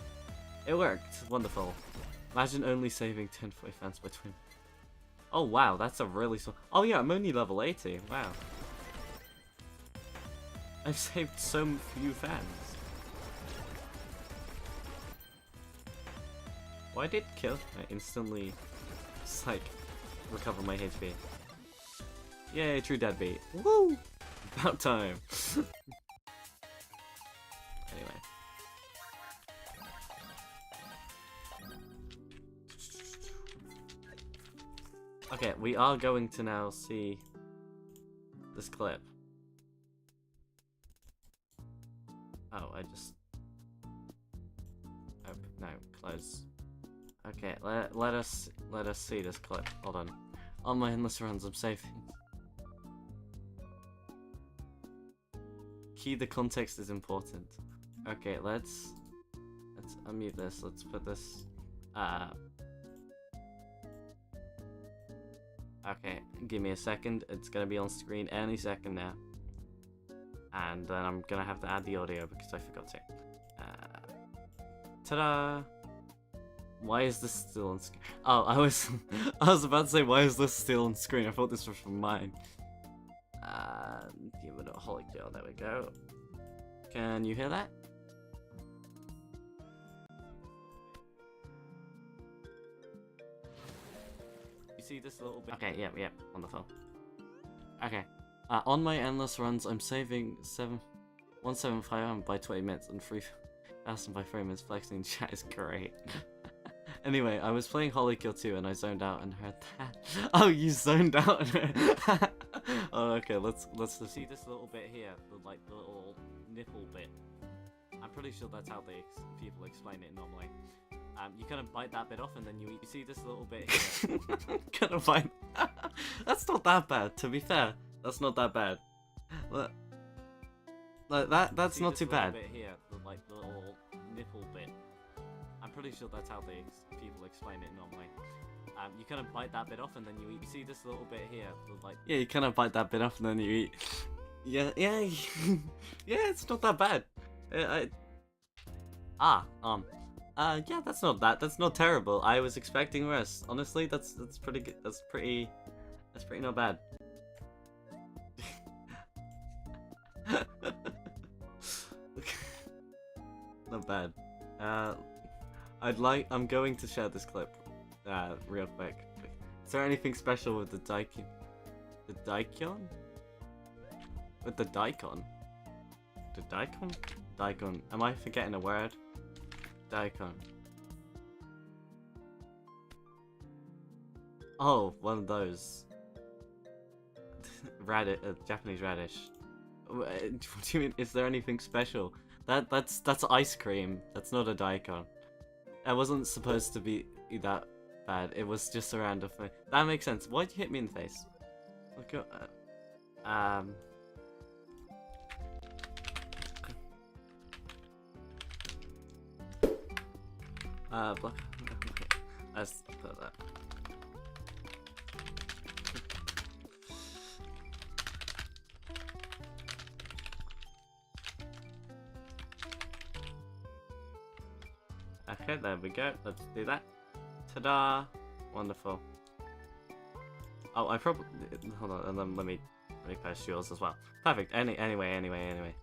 It worked. Wonderful. Imagine only saving 10 fans by twin. Oh, wow. That's a really small... Oh, yeah. I'm only level 80. Wow. I've saved so few fans. Why did kill? I instantly just, like, recover my HP. Yay, true deadbeat. Woo! About time. Anyway. Okay, we are going to now see this clip. Oh, I just... Oh, no, close. Okay, let us see this clip. Hold on. On my endless runs, I'm saving. Key the context is important. Okay, let's unmute this. Let's put this. Okay, give me a second. It's gonna be on screen any second now, and then I'm gonna have to add the audio because I forgot to. Ta-da! Why is this still on screen? Oh, I was about to say, why is this still on screen? I thought this was from mine. Give it a HOLOcure, there we go. Can you hear that? You see this little bit? Okay, yep, wonderful. Okay, on my endless runs, I'm saving 175 by 20 minutes and 3,000 by 3 minutes. Flexing chat is great. Anyway, I was playing HOLOcure 2 and I zoned out and heard that. Oh, you zoned out and heard... Oh, okay, let's just see this little bit here, the little nipple bit. I'm pretty sure that's how people explain it normally. You kind of bite that bit off and then you eat. You see this little bit here? Kind of bite. That's not that bad, to be fair. That's not that bad. That's not too bad. Bit here, the little nipple bit. I'm pretty sure that's how people explain it normally. You kind of bite that bit off and then you eat. You see this little bit here, yeah, you kind of bite that bit off and then you eat. Yeah, yeah, it's not that bad. Yeah, that's not terrible. I was expecting worse. Honestly, that's pretty good. That's pretty not bad. Not bad. I'm going to share this clip, real quick. Is there anything special with the daikon? The daikon? With the daikon? The daikon? Daikon. Am I forgetting a word? Daikon. Oh, one of those. Japanese radish. What do you mean? Is there anything special? That's ice cream. That's not a daikon. That wasn't supposed to be that bad. It was just a random thing. That makes sense. Why'd you hit me in the face? Look at block. Okay. Let's put that. Okay, there we go. Let's do that. Ta-da! Wonderful. Oh, I probably... Hold on, and then let me post yours as well. Perfect. Anyway.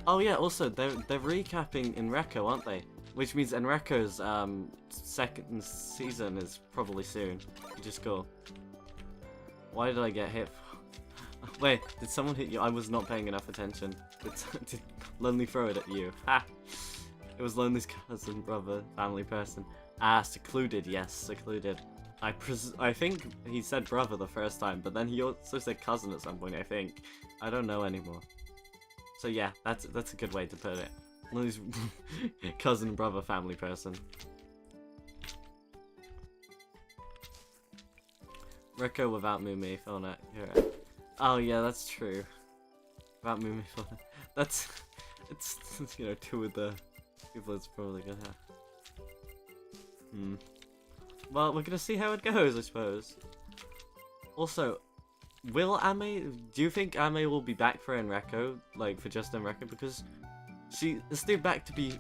Oh yeah, also, they're recapping Enreco, aren't they? Which means Enreco's second season is probably soon. Which is cool. Why did I get hit? Wait, did someone hit you? I was not paying enough attention. Did Lonely throw it at you? Ha! It was Lonely's cousin, brother, family person. Ah, secluded, yes, secluded. I think he said brother the first time, but then he also said cousin at some point, I think. I don't know anymore. So yeah, that's a good way to put it. Lonely's cousin, brother, family person. Rico without Mumi, Philna. Oh yeah, that's true. Without Mumi, Philna. It's you know, two of the people it's probably gonna have. Well, we're gonna see how it goes, I suppose. Also, will Ame? Do you think Ame will be back for Enreko, like for just Enreko? Because she is still back to be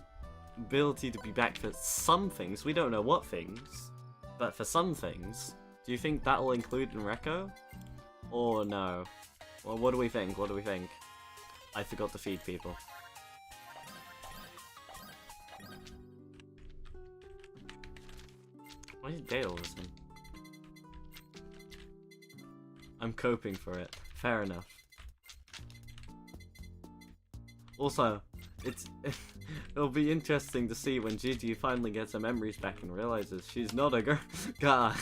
ability to be back for some things. We don't know what things, but for some things. Do you think that will include Enreko, or no? Well, what do we think? What do we think? I forgot to feed people. Why is Dale listen? I'm coping for it. Fair enough. Also, it'll be interesting to see when Gigi finally gets her memories back and realizes she's not a guy.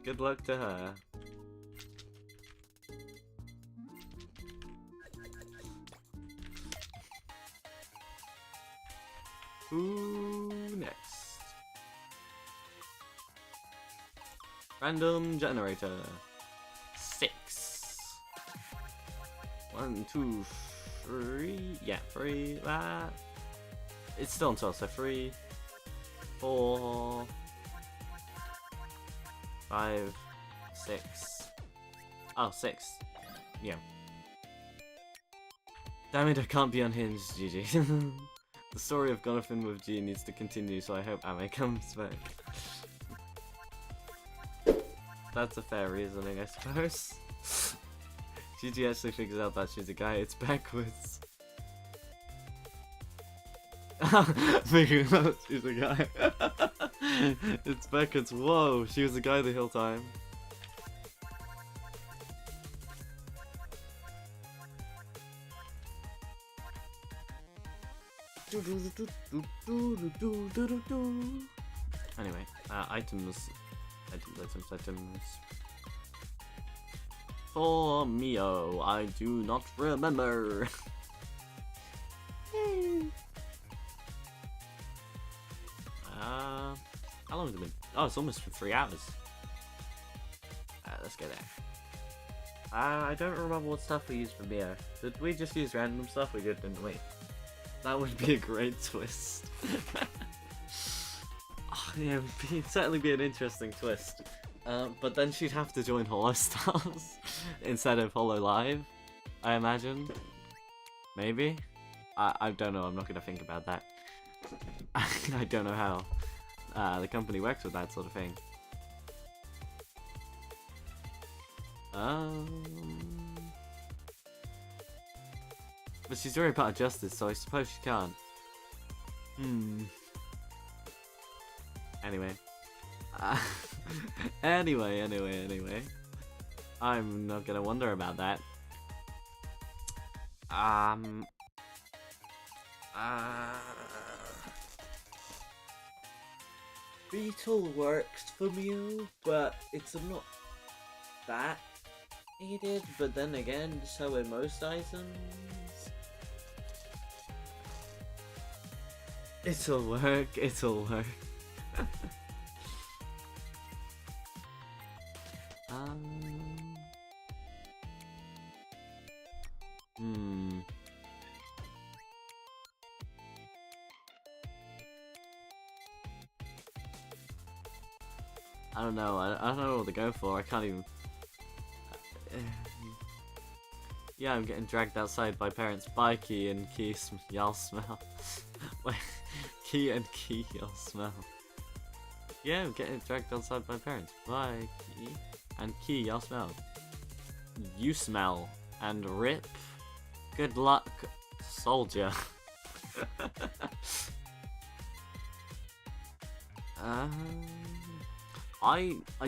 Good luck to her. Who next? Random generator. 6. 1, 2, 3. Yeah, 3. It's still on 12, so 3, 4, 5, 6. Oh, 6. Yeah. Damn it, I can't be unhinged, GG. The story of Jonathan with G needs to continue, so I hope Ame comes back. That's a fair reasoning, I suppose. Gigi actually figures out that she's a guy, it's backwards. Figuring out she's a guy. It's backwards, whoa, she was a guy the whole time. Anyway, items. For Mio, I do not remember. How long has it been? Oh, it's almost been 3 hours. Let's go there. I don't remember what stuff we used for Mio. Did we just use random stuff? We did, didn't we? That would be a great twist. Oh, yeah, it'd certainly be an interesting twist. But then she'd have to join Holo Stars instead of Holo Live, I imagine. Maybe? I don't know, I'm not gonna think about that. I don't know how the company works with that sort of thing. But she's very part of Justice, so I suppose she can't. Anyway. Anyway. I'm not gonna wonder about that. Beetle works for me, but it's not that needed, but then again, so are most items. It'll work. I don't know. I don't know what to go for. I can't even. Yeah, I'm getting dragged outside by parents. Bye, Key and Key. Y'all smell. Wait, Key and Key, y'all smell. Yeah, I'm getting dragged outside by parents. Bye, Key and Key. Y'all smell. You smell and rip. Good luck, soldier.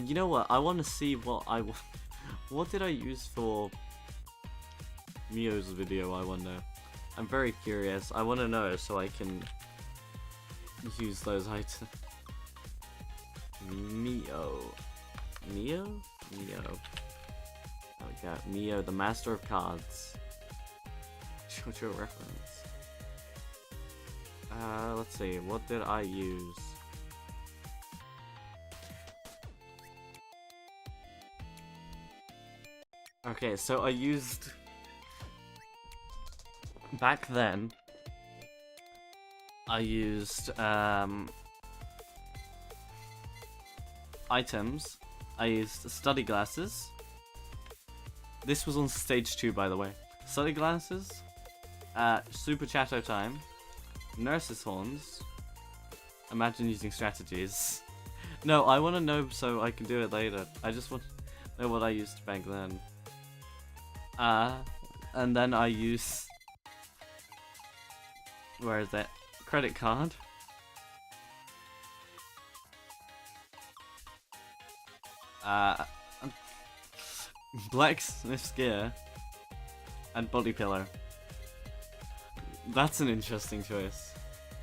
You know what? I want to see what What did I use for Mio's video, I wonder? I'm very curious. I want to know so I can use those items. Mio. Mio? Mio. There we go. Mio, the master of cards. JoJo reference. Let's see. What did I use? Okay, so I used... Back then, I used, items. I used study glasses. This was on stage 2, by the way. Study glasses, super chatto time, nurse's horns. Imagine using strategies. No, I want to know so I can do it later. I just want to know what I used back then. And then I use... Where is that? Credit card. Blacksmith's gear. And body pillow. That's an interesting choice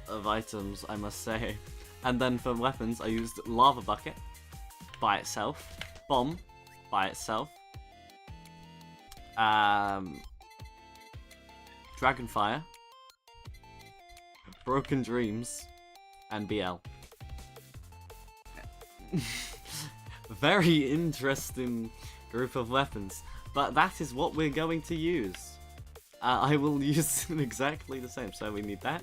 of items, I must say. And then for weapons, I used lava bucket by itself. Bomb by itself. Dragonfire. Broken Dreams, and BL. Very interesting group of weapons, but that is what we're going to use. I will use exactly the same. So we need that.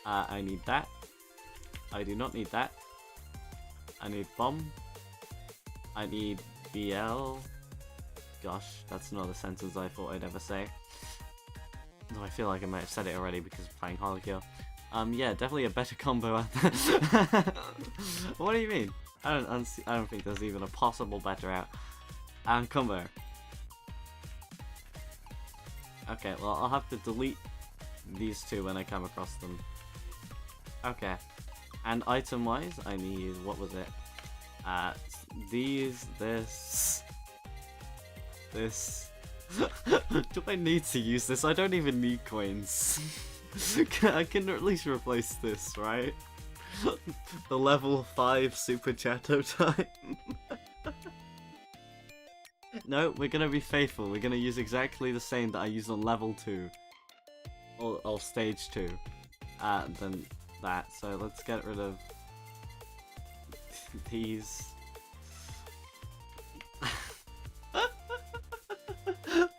I need that. I do not need that. I need bomb. I need BL. Gosh, that's not a sentence I thought I'd ever say. Though I feel like I might have said it already because of playing HOLOcure. Yeah, definitely a better combo out there. What do you mean? I don't think there's even a possible better out. Combo. Okay, well I'll have to delete these two when I come across them. Okay. And item-wise, I need, what was it? These, this... Do I need to use this? I don't even need coins. I can at least replace this, right? The level 5 super chatto time. No, we're gonna be faithful. We're gonna use exactly the same that I used on level 2. Or stage 2. Than that. So let's get rid of these.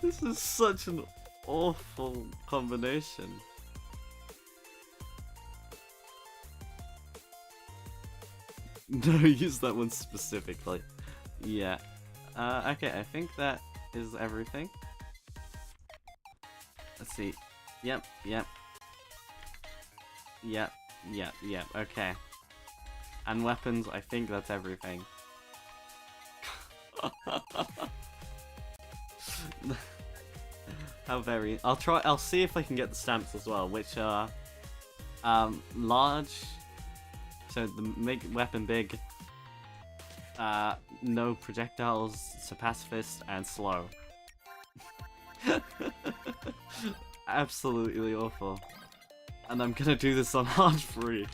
This is such an awful combination. No, use that one specifically. Yeah. Okay, I think that is everything. Let's see. Yep. Okay. And weapons, I think that's everything. How very... I'll see if I can get the stamps as well, which are large, so the weapon big, no projectiles, pacifist, and slow. Absolutely awful. And I'm gonna do this on hard free,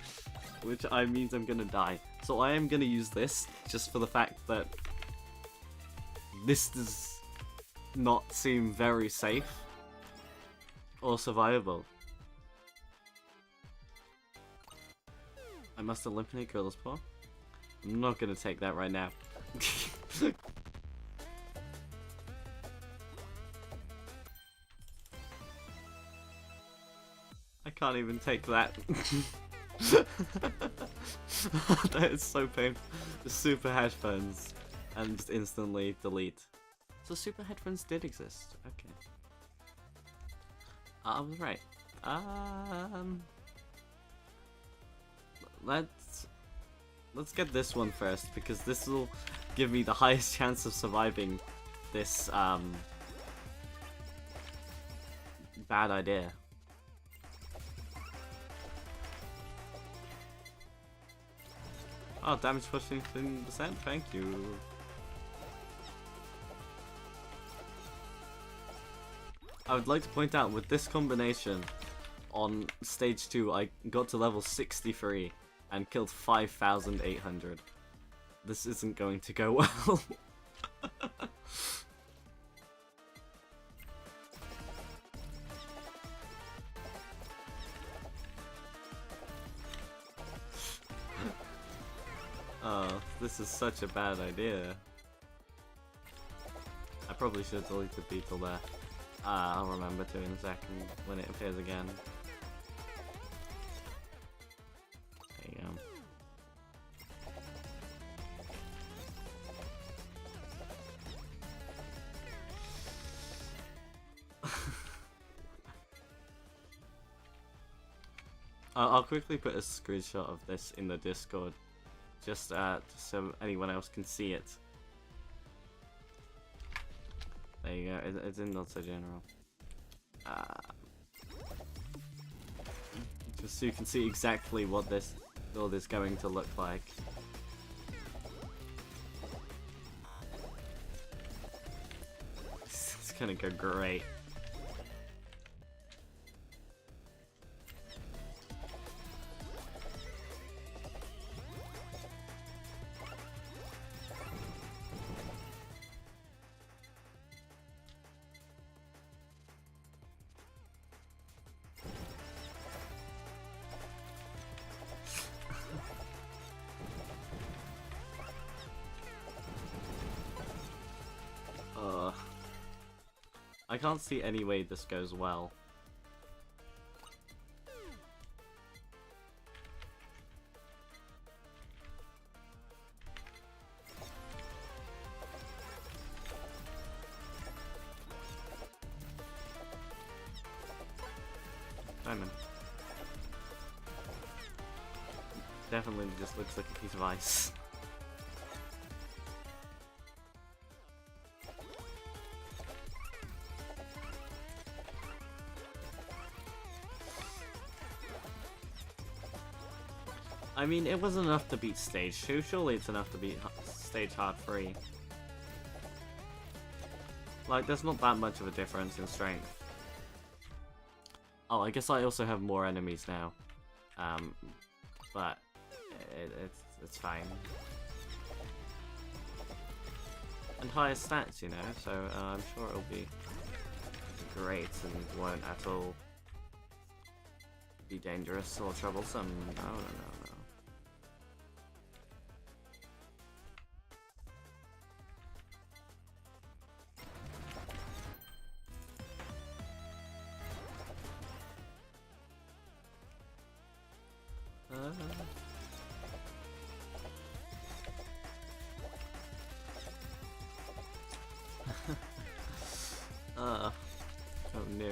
which means I'm gonna die. So I am gonna use this, just for the fact that this does not seem very safe or survivable. I must eliminate Gorill's Paw. I'm not gonna take that right now. I can't even take that. That is so painful. The super headphones and just instantly delete. So super headphones did exist. Okay. I was right. Let's get this one first, because this will give me the highest chance of surviving this bad idea. Oh, damage pushing 15%, thank you. I would like to point out, with this combination, on stage 2, I got to level 63 and killed 5,800. This isn't going to go well. Oh, this is such a bad idea. I probably should have deleted Beetle there. I'll remember to in a second when it appears again. There you go. I'll quickly put a screenshot of this in the Discord, just so anyone else can see it. There you go, it's in Not So General. Just so you can see exactly what this build is going to look like. It's gonna go great. I can't see any way this goes well. Diamond. Definitely just looks like a piece of ice. I mean, it wasn't enough to beat stage 2, surely it's enough to beat stage hard 3. Like, there's not that much of a difference in strength. Oh, I guess I also have more enemies now. But it's fine. And higher stats, you know, so I'm sure it'll be great and won't at all be dangerous or troublesome. No. Oh no.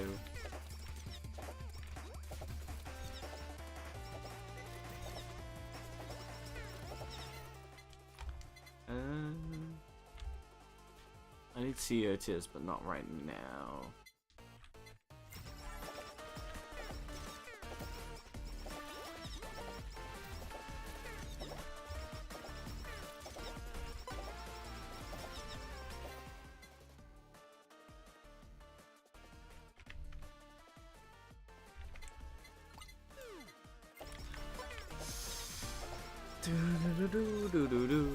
I need CO2s, but not right now. Do.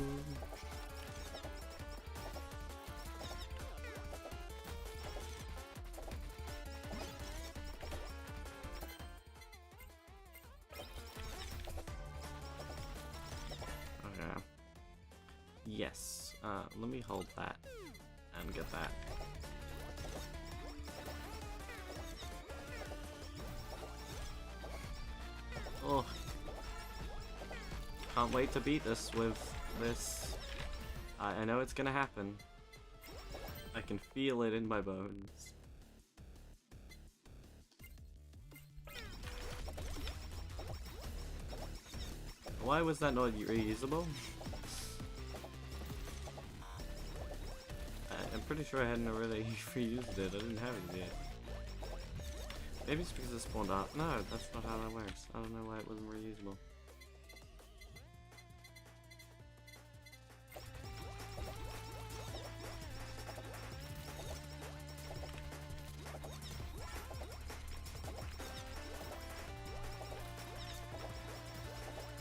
Okay. Yes. Let me hold that and get that. Oh. Can't wait to beat this with this. I know it's gonna happen. I can feel it in my bones. Why was that not reusable? I'm pretty sure I hadn't already reused it. I didn't have it yet. Maybe it's because it spawned out. No, that's not how that works. I don't know why it wasn't reusable.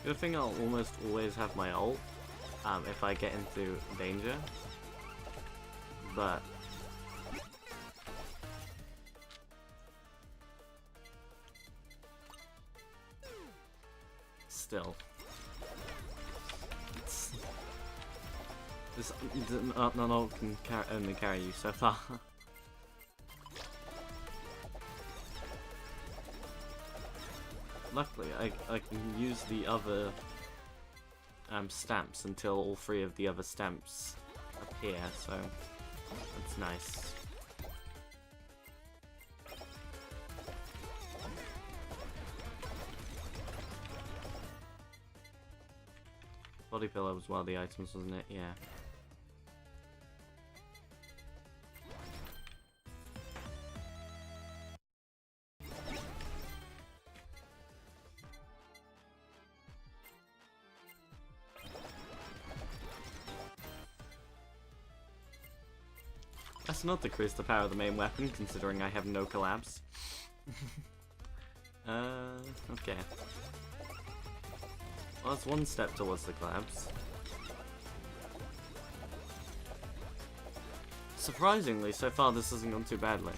Good thing I'll almost always have my ult, if I get into danger. But still, this not ult can only carry you so far. Luckily, I can use the other stamps until all three of the other stamps appear, so that's nice. Body pillow was one of the items, wasn't it? Yeah. That's not decrease the power of the main weapon, considering I have no collabs. Okay. Well, that's one step towards the collabs. Surprisingly, so far this hasn't gone too badly.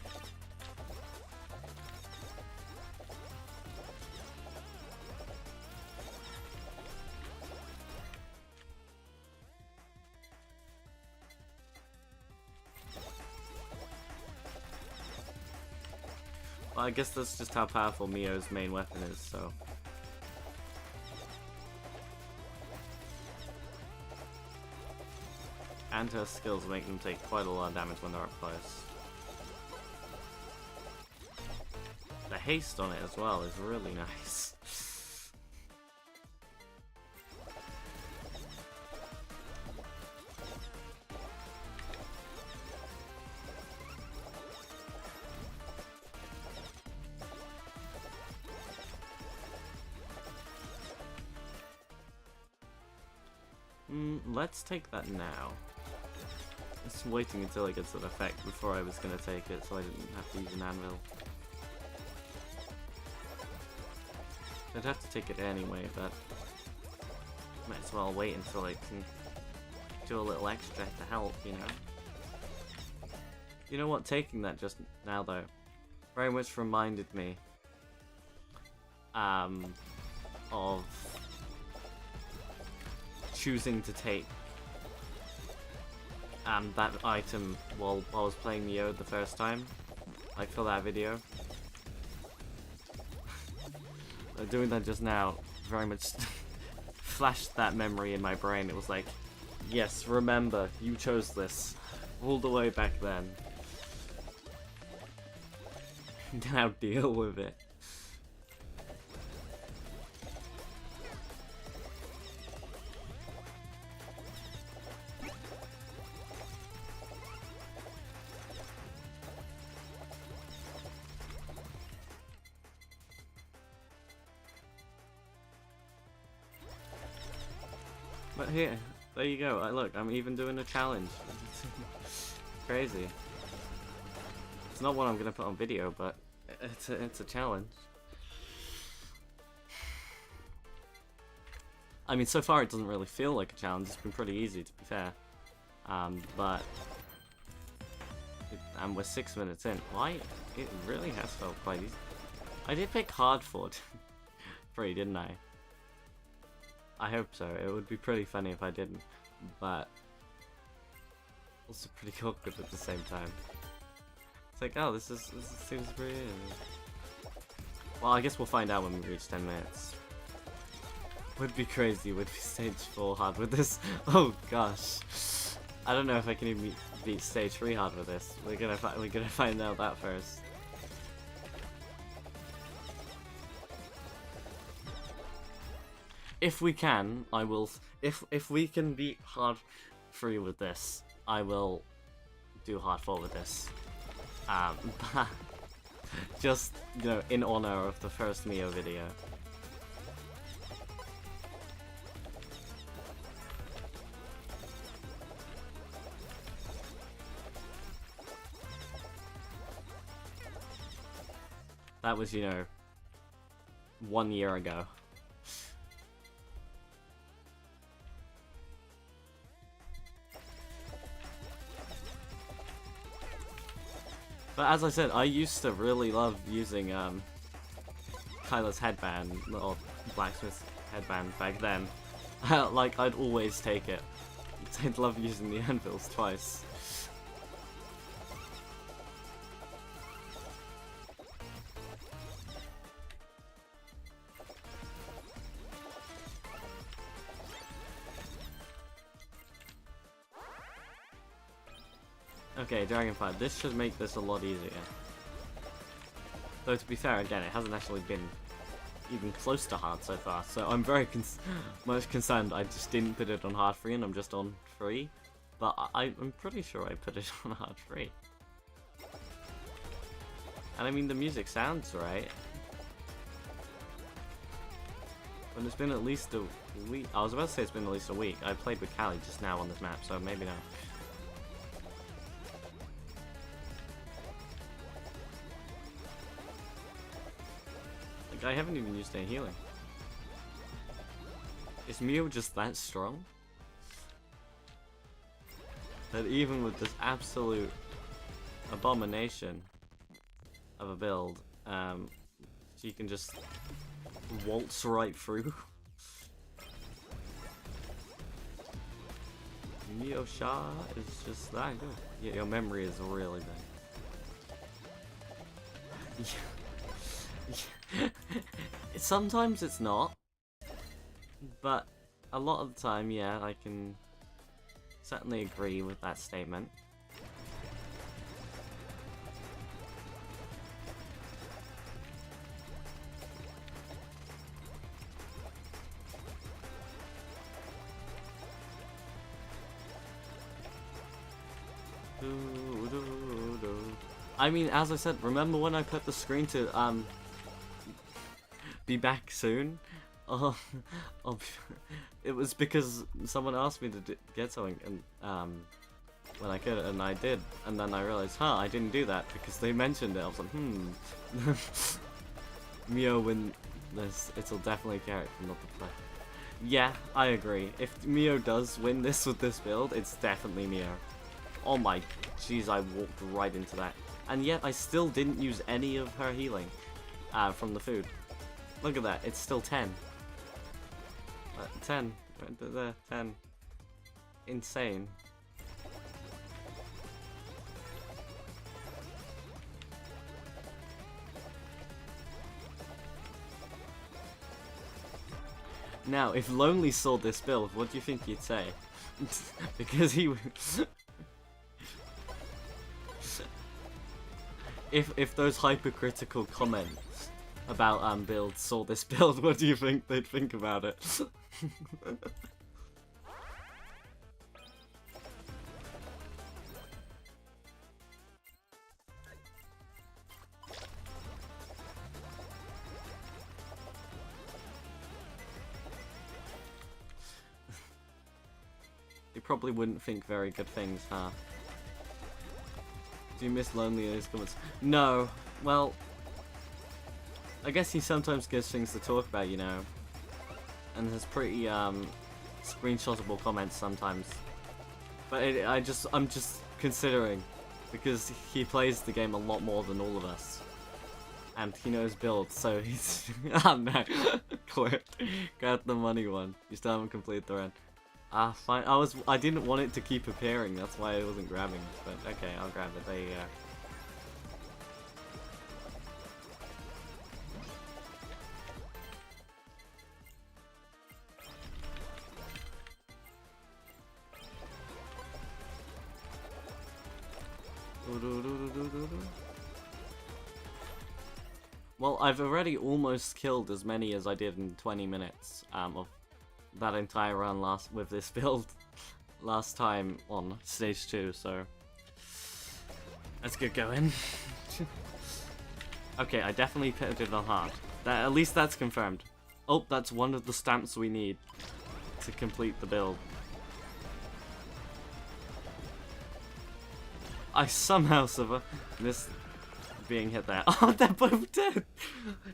Well, I guess that's just how powerful Mio's main weapon is, so... And her skills make them take quite a lot of damage when they're up close. The haste on it as well is really nice. Let's take that now. Just waiting until it gets an effect before I was gonna take it, so I didn't have to use an anvil. I'd have to take it anyway, but might as well wait until I can do a little extra to help, you know? You know what, taking that just now though, very much reminded me of choosing to take that item while I was playing Neo the first time, like for that video. Doing that just now very much flashed that memory in my brain. It was like, yes, remember, you chose this all the way back then. Now deal with it. But here, there you go. Look, I'm even doing a challenge. Crazy. It's not what I'm gonna put on video, but it's a challenge. I mean, so far it doesn't really feel like a challenge. It's been pretty easy, to be fair. But and we're 6 minutes in. Why? It really has felt quite easy. I did pick hard for free, didn't I? I hope so. It would be pretty funny if I didn't, but also pretty awkward at the same time. It's like, oh, this seems pretty. Well, I guess we'll find out when we reach 10 minutes. Would be crazy. Would be stage 4 hard with this. Oh gosh, I don't know if I can even beat stage 3 hard with this. We're gonna find out that first. If we can, I will. If we can beat hard 3 with this, I will do hard 4 with this. But just, you know, in honor of the first Neo video. That was, you know, 1 year ago. But as I said, I used to really love using Kyla's headband, or blacksmith's headband back then. Like, I'd always take it. I'd love using the anvils twice. Okay, Dragonfire. This should make this a lot easier. Though to be fair, again, it hasn't actually been even close to hard so far, so I'm very much concerned I just didn't put it on hard free and I'm just on free. But I'm pretty sure I put it on hard free. And I mean, the music sounds right. But it's been at least a week. I was about to say it's been at least a week. I played with Callie just now on this map, so maybe not. I haven't even used any healing. Is Mio just that strong? That even with this absolute abomination of a build, she can just waltz right through? Mio Sha is just that good. Yeah, your memory is really bad. Sometimes it's not, but a lot of the time, yeah, I can certainly agree with that statement. I mean, as I said, remember when I put the screen to be back soon? It was because someone asked me to get something, and when I could, and I did, and then I realized, huh, I didn't do that because they mentioned it. I was like, Mio win this, it'll definitely carry it from not the play. Yeah, I agree. If Mio does win this with this build, it's definitely Mio. Oh my, jeez, I walked right into that. And yet, I still didn't use any of her healing from the food. Look at that, it's still 10. 10. Right there, 10. Insane. Now, if Lonely saw this build, what do you think he'd say? Because he... If those hypercritical comments about builds saw this build, what do you think they'd think about it? They probably wouldn't think very good things, huh? Do you miss Lonely in his comments? No. Well, I guess he sometimes gives things to talk about, you know. And has pretty, screenshotable comments sometimes. But I'm just considering, because he plays the game a lot more than all of us. And he knows builds, so he's... oh no. Quit. Grab the money one. You still haven't completed the run. Ah, fine. I didn't want it to keep appearing, that's why I wasn't grabbing. But okay, I'll grab it. There you go. Well, I've already almost killed as many as I did in 20 minutes of that entire run with this build last time on stage 2, so let's get going. Okay, I definitely put it on hard. At least that's confirmed. Oh, that's one of the stamps we need to complete the build. I somehow missed being hit there. Oh, they're both dead!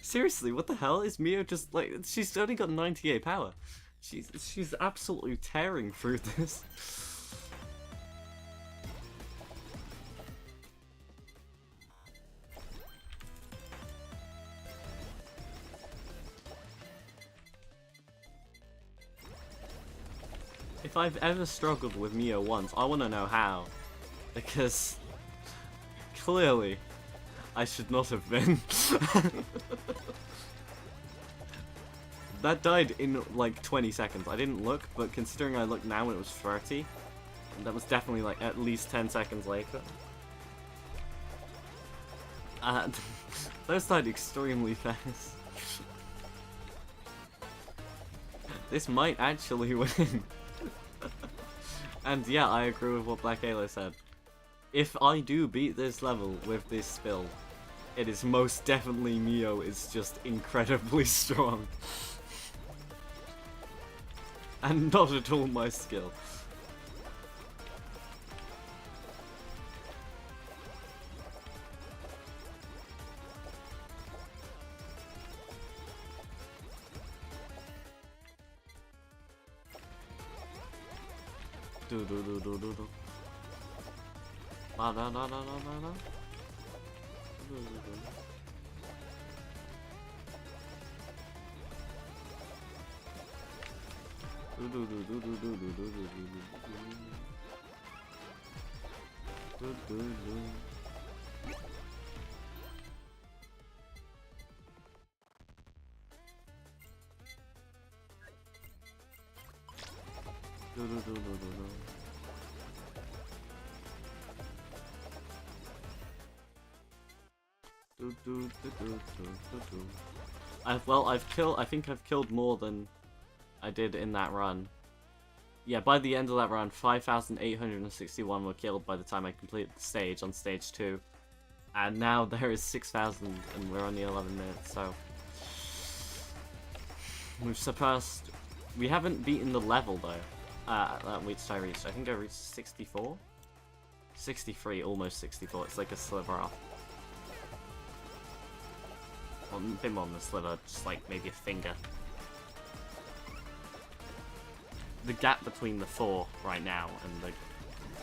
Seriously, what the hell? Is Mio just like... She's only got 98 power. She's absolutely tearing through this. If I've ever struggled with Mio once, I want to know how. Because clearly I should not have been. That died in like 20 seconds. I didn't look, but considering I looked now and it was 30, that was definitely like at least 10 seconds later. Those died extremely fast. This might actually win. And yeah, I agree with what Black Halo said. If I do beat this level with this spill, it is most definitely Mio is just incredibly strong. And not at all my skill. Do do do do do do. La la la la la la la. Do do do. Do do do do do do do do do do do do. I think I've killed more than I did in that run. Yeah, by the end of that run, 5,861 were killed by the time I completed the stage on stage 2. And now there is 6,000 and we're only 11 minutes, so... We've surpassed... We haven't beaten the level though, which I reached. I think I reached 64? 63, almost 64. It's like a sliver off. Well, a bit more than a sliver, just like maybe a finger. The gap between the 4 right now and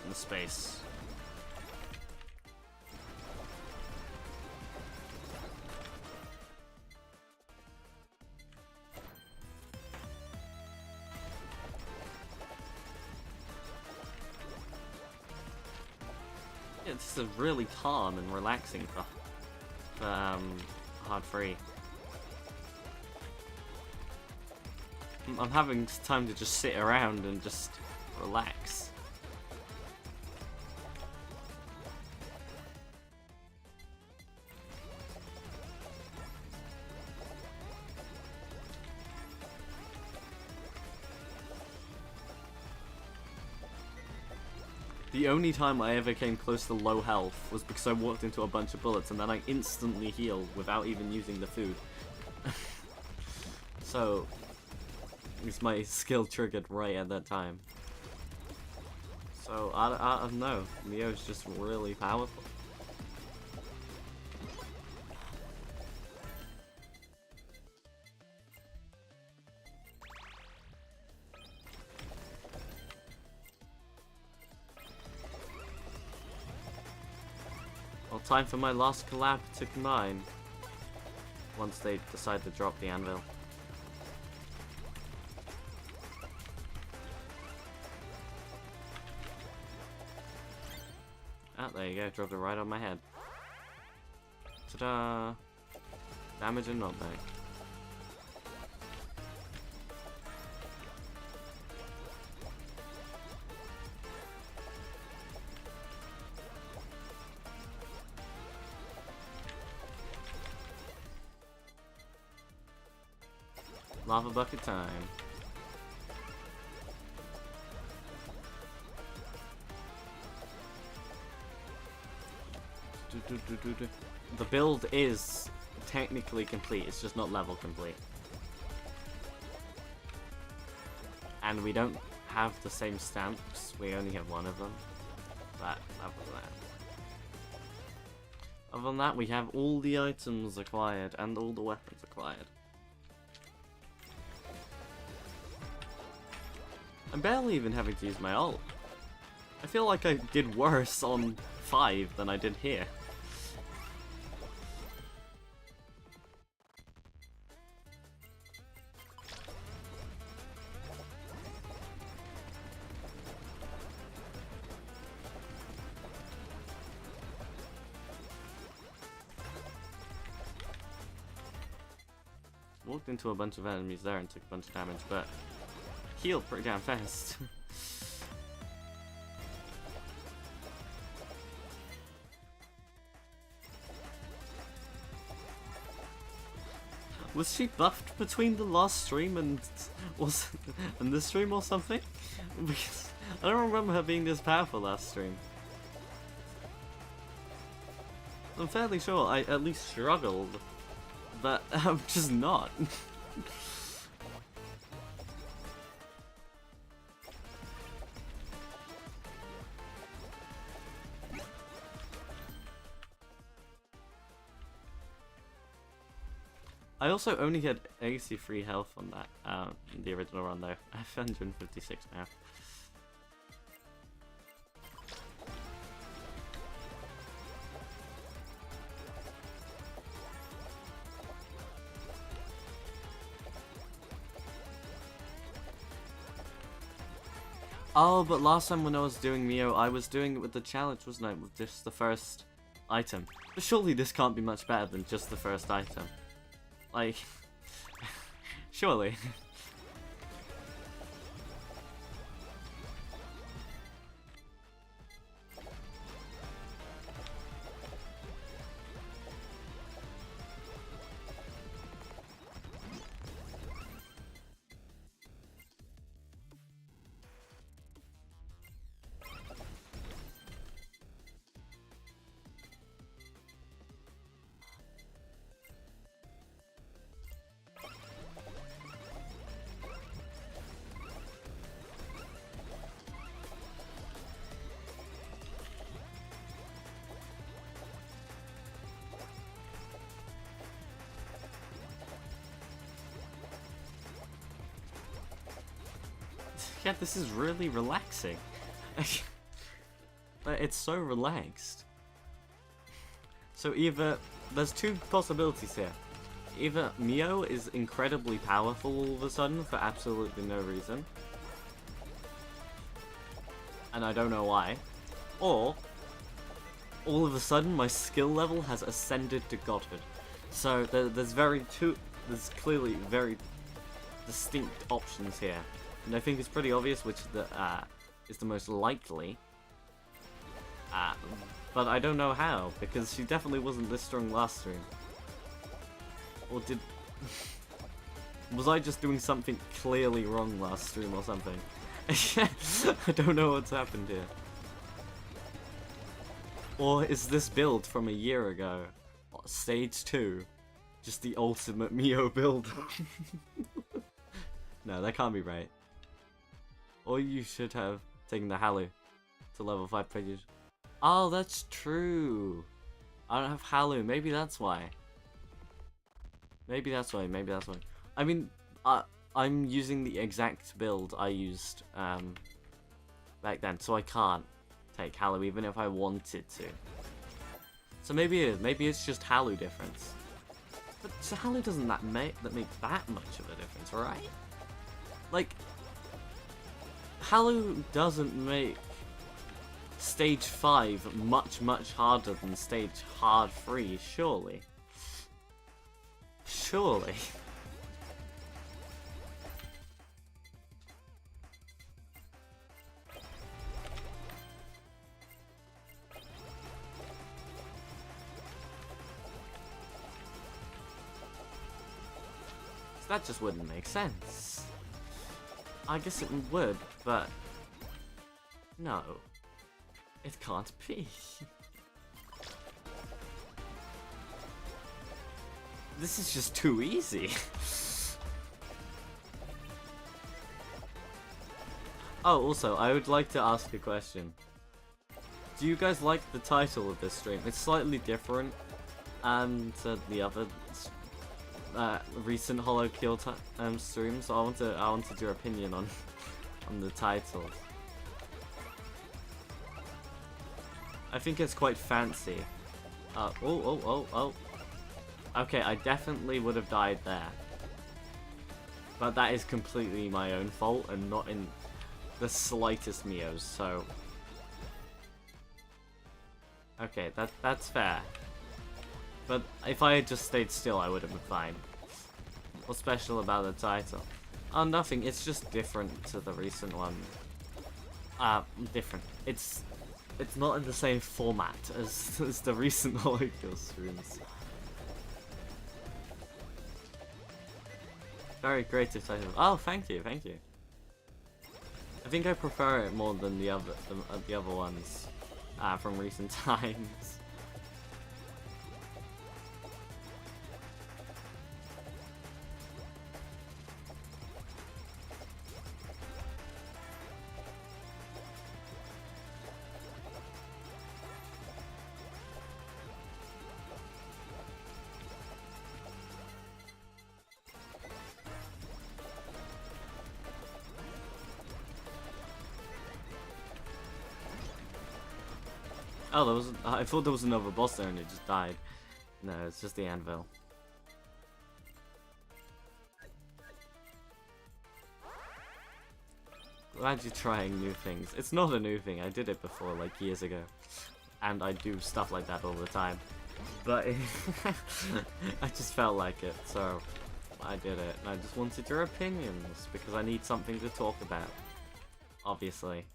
the space. Yeah, this is really calm and relaxing for hard free. I'm having time to just sit around and just relax. The only time I ever came close to low health was because I walked into a bunch of bullets and then I instantly healed without even using the food. So, it's my skill triggered right at that time. So, I don't know. Mio's just really powerful. Well, time for my last collab to combine. Once they decide to drop the anvil. Ah, there you go, dropped it right on my head. Ta-da! Damage and knockback. Lava bucket time. The build is technically complete, it's just not level complete. And we don't have the same stamps, we only have one of them. But other than that, we have all the items acquired and all the weapons acquired. I'm barely even having to use my ult. I feel like I did worse on 5 than I did here. walked into a bunch of enemies there and took a bunch of damage, but healed pretty damn fast. Was she buffed between the last stream and this stream or something? Because I don't remember her being this powerful last stream. I'm fairly sure I at least struggled, but I'm just not. I also only had 83 health on that, in the original run though. I have 156 now. Oh, but last time when I was doing Mio, I was doing it with the challenge, wasn't I? With just the first item. But surely this can't be much better than just the first item. Like, surely. Yeah, this is really relaxing. It's so relaxed. So either, there's two possibilities here. Either Mio is incredibly powerful all of a sudden for absolutely no reason, and I don't know why, or all of a sudden my skill level has ascended to godhood. So there's clearly very distinct options here. And I think it's pretty obvious which is the most likely. But I don't know how, because she definitely wasn't this strong last stream. Or did... was I just doing something clearly wrong last stream or something? I don't know what's happened here. Or is this build from a year ago? Stage 2? Just the ultimate Mio build? No, that can't be right. Or you should have taken the Halo to level 5 pages. Oh, that's true. I don't have Halo. Maybe that's why. Maybe that's why. I mean, I'm using the exact build I used back then, so I can't take Halo even if I wanted to. So maybe it is. Maybe it's just Halo difference. But so Halo doesn't make that much of a difference, right? Like, Halo doesn't make stage 5 much harder than stage hard 3, surely. Surely. So that just wouldn't make sense. I guess it would, but no, it can't be. This is just too easy. Oh, also, I would like to ask a question. Do you guys like the title of this stream? It's slightly different to the other recent HOLOcure streams, so I wanted your opinion on the title. I think it's quite fancy. Oh. Okay, I definitely would have died there. But that is completely my own fault and not in the slightest Mios, so... Okay, that's fair. But if I had just stayed still, I would have been fine. What's special about the title? Oh, nothing. It's just different to the recent one. Different. It's not in the same format as the recent HOLOcure streams. Very creative title. Oh, thank you, thank you. I think I prefer it more than the other ones from recent times. Oh, there was. I thought there was another boss there and it just died. No, it's just the anvil. Glad you're trying new things. It's not a new thing. I did it before, like years ago, and I do stuff like that all the time. But I just felt like it, so I did it. And I just wanted your opinions because I need something to talk about. Obviously.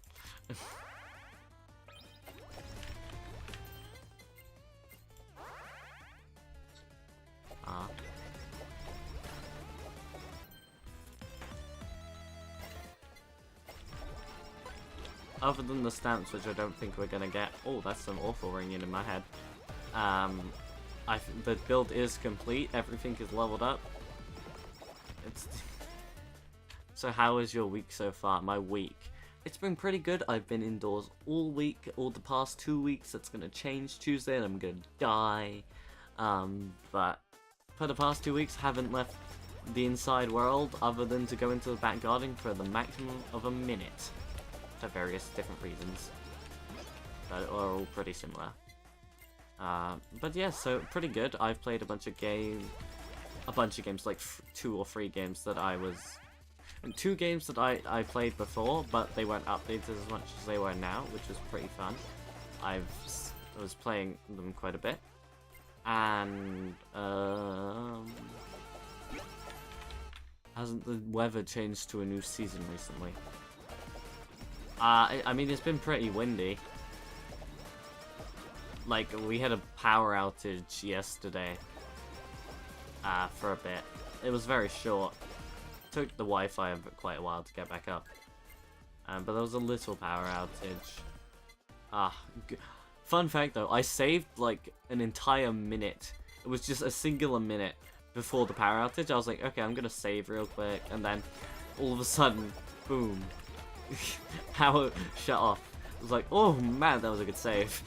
Other than the stamps, which I don't think we're gonna get. Oh, that's some awful ringing in my head. The build is complete. Everything is leveled up. So how is your week so far? My week. It's been pretty good. I've been indoors all week, all the past 2 weeks. That's gonna change Tuesday and I'm gonna die. But for the past 2 weeks, haven't left the inside world other than to go into the back garden for the maximum of a minute. For various different reasons. That are all pretty similar. But yeah, so pretty good. I've played a bunch of games, like 2 or 3 games that I was... And 2 games that I played before, but they weren't updated as much as they were now, which was pretty fun. I was playing them quite a bit. And, hasn't the weather changed to a new season recently? I mean, it's been pretty windy. Like, we had a power outage yesterday, for a bit. It was very short. Took the Wi-Fi quite a while to get back up. But there was a little power outage. Fun fact though, I saved like an entire minute. It was just a singular minute before the power outage. I was like, okay, I'm gonna save real quick, and then all of a sudden, boom. Power shut off. I was like, oh man, that was a good save.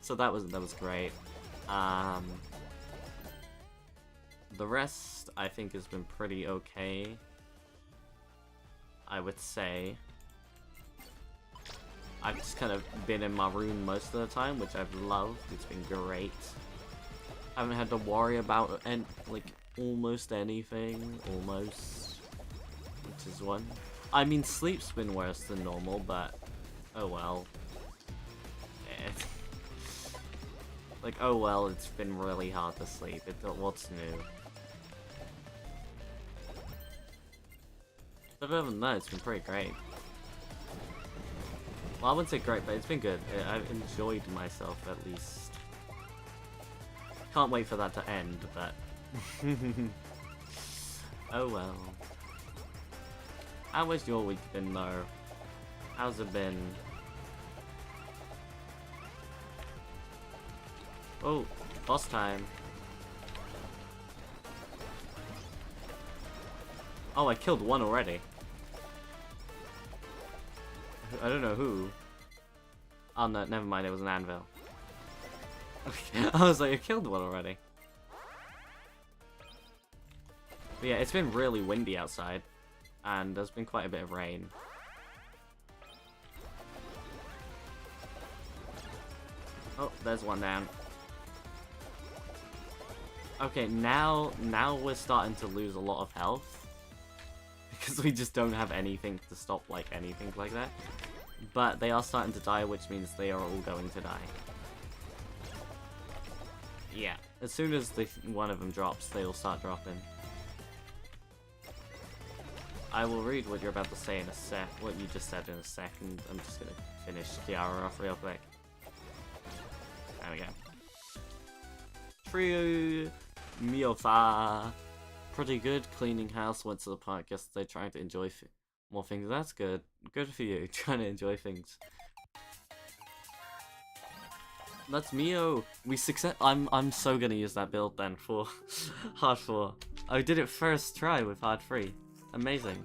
So that was great. The rest I think has been pretty okay, I would say. I've just kind of been in my room most of the time, which I've loved. It's been great. I haven't had to worry about like almost anything, which is one. I mean, sleep's been worse than normal, but oh well. Like, oh well, it's been really hard to sleep. What's new? But other than that, it's been pretty great. Well, I wouldn't say great, but it's been good. I've enjoyed myself, at least. Can't wait for that to end, but... oh well. How has your week been, though? How's it been? Oh, boss time. Oh, I killed one already. I don't know who. Oh no, never mind, it was an anvil. I was like, I killed one already. But yeah, it's been really windy outside. And there's been quite a bit of rain. Oh, there's one down. Okay, now we're starting to lose a lot of health. Because we just don't have anything to stop like anything like that. But they are starting to die, which means they are all going to die. yeah, as soon as one of them drops, they'll start dropping. I will read what you're about to say in a sec, what you just said in a second. I'm just gonna finish Kiara off real quick. There we go. Trio Miofa. Pretty good. Cleaning house. Went to the park yesterday trying to enjoy more things. That's good. Good for you. Trying to enjoy things. That's Mio. We success. I'm so gonna use that build then for hard 4. I did it first try with hard 3. Amazing.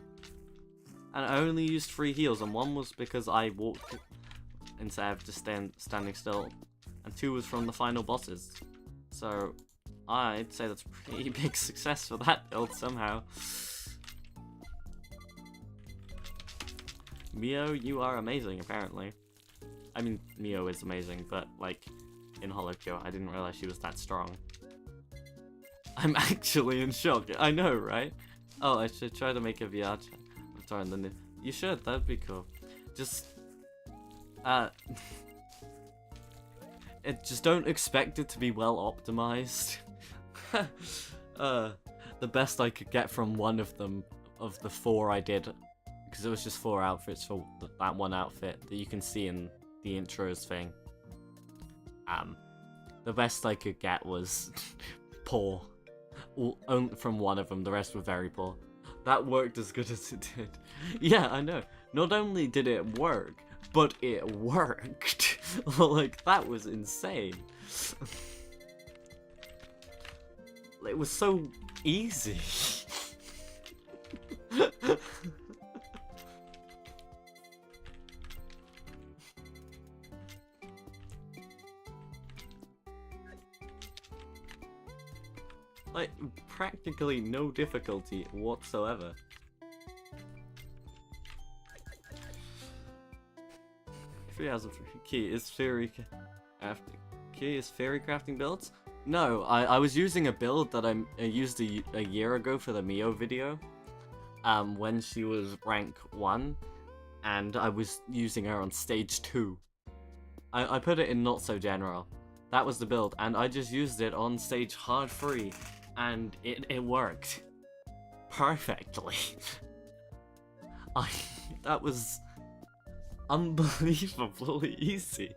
And I only used 3 heals, and 1 was because I walked instead of just standing still, and 2 was from the final bosses. So I'd say that's a pretty big success for that build somehow. Mio, you are amazing apparently. I mean, Mio is amazing, but like in HOLOcure, I didn't realize she was that strong. I'm actually in shock. I know, right? Oh, I should try to make a VR avatar and then you should. That'd be cool. Just just don't expect it to be well optimized. The best I could get from one of them, of the 4 I did, because it was just 4 outfits for that one outfit that you can see in the intros thing. The best I could get was poor. Only from one of them, the rest were very poor. That worked as good as it did. Yeah, I know. Not only did it work, but it worked. Like, that was insane. It was so easy. Like, practically no difficulty whatsoever. Key is fairy crafting builds? No, I was using a build that I used a year ago for the Mio video. When she was rank 1, and I was using her on stage 2. I put it in not so general. That was the build, and I just used it on stage hard 3. And it worked perfectly. That was unbelievably easy.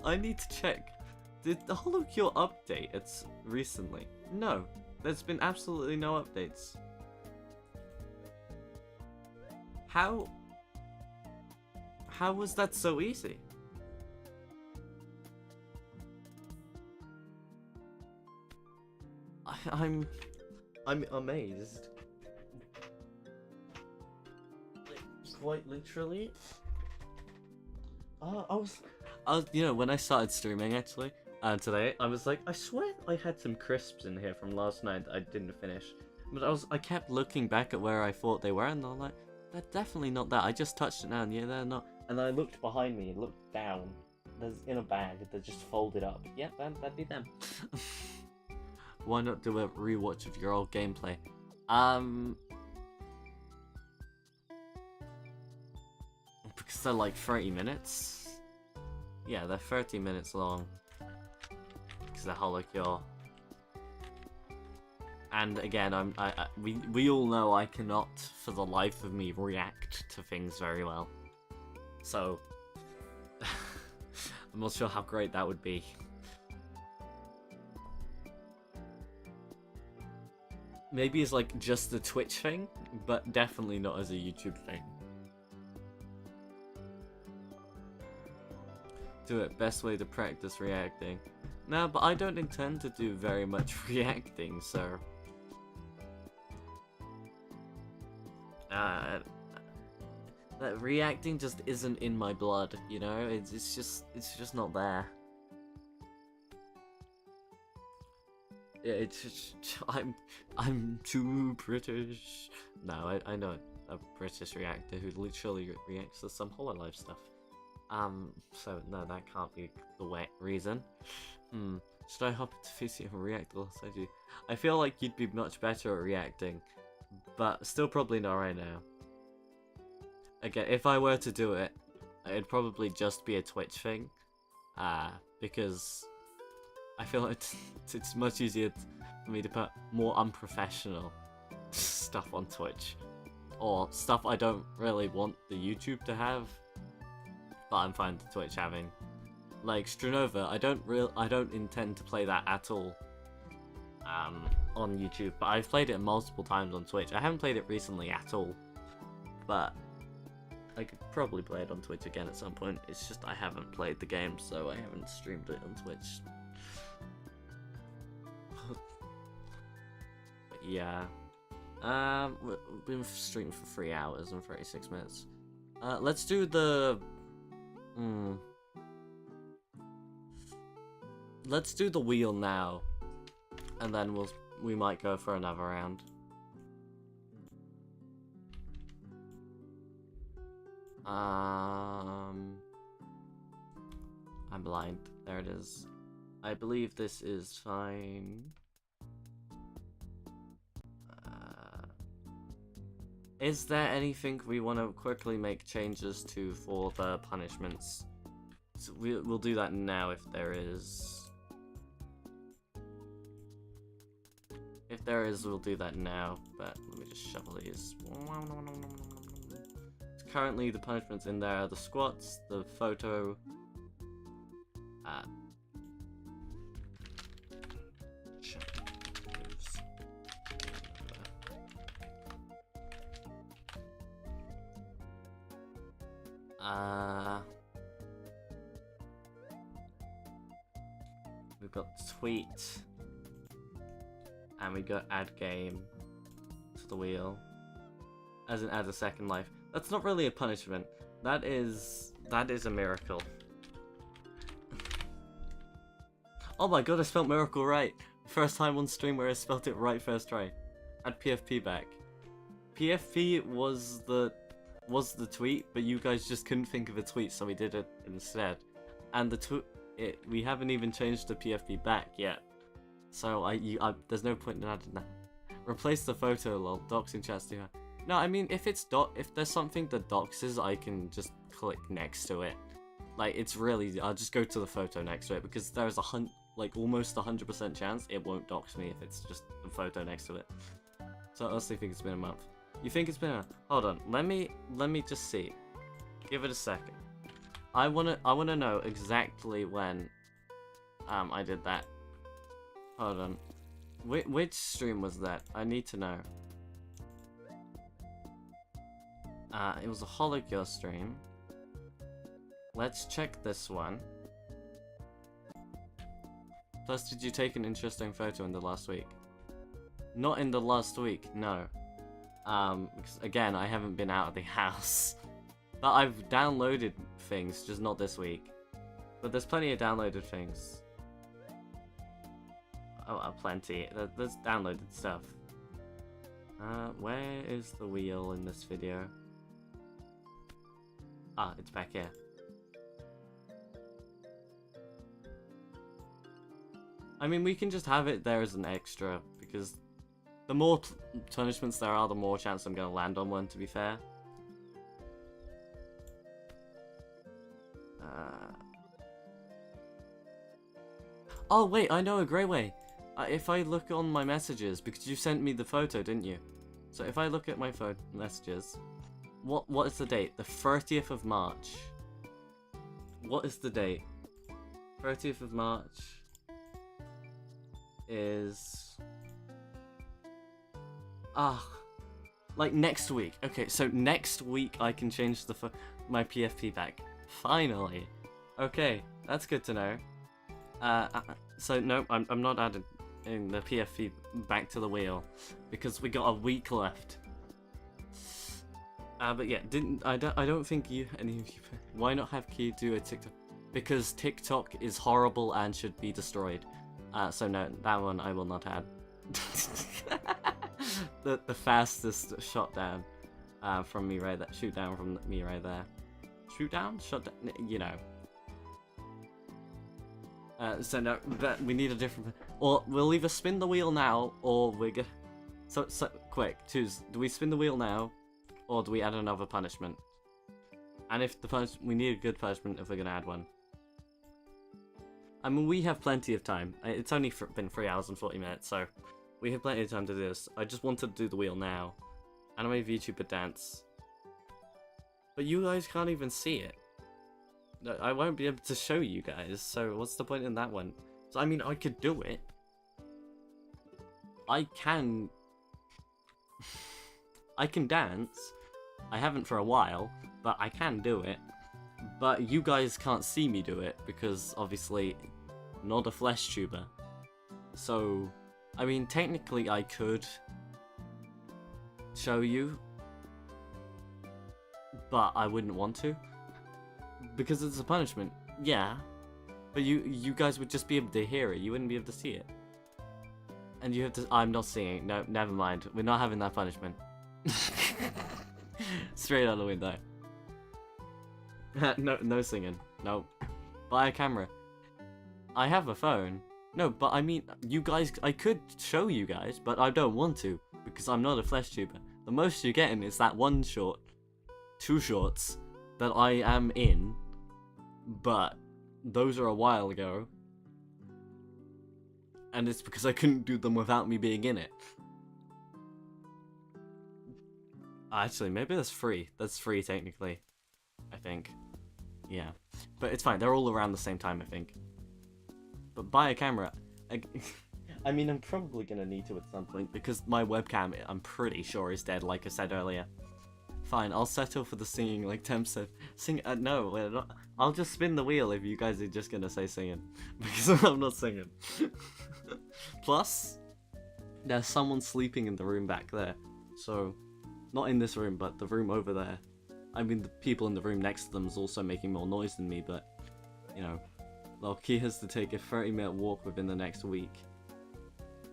I need to check. Did the HOLOcure update it recently? No, there's been absolutely no updates. How was that so easy? I'm amazed. Quite literally. I was, you know, when I started streaming actually, today, I was like, I swear I had some crisps in here from last night that I didn't finish. But I kept looking back at where I thought they were, and I'm like, they're definitely not that. I just touched it now, and yeah, they're not. And I looked behind me, looked down. There's in a bag that just folded up. Yeah, that'd be them. Why not do a rewatch of your old gameplay? Because they're like 30 minutes. Yeah, they're 30 minutes long. Because they're HOLOcure. And again, we all know I cannot, for the life of me, react to things very well. So, I'm not sure how great that would be. Maybe it's like just the Twitch thing, but definitely not as a YouTube thing. Do it, best way to practice reacting. No, but I don't intend to do very much reacting, so... that reacting just isn't in my blood, you know? It's just not there. Yeah, it's just, I'm too British. No, I know a British reactor who literally reacts to some HoloLive stuff. So no, that can't be the reason. Should I hop into VC and react alongside you? I feel like you'd be much better at reacting, but still probably not right now. Again, if I were to do it, it'd probably just be a Twitch thing, because I feel like it's much easier for me to put more unprofessional stuff on Twitch, or stuff I don't really want the YouTube to have, but I'm fine with Twitch having. Like Strunova, I don't intend to play that at all on YouTube, but I've played it multiple times on Twitch. I haven't played it recently at all, but I could probably play it on Twitch again at some point. It's just I haven't played the game, so I haven't streamed it on Twitch. But yeah. We've been streaming for 3 hours and 36 minutes. Let's do the... Let's do the wheel now, and then we might go for another round. I'm blind. There it is. I believe this is fine. Is there anything we want to quickly make changes to for the punishments? So we'll do that now if there is. If there is, we'll do that now, but let me just shuffle these. Currently, the punishments in there are the squats, the photo, we've got tweet, and we got add game to the wheel, as in add a second life. That's not really a punishment. That is a miracle. Oh my god, I spelled miracle right. First time on stream where I spelled it right first try. Add PFP back. PFP was the tweet, but you guys just couldn't think of a tweet, so we did it instead. And we haven't even changed the PFP back yet. So there's no point in adding that. Replace the photo, lol. Doxing chats do. No, I mean, if there's something that doxes, I can just click next to it. Like, it's really, I'll just go to the photo next to it, because there's almost 100% chance it won't dox me if it's just a photo next to it. So I honestly think it's been a month. You think it's been a... Hold on, let me just see. Give it a second. I wanna know exactly when I did that. Hold on. Which stream was that? I need to know. It was a HOLOcure stream. Let's check this one. Plus, did you take an interesting photo in the last week? Not in the last week, no. Because again, I haven't been out of the house. But I've downloaded things, just not this week. But there's plenty of downloaded things. Oh, plenty. There's downloaded stuff. Where is the wheel in this video? Ah, it's back here. I mean, we can just have it there as an extra, because the more punishments there are, the more chance I'm going to land on one, to be fair. Oh, wait, I know a great way. If I look on my messages, because you sent me the photo, didn't you? So if I look at my phone messages... What is the date? The 30th of March. What is the date? 30th of March is... like next week. Okay, so next week I can change my PFP back. Finally. Okay, that's good to know. So no, I'm not adding in the PFP back to the wheel because we got a week left. But yeah, I don't think any of you. Why not have Key do a TikTok? Because TikTok is horrible and should be destroyed. So no, that one I will not add. the fastest shot down from me right there. Shoot down from me right there. Shoot down? Shot down? You know. So no, we need a different... Or we'll either spin the wheel now, or we're gonna... So quick, choose. Do we spin the wheel now, or do we add another punishment? And if the we need a good punishment if we're gonna add one. I mean, we have plenty of time. It's only been 3 hours and 40 minutes, so we have plenty of time to do this. I just wanted to do the wheel now. Anime VTuber dance. But you guys can't even see it. No, I won't be able to show you guys, so what's the point in that one? So, I mean, I could do it. I can dance. I haven't for a while, but I can do it. But you guys can't see me do it, because obviously, not a flesh tuber. So, I mean, technically I could show you, but I wouldn't want to, because it's a punishment. Yeah, but you guys would just be able to hear it. You wouldn't be able to see it. And you have to. I'm not singing. No, never mind. We're not having that punishment. Straight out the window. No singing. No. Buy a camera. I have a phone. No, but I mean, you guys. I could show you guys, but I don't want to because I'm not a flesh tuber. The most you're getting is that one short, 2 shorts that I am in, but those are a while ago. And it's because I couldn't do them without me being in it. Actually, maybe that's free. That's free, technically. I think. Yeah. But it's fine. They're all around the same time, I think. But buy a camera. I mean, I'm probably going to need to at some point, because my webcam, I'm pretty sure, is dead, like I said earlier. Fine, I'll settle for the singing, like Tem said. Sing. No, we're not. I'll just spin the wheel if you guys are just going to say singing. Because I'm not singing. Plus, there's someone sleeping in the room back there. So, not in this room, but the room over there. I mean, the people in the room next to them is also making more noise than me, but, you know. Loki has to take a 30-minute walk within the next week.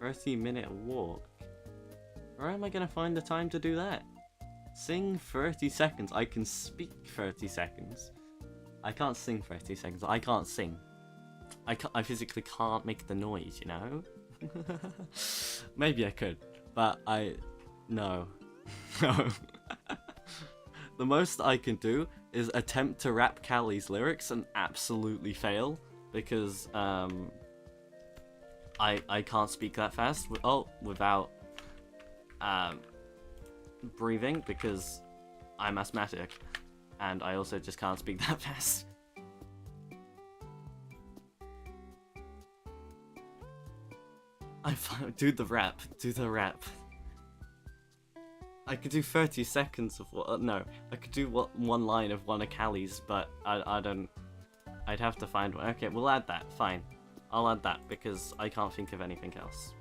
30-minute walk? Where am I going to find the time to do that? Sing 30 seconds. I can speak 30 seconds. I can't sing 30 seconds. I can't sing. I physically can't make the noise, you know? Maybe I could, but no. No. The most I can do is attempt to rap Callie's lyrics and absolutely fail, because I can't speak that fast without breathing, because I'm asthmatic, and I also just can't speak that fast. Do the rap. I could do 30 seconds of what? No, I could do one line of one of Callie's, but I don't. I'd have to find one. Okay, we'll add that. Fine, I'll add that because I can't think of anything else.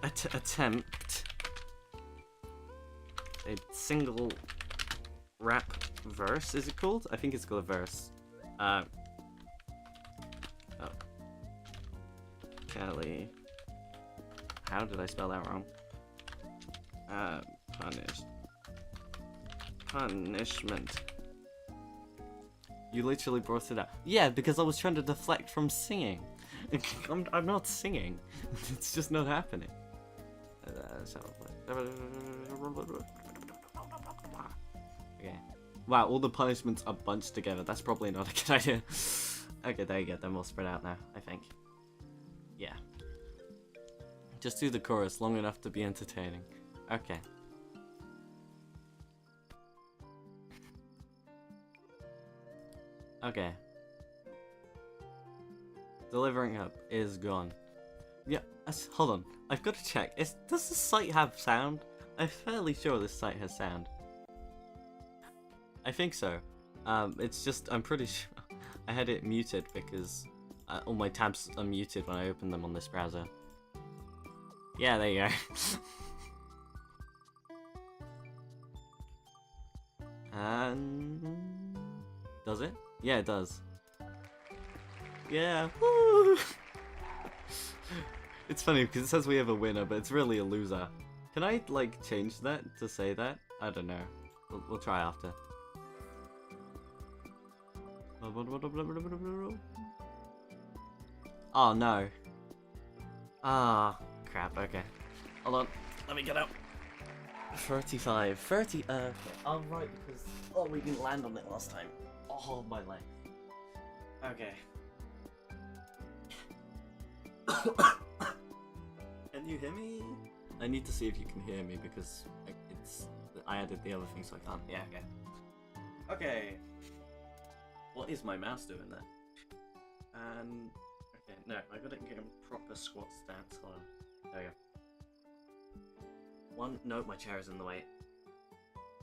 Attempt a single rap verse. Is it called? I think it's called a verse. Oh. Callie. How did I spell that wrong? Punishment. You literally brought it up. Yeah, because I was trying to deflect from singing. I'm not singing. It's just not happening. Okay. Wow, all the punishments are bunched together. That's probably not a good idea. Okay, there you go. Then we'll spread out now, I think. Yeah. Just do the chorus long enough to be entertaining. Okay. Okay. Delivering up is gone. Yeah, hold on. I've got to check. Does this site have sound? I'm fairly sure this site has sound. I think so. It's just, I'm pretty sure I had it muted because all my tabs are muted when I open them on this browser. Yeah, there you go. And does it? Yeah, it does. Yeah. Woo! It's funny because it says we have a winner, but it's really a loser. Can I like change that to say that? I don't know. We'll try after. Oh no. Ah, crap. Okay. Hold on. Let me get out. 35. 30. Okay. I'll write because we didn't land on it last time. Oh, my leg. Okay. Can you hear me? I need to see if you can hear me because I added the other thing so I can't. Yeah, okay. Okay. What is my mouse doing there? And okay, no, I gotta get a proper squat stance. Hold on. There we go. One. No, my chair is in the way.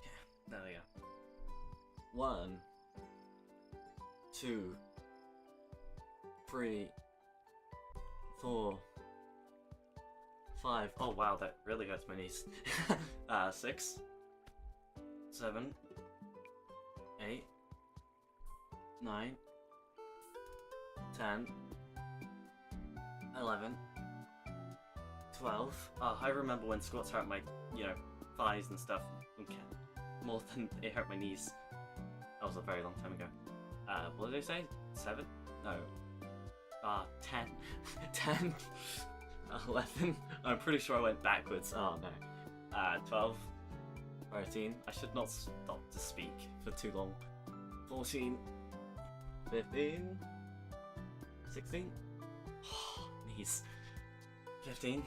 Yeah, there we go. 1, 2, 3, 4, 5. Oh wow, that really hurts my knees. 6, 7, 8, 9, 10, 11, 12. Oh, I remember when squats hurt my, thighs and stuff. Okay. More than it hurt my knees. That was a very long time ago. What did I say? 7? No. 10. 10. 11. I'm pretty sure I went backwards. Oh no. 12. 13. I should not stop to speak for too long. 14. 15. 16. Oh, knees. 15.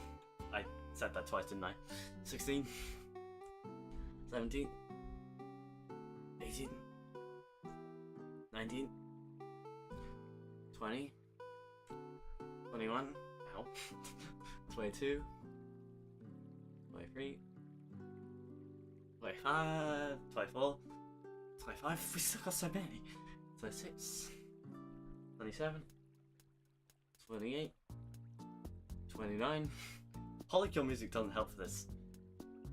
I said that twice, didn't I? 16. 17. 18. 19. 20. 21. Ow. 22. 23. 25. 24. 25. We still got so many. 26. 27. 28. 29. HOLOcure music doesn't help for this.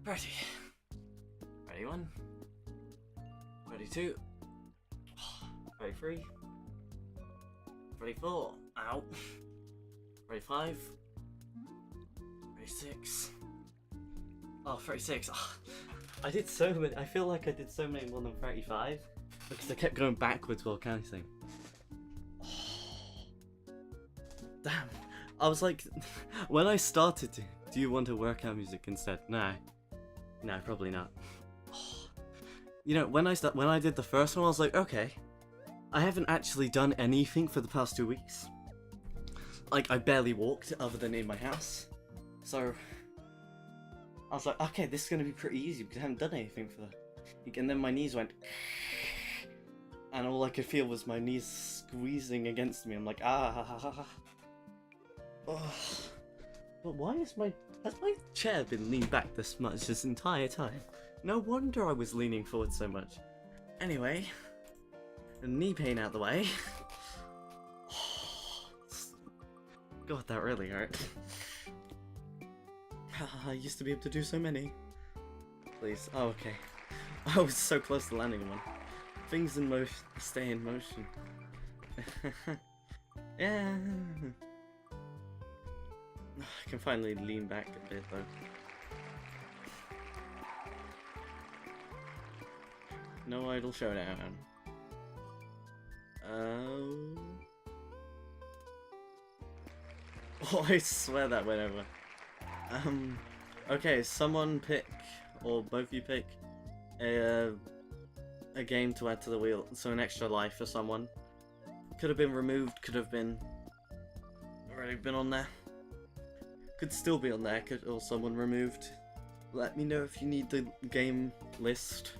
30. 31. 32. 33. 34. Ow. 35. 36. Oh, 36. Oh, I did so many. I feel like I did so many more than 35 because I kept going backwards while counting. Oh, damn. I was like, when I started to, do you want to workout music instead? No, probably not. When I did the first one, I was like, okay, I haven't actually done anything for the past 2 weeks. Like, I barely walked other than in my house. So, I was like, okay, this is going to be pretty easy because I haven't done anything for the... And then my knees went... And all I could feel was my knees squeezing against me. I'm like, ah. Oh. But why has my chair been leaned back this much this entire time? No wonder I was leaning forward so much. Anyway, the knee pain out the way. God, that really hurt. I used to be able to do so many. Please. Oh, okay. I was so close to landing one. Things in motion stay in motion. Yeah. I can finally lean back a bit though. No idle showdown. Oh, I swear that went over. Okay, someone pick, or both of you pick, a game to add to the wheel. So an extra life for someone. Could have been removed, could have been already been on there. Could still be on there, or someone removed. Let me know if you need the game list.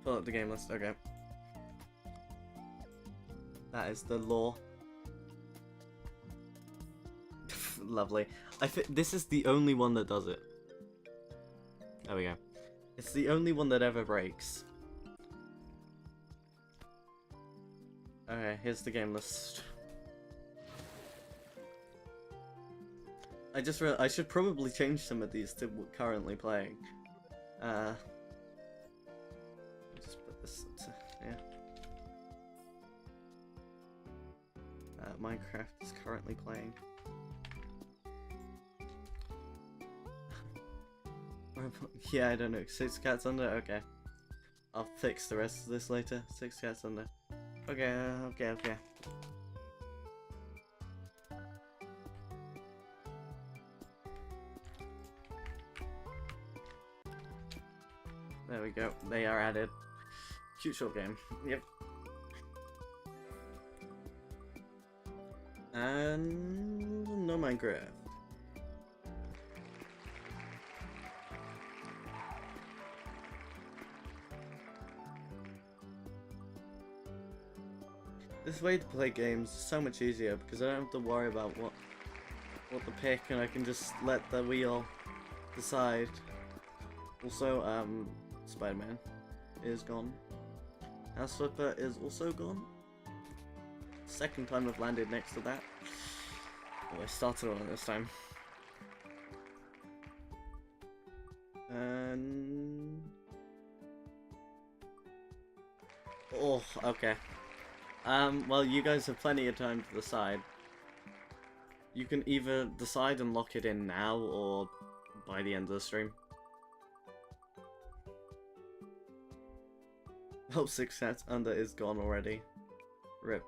Pull up the game list, okay. That is the law. Lovely. This is the only one that does it. There we go. It's the only one that ever breaks. Okay, here's the game list. I just realized I should probably change some of these to currently playing. Just put this to, yeah. Minecraft is currently playing. Yeah, I don't know. 6 cats under? Okay. I'll fix the rest of this later. 6 cats under. Okay. There we go. They are added. Cute short game. Yep. And no Minecraft. This way to play games is so much easier because I don't have to worry about what to pick, and I can just let the wheel decide. Also, Spider-Man is gone. House Flipper is also gone. Second time I've landed next to that. Oh, I started on it this time. And... oh, okay. Well, you guys have plenty of time to decide. You can either decide and lock it in now, or by the end of the stream. Oh, 6 sets under is gone already. RIP.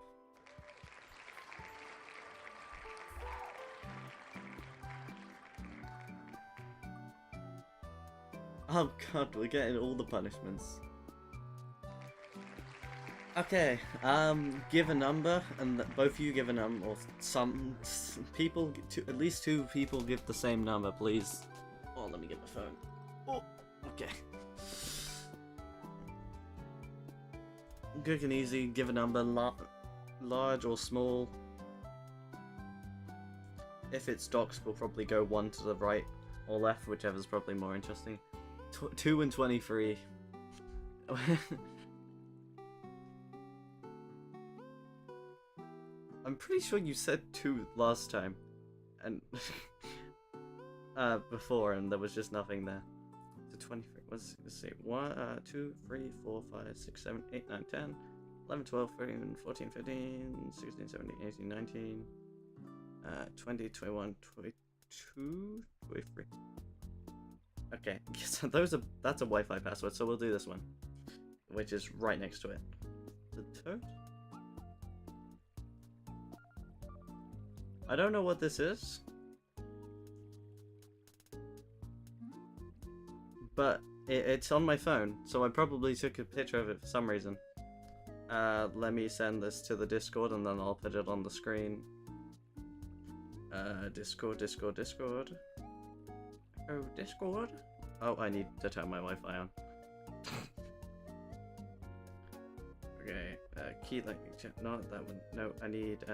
Oh god, we're getting all the punishments. Okay, give a number, and both of you give a number, or some people, at least 2 people give the same number, please. Oh, let me get the phone. Oh, okay. Quick and easy, give a number, large or small. If it's docs, we'll probably go 1 to the right or left, whichever's probably more interesting. 2 and 23. I'm pretty sure you said 2 last time, and before, and there was just nothing there. So 23. Let's see. 1, 2, 3, 4, 5, 6, 7, 8, 9, 10, 11, 12, 13, 14, 15, 16, 17, 18, 19, 20, 21, 22, 23. Okay, so that's a Wi-Fi password, so we'll do this one, which is right next to it. The toad? I don't know what this is, but it's on my phone, so I probably took a picture of it for some reason. Let me send this to the Discord, and then I'll put it on the screen. Discord. Oh, Discord? Oh, I need to turn my Wi-Fi on. Okay, key lightning check. Not that one. No, I need,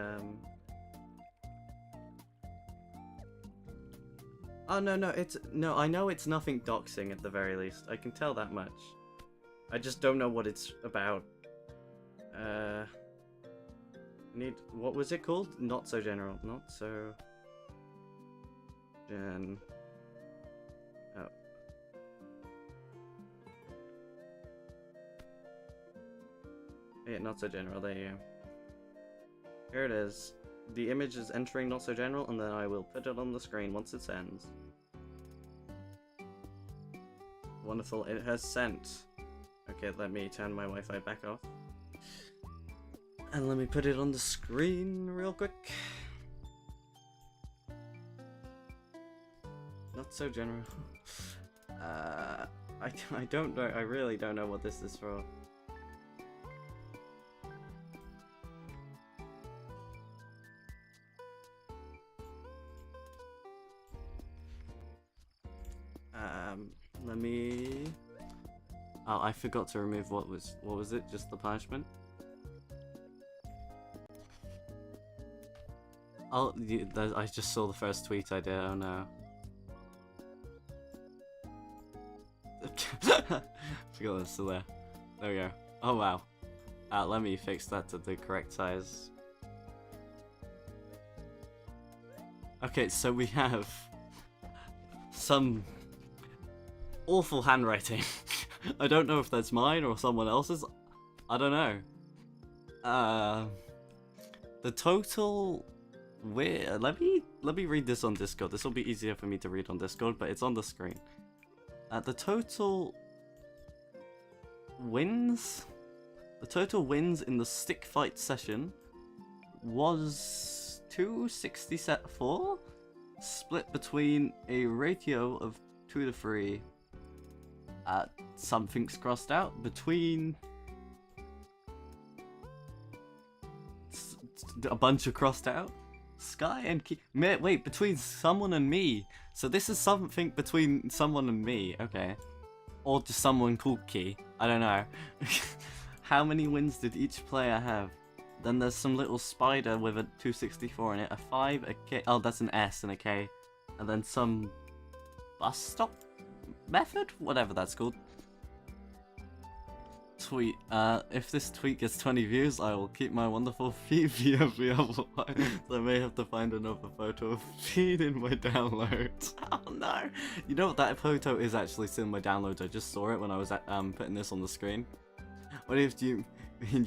oh, no, I know it's nothing doxing at the very least. I can tell that much. I just don't know what it's about. What was it called? Not so general. Not so... gen... oh. Yeah, not so general, there you go. Here it is. The image is entering not so general, and then I will put it on the screen once it sends. Wonderful, it has sent. Okay, let me turn my Wi-Fi back off. And let me put it on the screen real quick. Not so general. I don't know, I really don't know what this is for. Let me... oh, I forgot to remove what was it? Just the punishment? Oh, I just saw the first tweet I did, oh no. Forgot that's still there. There we go. Oh wow. Let me fix that to the correct size. Okay, so we have some awful handwriting. I don't know if that's mine or someone else's. I don't know. The total... let me read this on Discord. This will be easier for me to read on Discord, but it's on the screen. The total wins in the stick fight session was 264, split between a ratio of 2 to 3. Something's crossed out between a bunch of crossed out. Sky and Key. Wait, between someone and me. So this is something between someone and me. Okay. Or just someone called Key. I don't know. How many wins did each player have? Then there's some little spider with a 264 in it. A 5, a K. Oh, that's an S and a K. And then some bus stop method? Whatever that's called. Tweet. If this tweet gets 20 views, I will keep my wonderful feed every otherwise. So I may have to find another photo of feed in my downloads. Oh no! You know what, that photo is actually still in my downloads. I just saw it when I was putting this on the screen. What if you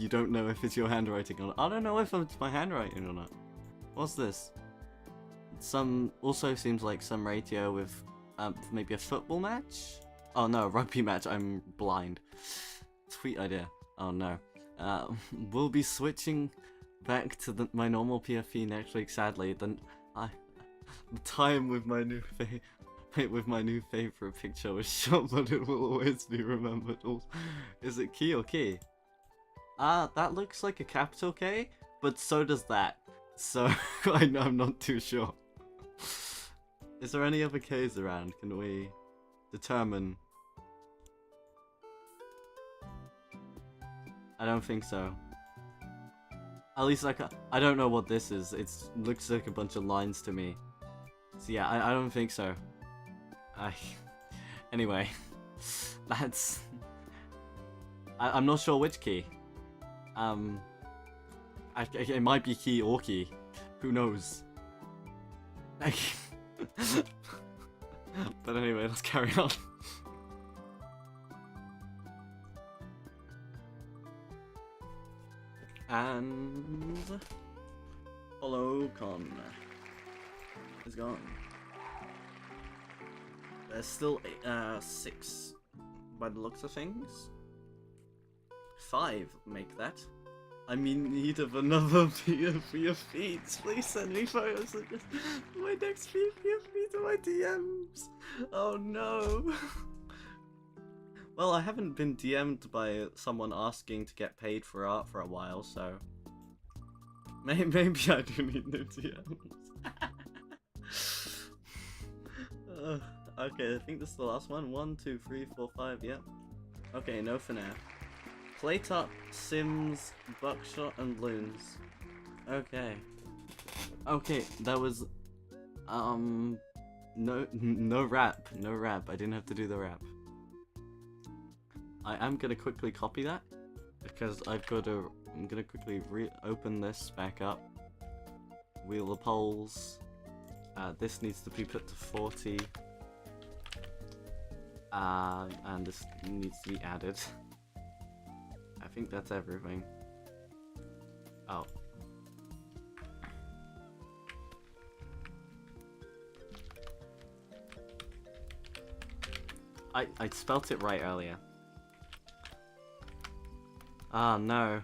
don't know if it's your handwriting or not? I don't know if it's my handwriting or not. What's this? Also seems like some radio with maybe a football match? Oh no, a rugby match. I'm blind. Tweet idea. Oh no. We'll be switching back to my normal PFP next week. Sadly, the time with my new favorite picture was shot, but it will always be remembered. Is it Key or Key? That looks like a capital K, but so does that. So I'm not too sure. Is there any other K's around? Can we determine? I don't think so. At least I don't know what this is. It looks like a bunch of lines to me. So yeah, I don't think so. Anyway, that's. I'm not sure which Key. It might be Key or Key. Who knows? But anyway, let's carry on. And HOLOcure is gone. There's still 6 by the looks of things. 5 make that. I'm in need of another PFP of feeds. Please send me photos of this. My next PFP of feeds to my DMs. Oh no. Well, I haven't been DM'd by someone asking to get paid for art for a while, so maybe I do need new DMs. Okay, I think this is the last one. 1, 2, 3, 4, 5. Yep. Okay, no for now. Playtop, Sims, Buckshot, and Balloons. Okay. Okay, that was no rap. No rap. I didn't have to do the rap. I am gonna quickly copy that because I'm gonna quickly reopen this back up. Wheel of polls. This needs to be put to 40. And this needs to be added. I think that's everything. Oh. I spelt it right earlier. Ah, no.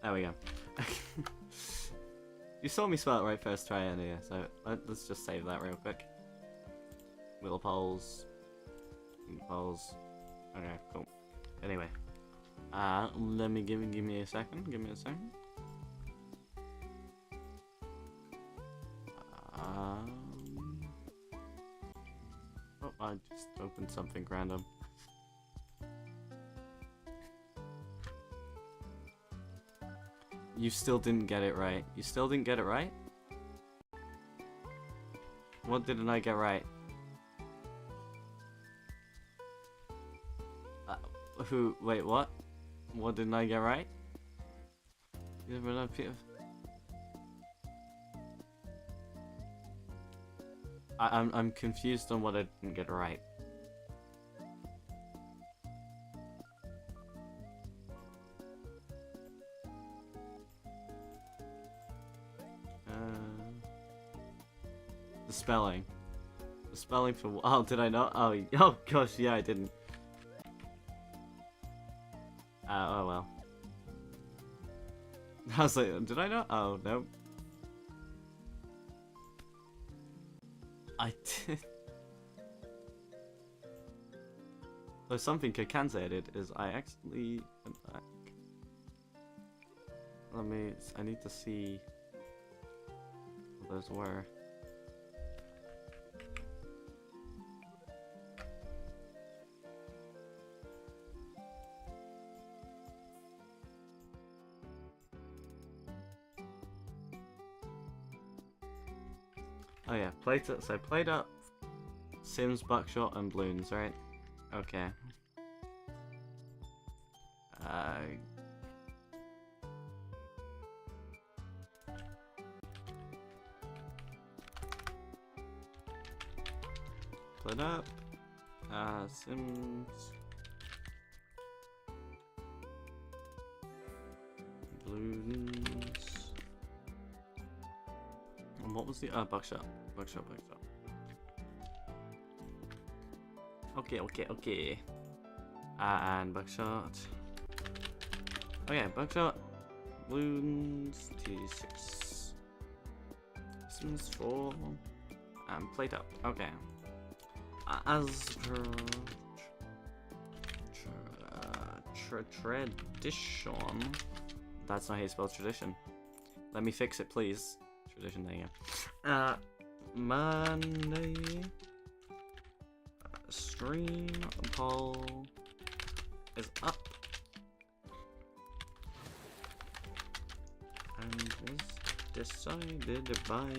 There we go. You saw me spell it right first try earlier, so let's just save that real quick. Wheel polls. Okay, cool. Anyway. Let me give me a second. Give me a second. Oh, I just opened something random. You still didn't get it right. You still didn't get it right? What didn't I get right? Wait, what? What didn't I get right? I'm confused on what I didn't get right. The spelling. The spelling for... Oh, did I not? Oh gosh, yeah, I didn't. Oh well. I was like, did I not? Oh, no. I did. Though something I can say I did is I actually went back. I need to see what those were. Oh yeah, plate up. So plate up, Sims, buckshot, and balloons, right? Okay. Plate up, Sims, balloons. And what was the buckshot? Buckshot. Okay. And buckshot. Okay, buckshot. Balloons. T6. Sims 4. And plate up. Okay. As per tradition. That's not how you spell tradition. Let me fix it, please. Tradition, there you go. Monday. Stream poll is up. And was decided by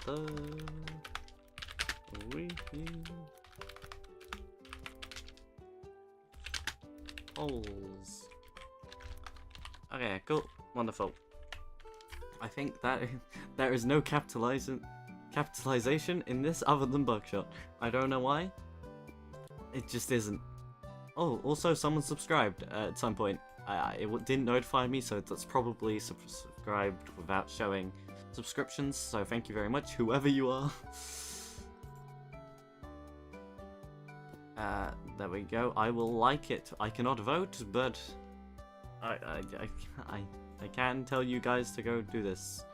the review polls. Okay, cool, wonderful. I think that there is no capitalization in this other than buckshot. I don't know why. It just isn't. Oh, also someone subscribed at some point. It didn't notify me, so that's probably subscribed without showing subscriptions. So thank you very much, whoever you are. There we go. I will like it. I cannot vote, but I can tell you guys to go do this.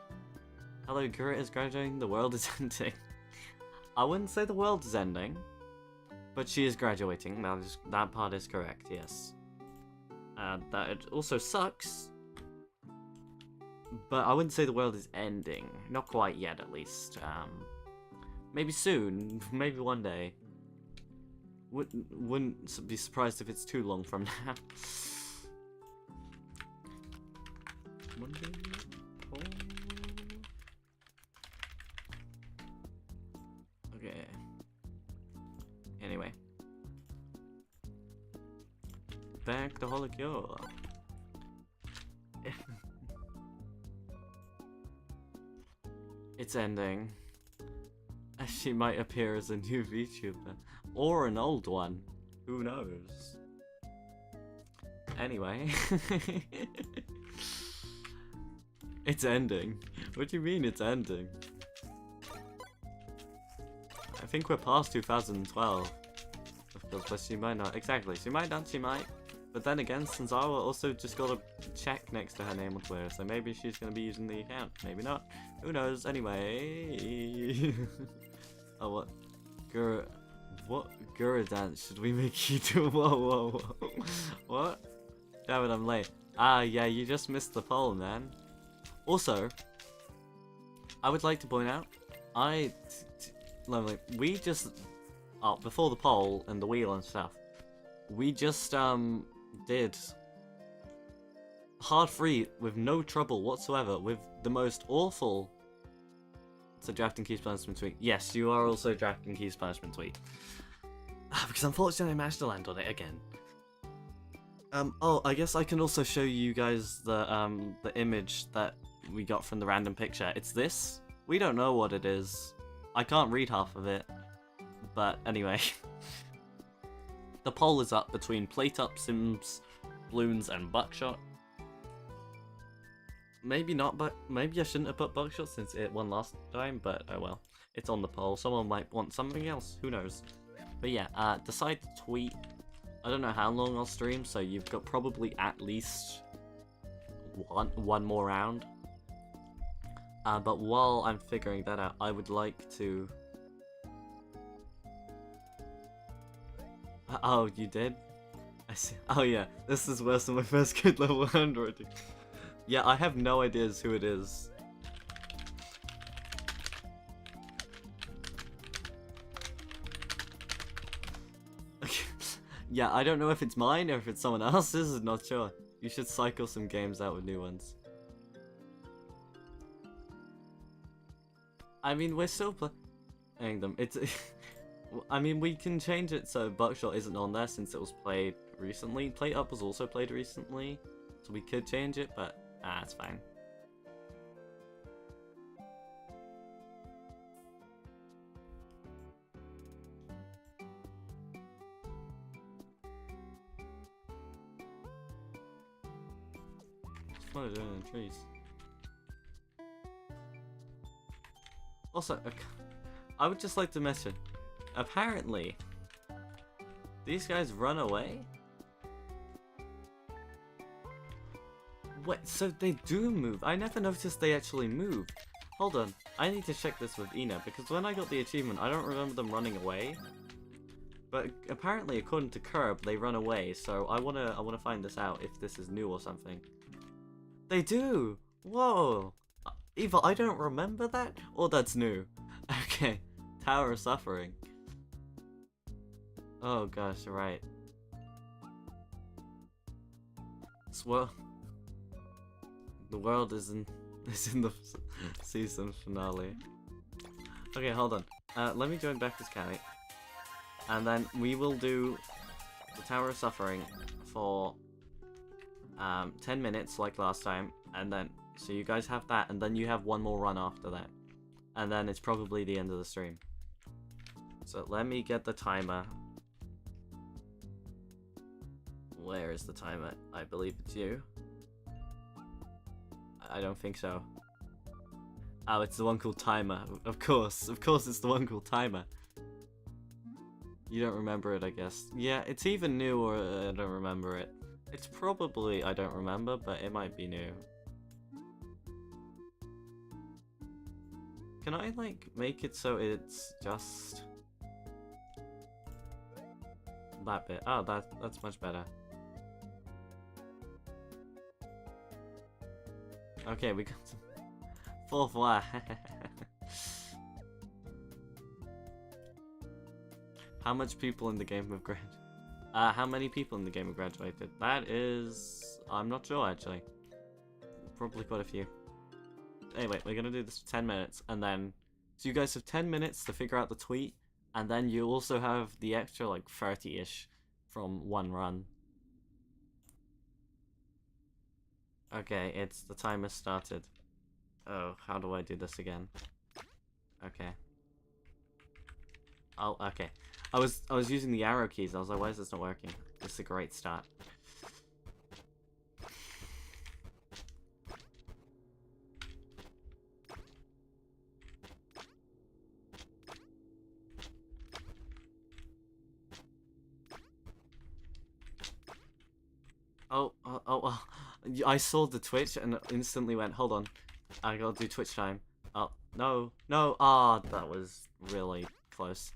Hello, Gura is graduating. The world is ending. I wouldn't say the world is ending, but she is graduating. That part is correct. Yes. That it also sucks, but I wouldn't say the world is ending. Not quite yet, at least. Maybe soon. Maybe one day. Wouldn't be surprised if it's too long from now. Monday. Okay. Anyway. Back to HOLOcure. It's ending. She might appear as a new VTuber. Or an old one. Who knows? Anyway. It's ending. What do you mean it's ending? I think we're past 2012. Of course, but she might not. Exactly. She might not, she might. But then again, Sanzawa also just got a check next to her name on Twitter, so maybe she's going to be using the account. Maybe not. Who knows? Anyway. Oh, what? What Gura dance should we make you do? Whoa. What? Damn it, I'm late. Ah, yeah, you just missed the poll, man. Also, I would like to point out, we just, before the poll and the wheel and stuff, we just, did hard free with no trouble whatsoever with the most awful. So drafting keys punishment tweet. Yes, you are also drafting keys punishment tweet. Because unfortunately I managed to land on it again. Oh, I guess I can also show you guys the image that we got from the random picture. It's this. We don't know what it is. I can't read half of it. But anyway. The poll is up between plate up, Sims, balloons, and buckshot. Maybe not, but maybe I shouldn't have put buckshot since it won last time, but oh well. It's on the poll. Someone might want something else. Who knows? But yeah, decide to tweet. I don't know how long I'll stream, so you've got probably at least one more round. But while I'm figuring that out, I would like to Oh, you did? I see. Oh yeah, this is worse than my first good level handwriting. Yeah, I have no ideas who it is. Yeah, I don't know if it's mine or if it's someone else's, I'm not sure. You should cycle some games out with new ones. I mean, we're still playing them. It's... I mean, we can change it so Buckshot isn't on there since it was played recently. Play Up was also played recently, so we could change it, but it's fine. Just wanted to do it in the trees. Also, I would just like to mention, apparently, these guys run away? Wait, so they do move? I never noticed they actually move. Hold on, I need to check this with Ina, because when I got the achievement, I don't remember them running away. But apparently, according to Curb, they run away, so I wanna find this out, if this is new or something. They do! Whoa! Either I don't remember that, or that's new. Okay, Tower of Suffering. Oh gosh, right. Well, the world is in the season finale. Okay, hold on. Let me join Becca's County, and then we will do the Tower of Suffering for 10 minutes like last time, and then so you guys have that, and then you have one more run after that, and then it's probably the end of the stream. So let me get the timer. Where is the timer? I believe it's you. I don't think so. Oh, it's the one called Timer. Of course it's the one called Timer. You don't remember it, I guess. Yeah, it's either new or I don't remember it. It's probably I don't remember, but it might be new. Can I, like, make it so it's just that bit? Oh, that's much better. Okay, we got some fourth one. How much people in the game have graduated? How many people in the game have graduated? That is... I'm not sure, actually. Probably quite a few. Anyway, we're gonna do this for 10 minutes, and then... So you guys have 10 minutes to figure out the tweet, and then you also have the extra, like, 30-ish from one run. Okay, it's the timer started. Oh, how do I do this again? Okay. Oh, okay. I was using the arrow keys. I was like, why is this not working? This is a great start. Oh, I saw the Twitch and instantly went, hold on. I gotta do Twitch time. Oh, no. Ah, that was really close.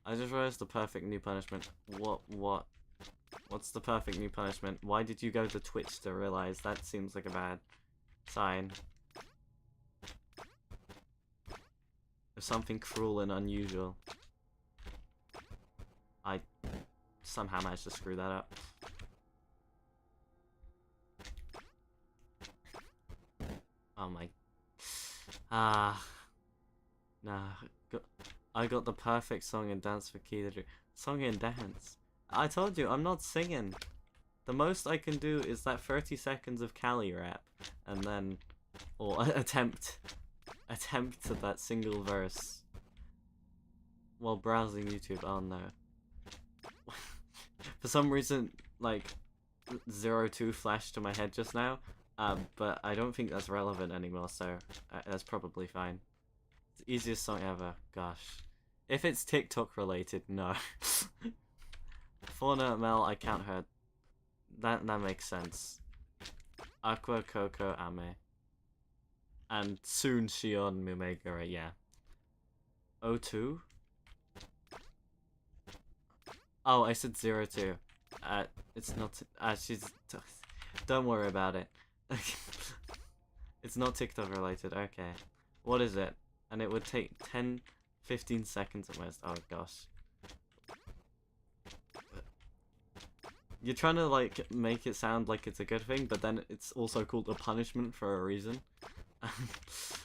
I just realized the perfect new punishment. What's the perfect new punishment? Why did you go to Twitch to realize? That seems like a bad sign. There's something cruel and unusual. I somehow managed to screw that up. Oh my... Nah. I got the perfect song and dance for Key to do. Song and dance? I told you, I'm not singing. The most I can do is that 30 seconds of Cali rap. And then... Or attempt at that single verse. While browsing YouTube. Oh no. For some reason, like... 02 flashed to my head just now. But I don't think that's relevant anymore, so that's probably fine. It's the easiest song ever. Gosh. If it's TikTok related, no. Fauna Mel, I can't hurt. That makes sense. Aqua, Coco, Ame. And soon Shion, Mumegara, yeah. 02? Oh, I said 02. It's not. She's. Don't worry about it. It's not TikTok related. Okay. What is it? And it would take 10, 15 seconds at most. Oh gosh. You're trying to like make it sound like it's a good thing, but then it's also called a punishment for a reason.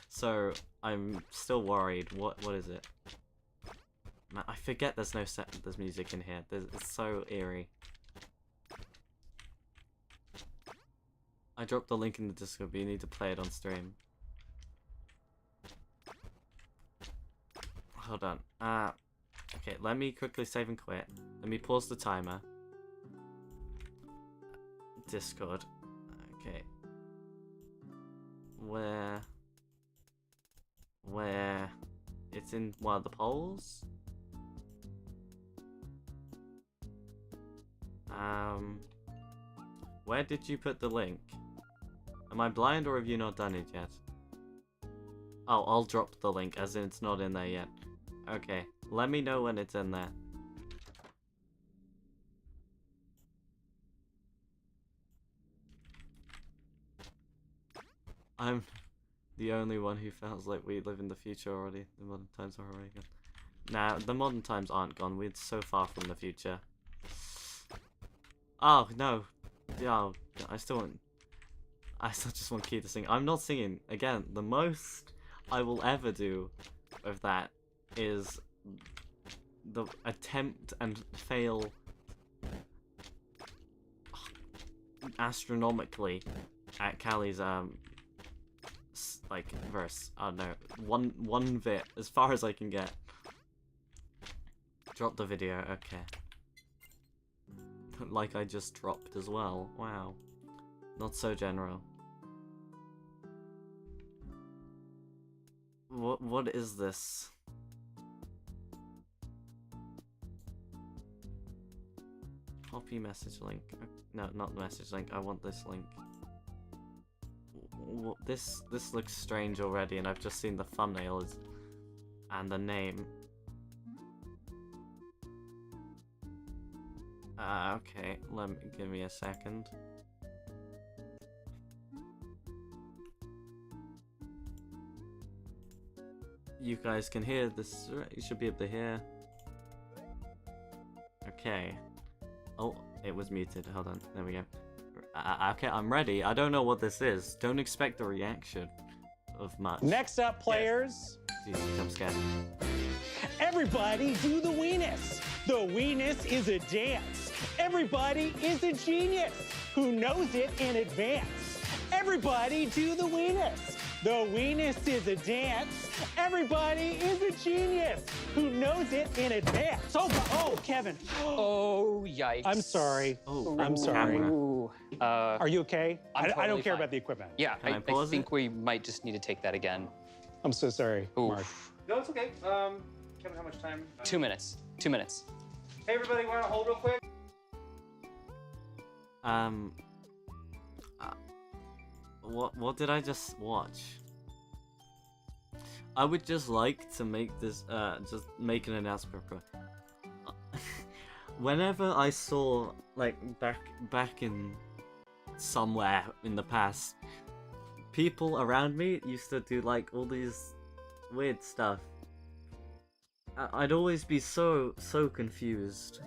So I'm still worried. What is it? Man, I forget there's no there's music in here. It's so eerie. I dropped the link in the Discord, but you need to play it on stream. Hold on. Okay, let me quickly save and quit. Let me pause the timer. Discord. Okay. Where? It's in one of the polls? Where did you put the link? Am I blind or have you not done it yet? Oh, I'll drop the link, as in it's not in there yet. Okay, let me know when it's in there. I'm the only one who feels like we live in the future already. The modern times are already gone. Nah, the modern times aren't gone. We're so far from the future. Oh, no. Yeah, I still just want Key to sing. I'm not singing. Again, the most I will ever do of that is the attempt and fail astronomically at Callie's like verse. I don't know, one bit as far as I can get. Drop the video. Okay. Like I just dropped as well. Wow. Not so general. What is this? Copy message link. No, not message link. I want this link. This looks strange already, and I've just seen the thumbnail and the name. Okay, give me a second. You guys can hear this, right? You should be able to hear. Okay. Oh, it was muted. Hold on. There we go. Okay, I'm ready. I don't know what this is. Don't expect a reaction of much. Next up, players. Yes. Jeez, I'm scared. Everybody do the weenus. The weenus is a dance. Everybody is a genius who knows it in advance. Everybody do the weenus. The weenus is a dance. Everybody is a genius who knows it in advance. Oh, Kevin. Oh, yikes. I'm sorry. Oh, I'm sorry. Ooh. Are you okay? I totally don't care fine. about the equipment. Yeah, Can I I pause think it? we might just need to take that again. I'm so sorry, Oof. Mark. No, it's okay. Kevin, how much time? 2 minutes. 2 minutes. Hey, everybody, want to hold real quick? What did I just watch? I would just like to make this, just make an announcement. Whenever I saw, like, back in somewhere in the past, people around me used to do, like, all these weird stuff. I'd always be so confused.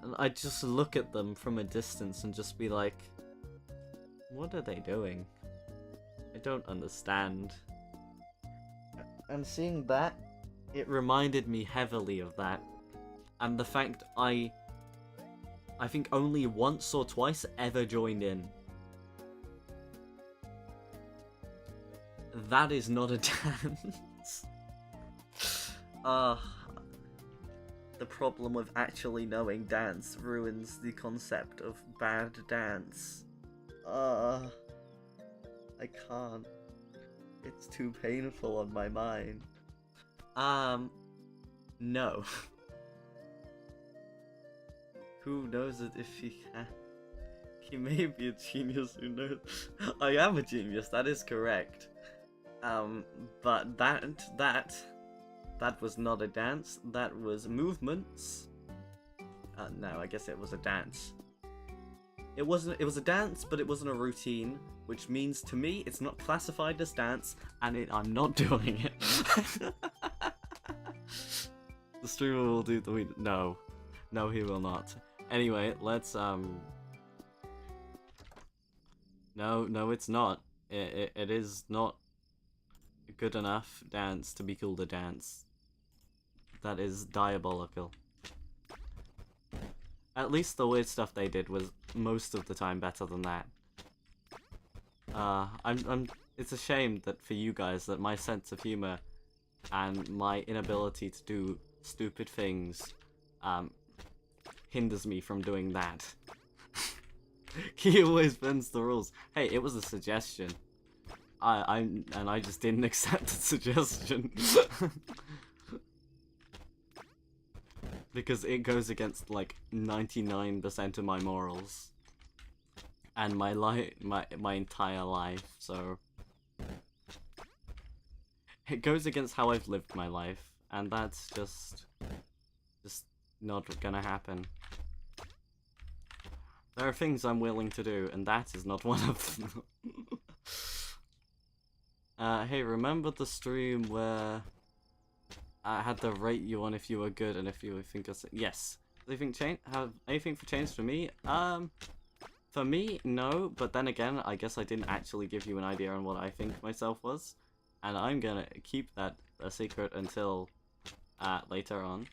And I'd just look at them from a distance and just be like, what are they doing? I don't understand. And seeing that, it reminded me heavily of that. And the fact I think only once or twice ever joined in. That is not a dance. The problem of actually knowing dance ruins the concept of bad dance. I can't. It's too painful on my mind. No. Who knows it if he can? He may be a genius, who knows? I am a genius, that is correct. But that was not a dance, that was movements. no, I guess it was a dance. It was a dance, but it wasn't a routine, which means to me it's not classified as dance, and I'm not doing it. The streamer will do the no, he will not. Anyway, let's No, it's not. It is not good enough dance to be called a dance. That is diabolical. At least the weird stuff they did was most of the time better than that. It's a shame that for you guys that my sense of humor and my inability to do stupid things hinders me from doing that. He always bends the rules. Hey, it was a suggestion. I just didn't accept the suggestion. Because it goes against like 99% of my morals and my entire life, so it goes against how I've lived my life, and that's just not gonna happen. There are things I'm willing to do, and that is not one of them. Hey, remember the stream where I had to rate you on if you were good and if you think us? Yes. Does anything have anything changed for me? For me, no. But then again, I guess I didn't actually give you an idea on what I think myself was, and I'm gonna keep that a secret until later on.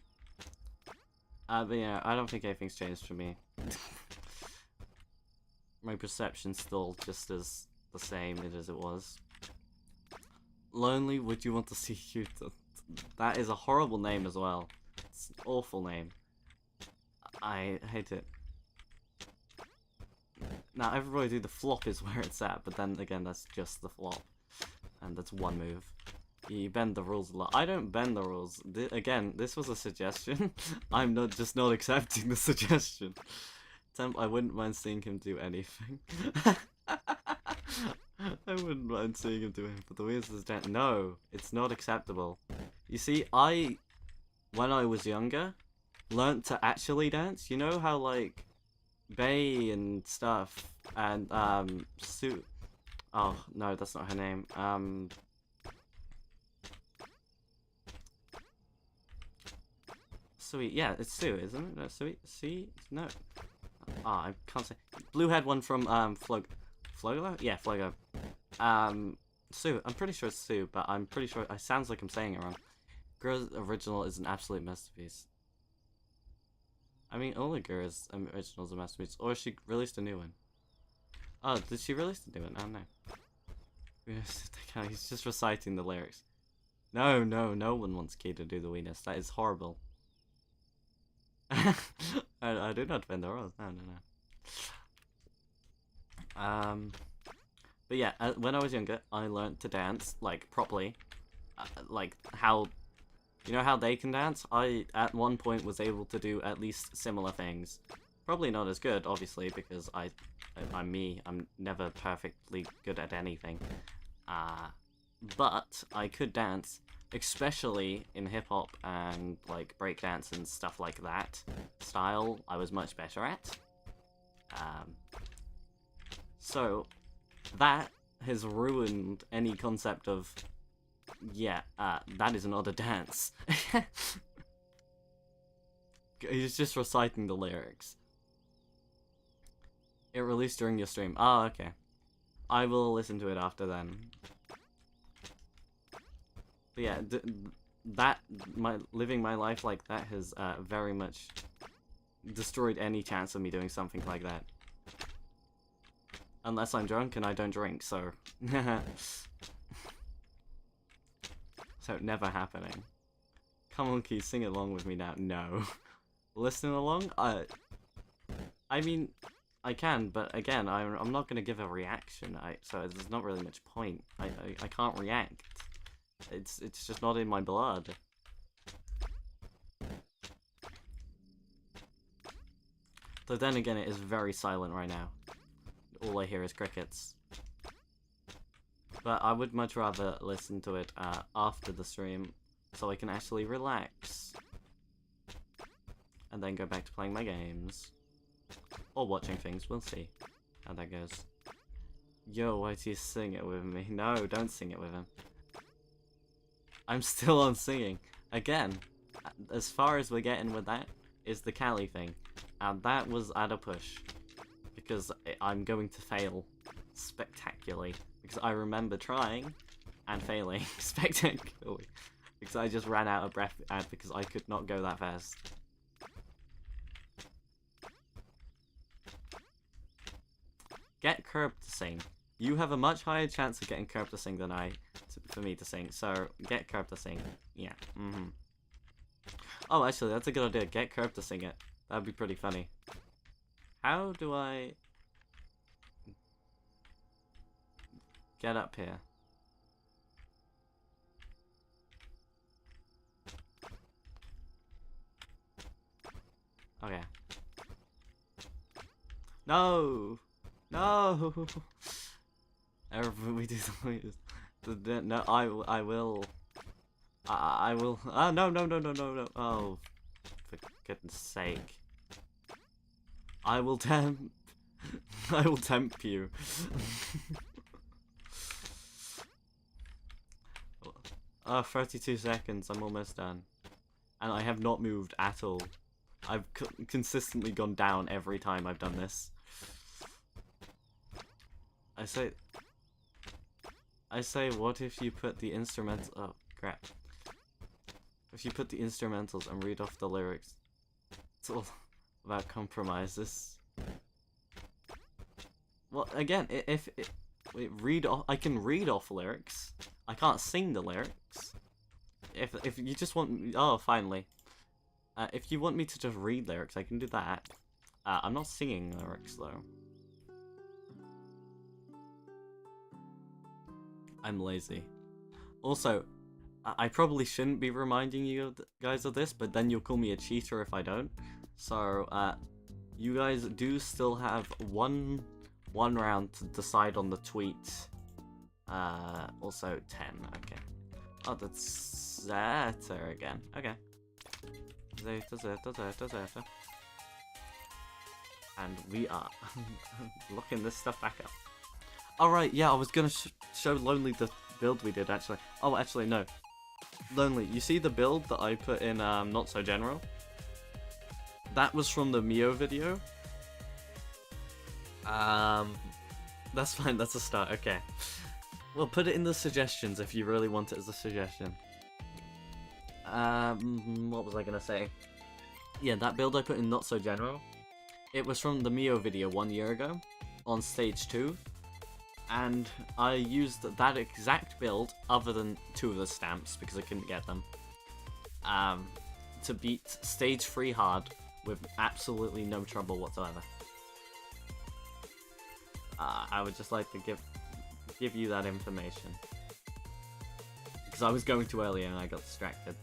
But yeah, I don't think anything's changed for me. My perception's still just as the same as it was. Lonely, would you want to see you? That is a horrible name as well. It's an awful name. I hate it. Now, everybody do the flop is where it's at, but then again, that's just the flop. And that's one move. You bend the rules a lot. I don't bend the rules. Again, this was a suggestion. I'm just not accepting the suggestion. I wouldn't mind seeing him do anything. I wouldn't mind seeing him do anything, but the weirdest is dance. No, it's not acceptable. You see, when I was younger, learnt to actually dance. You know how, like, Bay and stuff, and, Sue... Oh, no, that's not her name. Sweet, yeah, it's Sue, isn't it? No, Sweet, see? No. Ah, I can't say. Blue-haired one from, Flogo? Yeah, Flogo. Sue. I'm pretty sure it's Sue, but I'm pretty sure it sounds like I'm saying it wrong. Girl's original is an absolute masterpiece. I mean, all of Girl's originals are masterpieces. Or she released a new one. Oh, did she release the new one? I don't know. He's just reciting the lyrics. No one wants Key to do the weenus. That is horrible. I do not bend the rules. No. But yeah, when I was younger, I learned to dance, like, properly. Like, how... You know how they can dance? I, at one point, was able to do at least similar things. Probably not as good, obviously, because I'm me. I'm never perfectly good at anything. But I could dance, especially in hip-hop and, like, breakdance and stuff like that. Style, I was much better at. So, that has ruined any concept of, yeah, that is not a dance. He's just reciting the lyrics. It released during your stream. Ah, okay. I will listen to it after then. But yeah, living my life like that has very much destroyed any chance of me doing something like that. Unless I'm drunk, and I don't drink, so... So, never happening. Come on, Keith, sing along with me now. No. Listening along? I mean, I can, but again, I'm not gonna give a reaction, so there's not really much point. I can't react. It's just not in my blood. Though then again, it is very silent right now. All I hear is crickets. But I would much rather listen to it after the stream, so I can actually relax. and then go back to playing my games. Or watching things, we'll see how that goes. Yo, why do you sing it with me? No, don't sing it with him. I'm still on singing. Again, as far as we're getting with that, is the Cali thing. And that was at a push. Because I'm going to fail spectacularly. Because I remember trying and failing spectacularly. Because I just ran out of breath because I could not go that fast. Get Curb to sing. You have a much higher chance of getting Curb to sing than for me to sing. So, get Curb to sing. Yeah. Oh, actually, that's a good idea. Get Curb to sing it. That'd be pretty funny. How do I get up here? Okay. No! No! Everything we do no, I will. I will. No. Oh, for goodness sake. I will tempt. I will tempt you. 32 seconds. I'm almost done. And I have not moved at all. I've consistently gone down every time I've done this. I say, what if you put the instrumental? Oh crap! If you put the instrumentals and read off the lyrics, it's all about compromises. Well, again, I can read off lyrics. I can't sing the lyrics. If you just want, oh, finally. If you want me to just read lyrics, I can do that. I'm not singing lyrics though. I'm lazy. Also, I probably shouldn't be reminding you guys of this, but then you'll call me a cheater if I don't. So, you guys do still have one round to decide on the tweet. Also 10. Okay. Oh, that's Zeta again. Okay. Zeta. And we are looking this stuff back up. Alright, yeah, I was gonna show Lonely the build we did, actually. Oh, actually, no. Lonely, you see the build that I put in Not So General? That was from the Mio video. That's fine, that's a start, okay. Well, put it in the suggestions if you really want it as a suggestion. What was I gonna say? Yeah, that build I put in Not So General. It was from the Mio video 1 year ago, on stage 2. And I used that exact build, other than 2 of the stamps, because I couldn't get them, to beat stage 3 hard with absolutely no trouble whatsoever. I would just like to give you that information. Because I was going too early and I got distracted.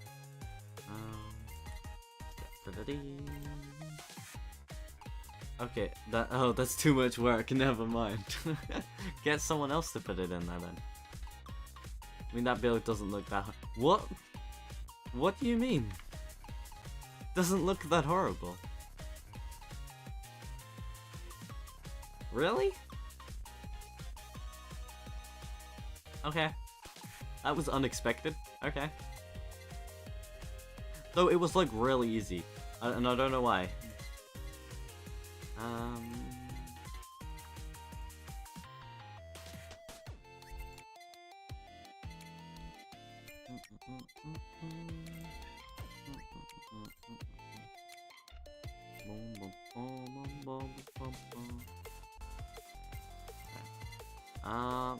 Okay, that's too much work, never mind. Get someone else to put it in there then. I mean, that build doesn't look that What? What do you mean? Doesn't look that horrible. Really? Okay. That was unexpected. Okay. Though it was like really easy. And I don't know why.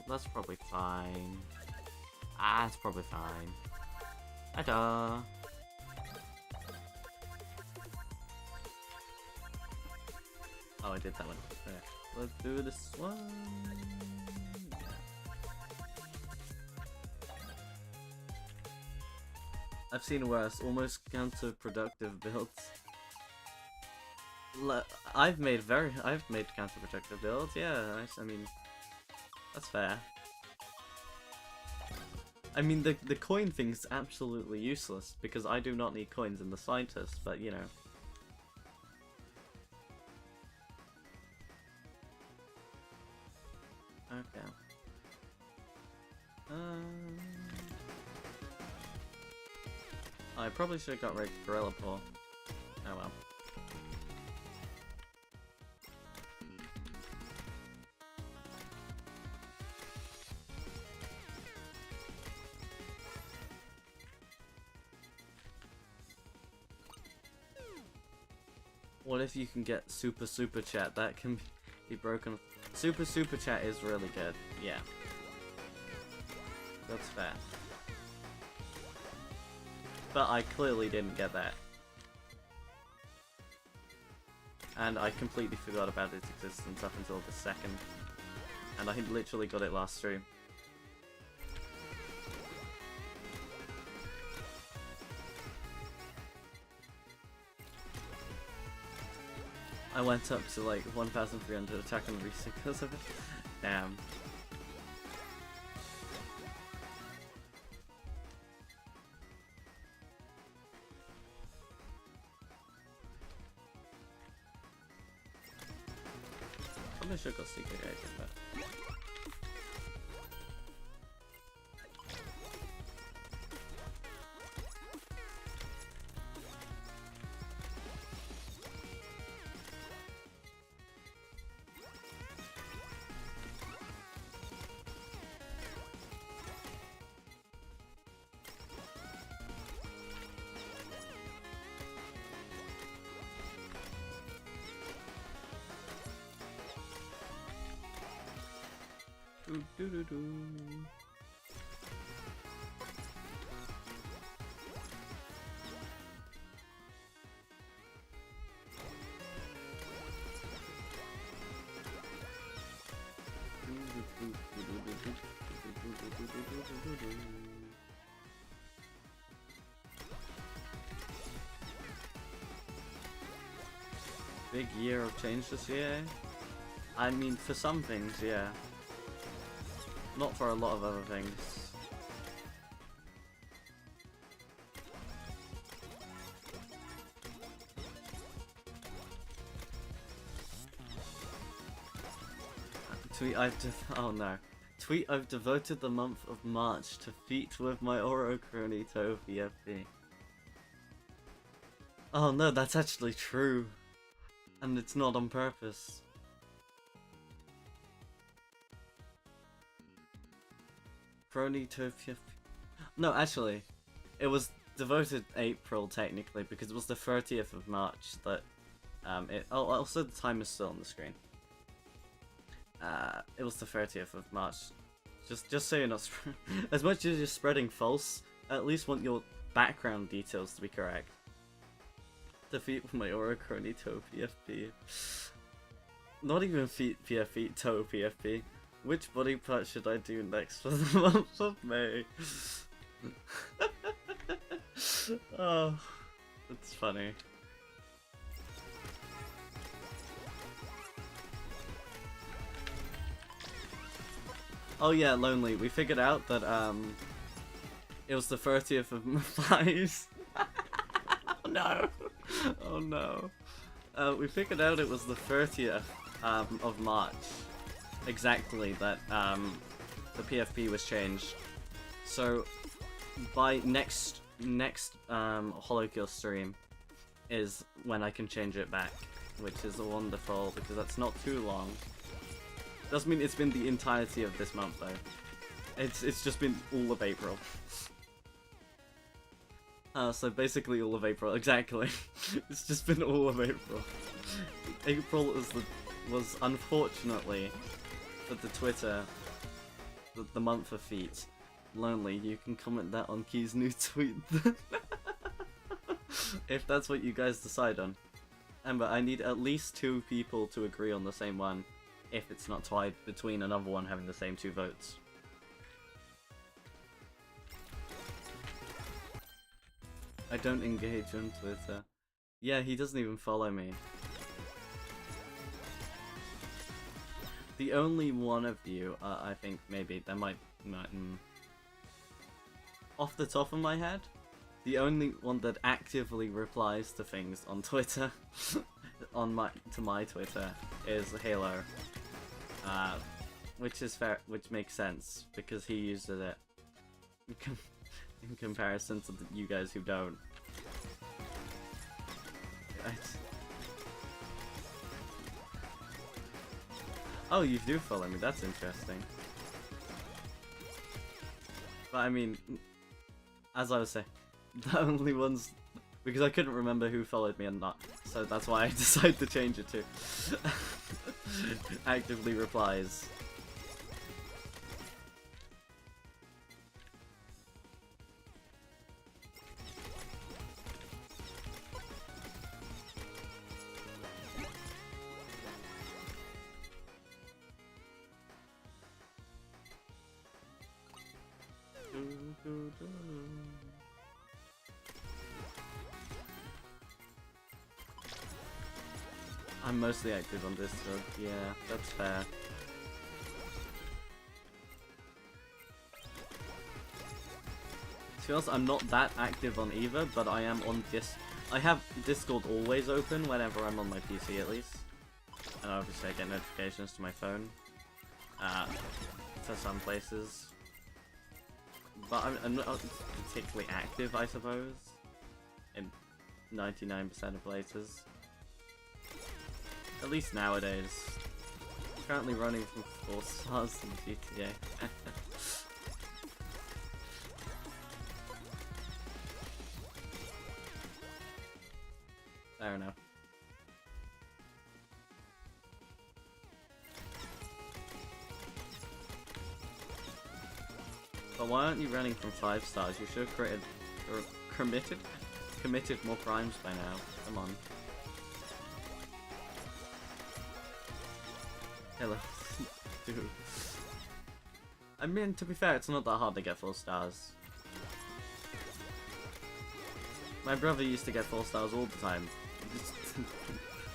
That's probably fine. It's probably fine. Ta-da! Oh, I did that one. Okay. Let's do this one. I've seen worse, almost counterproductive builds. I've made counterproductive builds, yeah, I mean, that's fair. I mean, the coin thing's absolutely useless, because I do not need coins in the slightest, but you know. Okay. I probably should have got rid of Gorilla Paw. Oh well. What if you can get super chat? That can be broken. Super chat is really good. Yeah. That's fair. But I clearly didn't get that. And I completely forgot about its existence up until the second. And I literally got it last stream. I went up to like 1,300 attack and reset because of it. Damn. Probably should have got secret agent, but do. Big year of change this year. I mean, for some things, yeah. Not for a lot of other things. Oh no. Tweet, I've devoted the month of March to feat with my HOLOcure to PFP. Oh no, that's actually true. And it's not on purpose. Chronitopia. No, actually, it was devoted April technically because it was the 30th of March that oh, also the time is still on the screen. It was the 30th of March. Just so you're not as much as you're spreading false, I at least want your background details to be correct. Defeat with my aura Chronito PFP. Not even feet PFP, toe PFP. Which body part should I do next for the month of May? Oh, that's funny. Oh yeah, Lonely. We figured out that it was the 30th of flies. Oh no! Oh no! We figured out it was the 30th of March. Exactly, that the PFP was changed. So by next HOLOcure stream is when I can change it back, which is wonderful because that's not too long. Doesn't mean it's been the entirety of this month though. It's just been all of April. So basically all of April, exactly. It's just been all of April. April was unfortunately for the Twitter the month of feet. Lonely, you can comment that on Key's new tweet. If that's what you guys decide on. Ember, I need at least 2 people to agree on the same one, if it's not tied between another one having the same 2 votes. I don't engage on Twitter. Yeah, he doesn't even follow me. The only one of you, I think maybe, there might off the top of my head, the only one that actively replies to things on Twitter, to my Twitter, is Halo. which is fair, which makes sense because he uses it in comparison to you guys who don't. Oh, you do follow me, that's interesting. But I mean, as I was saying, the only ones, because I couldn't remember who followed me and not, so that's why I decided to change it to actively replies. I'm mostly active on this, so yeah, that's fair. To be honest, I'm not that active on either, but I am on I have Discord always open whenever I'm on my PC at least. And obviously I get notifications to my phone. For some places. But I'm not particularly active, I suppose. In 99% of places. At least nowadays. Currently running from 4 stars in GTA. Fair enough. But why aren't you running from 5 stars? You should have created or committed more crimes by now. Come on. Hello. Dude. I mean, to be fair, it's not that hard to get 4 stars. My brother used to get 4 stars all the time. Just,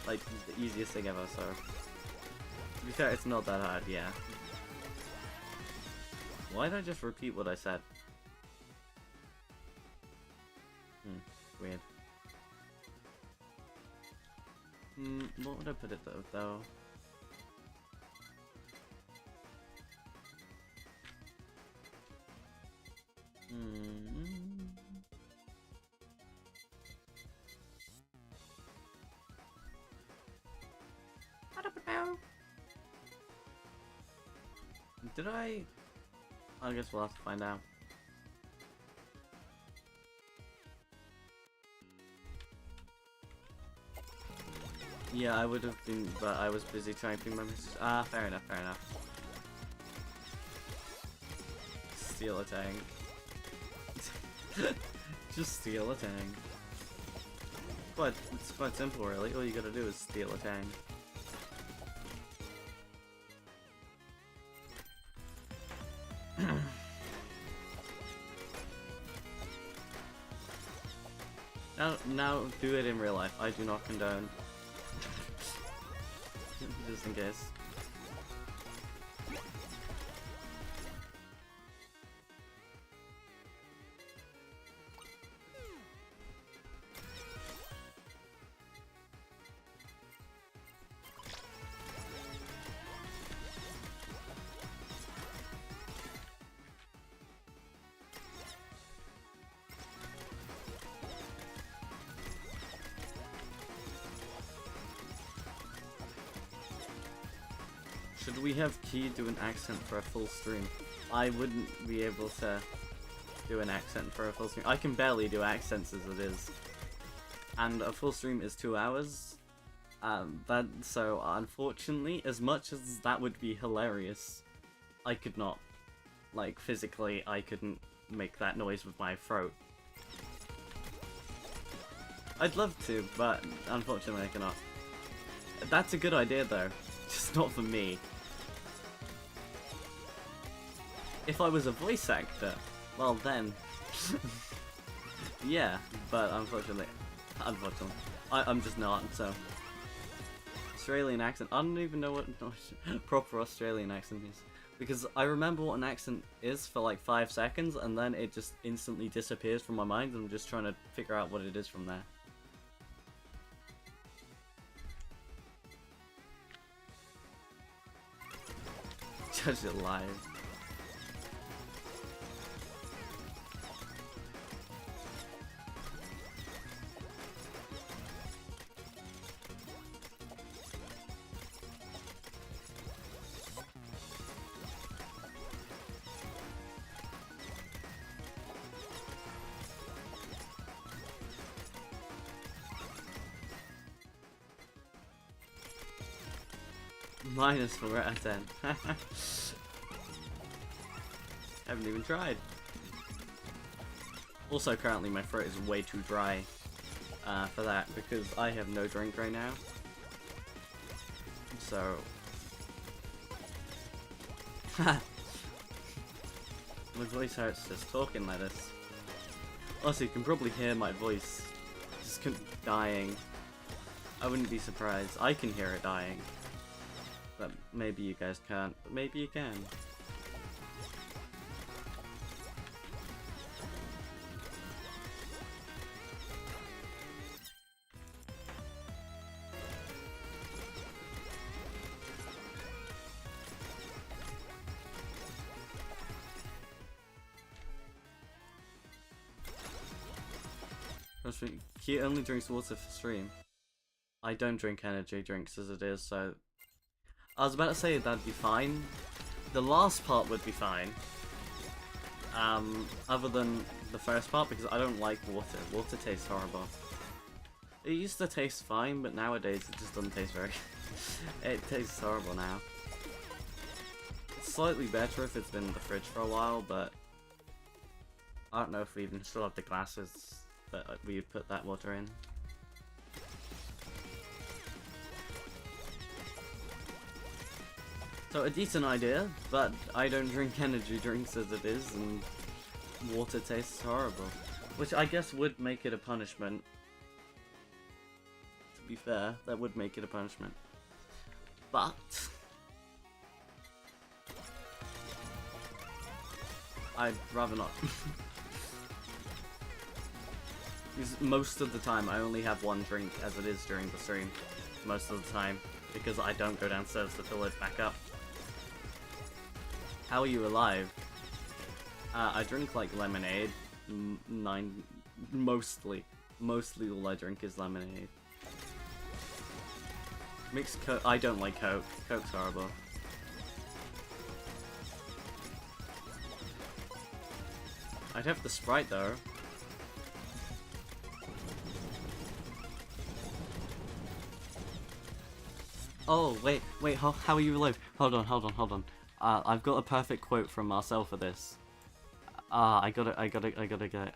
like, the easiest thing ever, so... To be fair, it's not that hard, yeah. Why did I just repeat what I said? Weird. What would I put it though? Did I guess we'll have to find out. Yeah, I would have been, but I was busy typing my message. Ah, fair enough, fair enough. Steal a tank. Just steal a tank. But it's quite simple, really. All you gotta do is steal a tank. Now do it in real life. I do not condone. Just in case. Should we have Key do an accent for a full stream? I wouldn't be able to do an accent for a full stream. I can barely do accents as it is. And a full stream is 2 hours. So unfortunately, as much as that would be hilarious, I could not. Like, physically, I couldn't make that noise with my throat. I'd love to, but unfortunately I cannot. That's a good idea though, just not for me. If I was a voice actor, well then, yeah, but unfortunately, I'm just not, so. Australian accent, I don't even know what proper Australian accent is. Because I remember what an accent is for like 5 seconds, and then it just instantly disappears from my mind, and I'm just trying to figure out what it is from there. judge it live. Minus 4 out of 10. Haven't even tried. Also, currently my throat is way too dry for that because I have no drink right now. So, my voice hurts just talking like this. Also, you can probably hear my voice just dying. I wouldn't be surprised. I can hear it dying. But maybe you guys can't, but maybe you can. He only drinks water for stream. I don't drink energy drinks as it is, so I was about to say that'd be fine. The last part would be fine. Other than the first part, because I don't like water. Water tastes horrible. It used to taste fine, but nowadays it just doesn't taste very it tastes horrible now. It's slightly better if it's been in the fridge for a while, but I don't know if we even still have the glasses that we would put that water in. So a decent idea, but I don't drink energy drinks as it is, and water tastes horrible. Which I guess would make it a punishment. To be fair, that would make it a punishment. But I'd rather not. Because most of the time I only have one drink as it is during the stream. Most of the time. Because I don't go downstairs to fill it back up. How are you alive? I drink like lemonade. Mostly all I drink is lemonade. Mixed Coke. I don't like Coke. Coke's horrible. I'd have the Sprite though. Oh, wait, how are you alive? Hold on. I've got a perfect quote from Marcel for this. I gotta get it.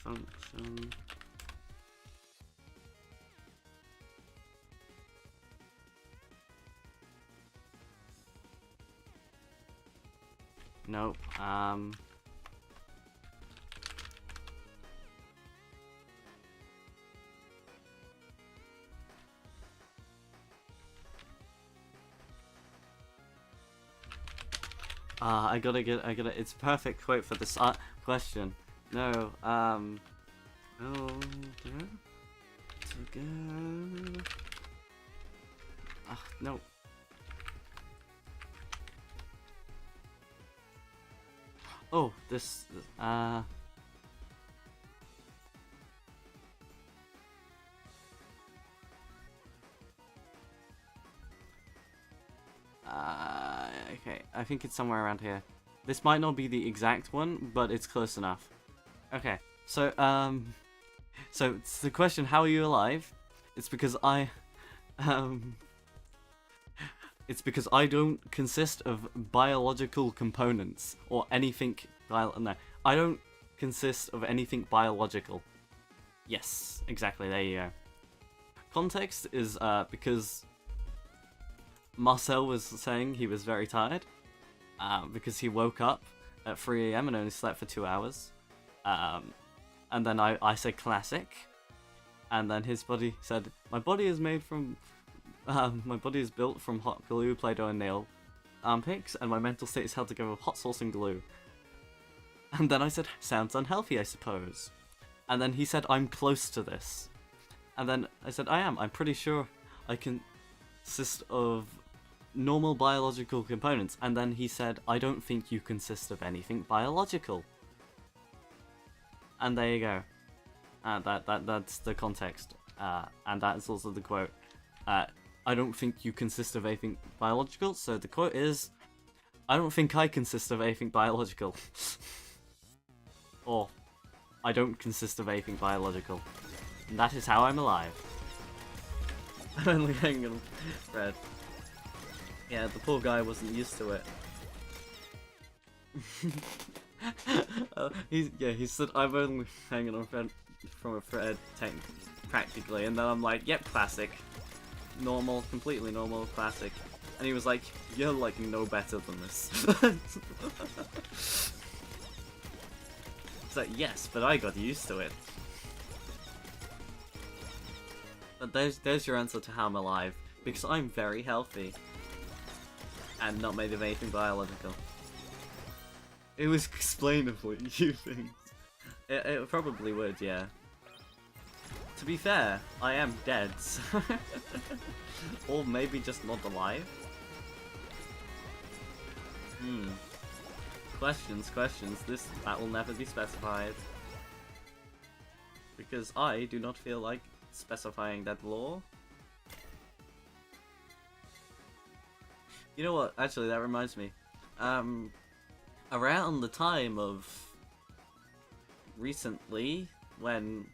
Function. Nope, I gotta it's a perfect quote for this question. No, oh, to go. No. Oh, this, okay, I think it's somewhere around here. This might not be the exact one, but it's close enough. Okay, so, so it's the question, how are you alive? It's because it's because I don't consist of biological components or anything. No, I don't consist of anything biological. Yes, exactly. There you go. Context is because Marcel was saying he was very tired because he woke up at 3 AM and only slept for 2 hours. And then I said classic, and then his body said my body is made from. My body is built from hot glue, Play-Doh, and nail picks, and my mental state is held together with hot sauce and glue. And then I said, sounds unhealthy, I suppose. And then he said, I'm close to this. And then I said, I am. I'm pretty sure I consist of normal biological components. And then he said, I don't think you consist of anything biological. And there you go. That's the context. And that's also the quote. I don't think you consist of anything biological. So the quote is, I don't think I consist of anything biological. Or, I don't consist of anything biological. And that is how I'm alive. I'm only hanging on Fred. Yeah, the poor guy wasn't used to it. He said, I'm only hanging on Fred from a thread, practically. And then I'm like, yep, classic. Normal, completely normal, classic. And he was like, you're like no better than this. It's like, yes, but I got used to it. But there's your answer to how I'm alive. Because I'm very healthy. And not made of anything biological. It was explainable, you think. It probably would, yeah. To be fair, I am dead, so or maybe just not alive? Questions. That will never be specified. Because I do not feel like specifying that law. You know what? Actually, that reminds me. Around the time of recently, when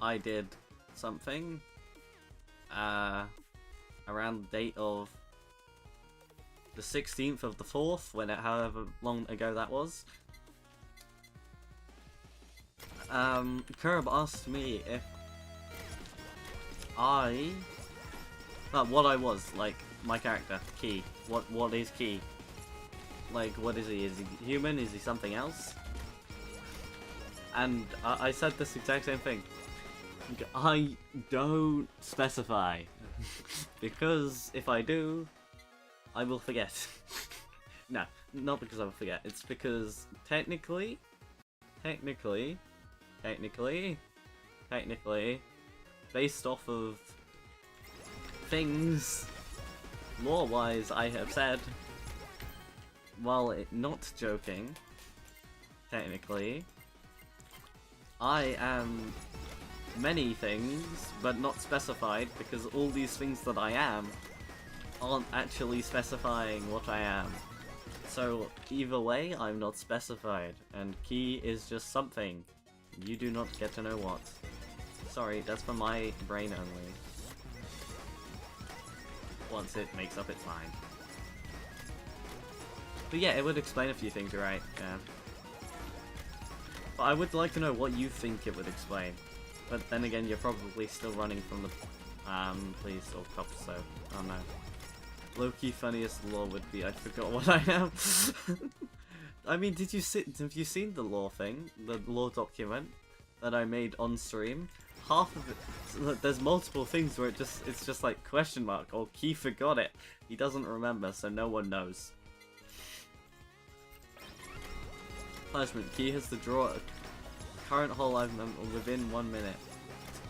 I did something, around the date of the 16th of the 4th, however long ago that was, Curb asked me if what I was, like, my character, Key. What is Key? Like, what is he? Is he human? Is he something else? And I said this exact same thing. I don't specify. Because if I do, I will forget. No, not because I will forget. It's because technically, based off of things, lore-wise, I have said, while not joking, technically, I am many things, but not specified, because all these things that I am aren't actually specifying what I am. So either way, I'm not specified, and Key is just something. You do not get to know what. Sorry, that's for my brain only. Once it makes up its mind. But yeah, it would explain a few things, you're right, yeah. But I would like to know what you think it would explain. But then again, you're probably still running from the police or cops, so I don't know. Low-key funniest lore would be I forgot what I am. I mean, have you seen the lore thing? The lore document that I made on stream? Half of it, there's multiple things where it's just like question mark, or Key forgot it. He doesn't remember, so no one knows. Punishment. Key has to draw a current whole life number within 1 minute.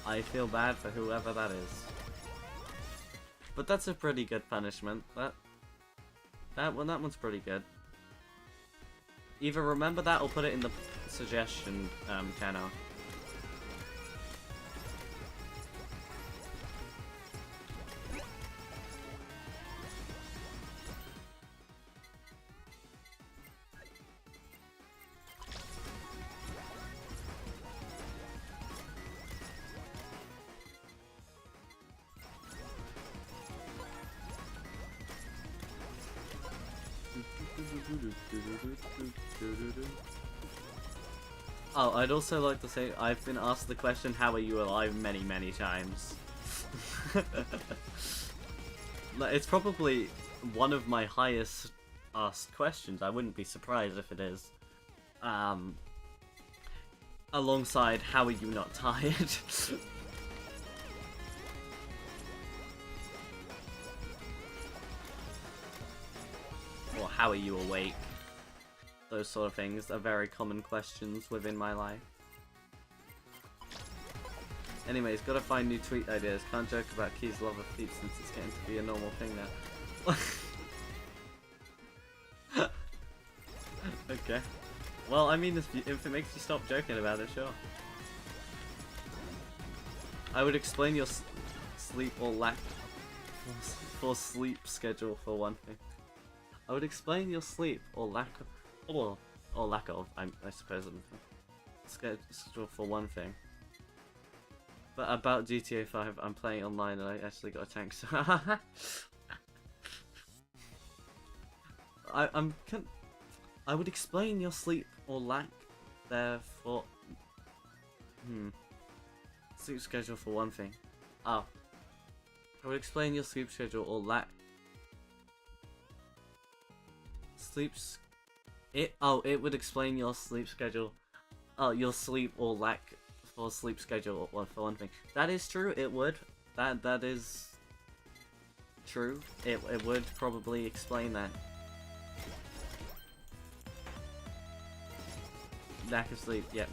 I feel bad for whoever that is. But that's a pretty good punishment. That one's pretty good. Either remember that or put it in the suggestion channel. Oh, I'd also like to say I've been asked the question, how are you alive, many, many times. It's probably one of my highest asked questions. I wouldn't be surprised if it is. Alongside, how are you not tired? Or how are you awake? those sort of things are very common questions within my life. Anyways, gotta find new tweet ideas. Can't joke about Key's love of feet since it's getting to be a normal thing now. Okay. Well, I mean, if it makes you stop joking about it, sure. I would explain your sleep or lack for sleep schedule for one thing. I would explain your sleep or lack of, or lack of, I suppose, schedule for one thing. But about GTA 5, I'm playing online and I actually got a tank, so I would explain your sleep or lack therefore. Sleep schedule for one thing. Oh. I would explain your sleep schedule or lack. It would explain your sleep schedule. Oh, your sleep or lack for sleep schedule for one thing. That is true, it would. That is true. It would probably explain that. Lack of sleep, yeah.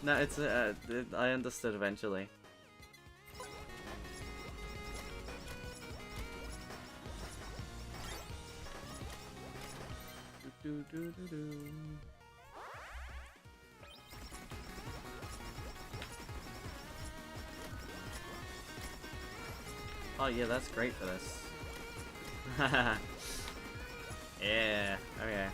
No, it's I understood eventually. Oh yeah, that's great for this. Yeah, okay.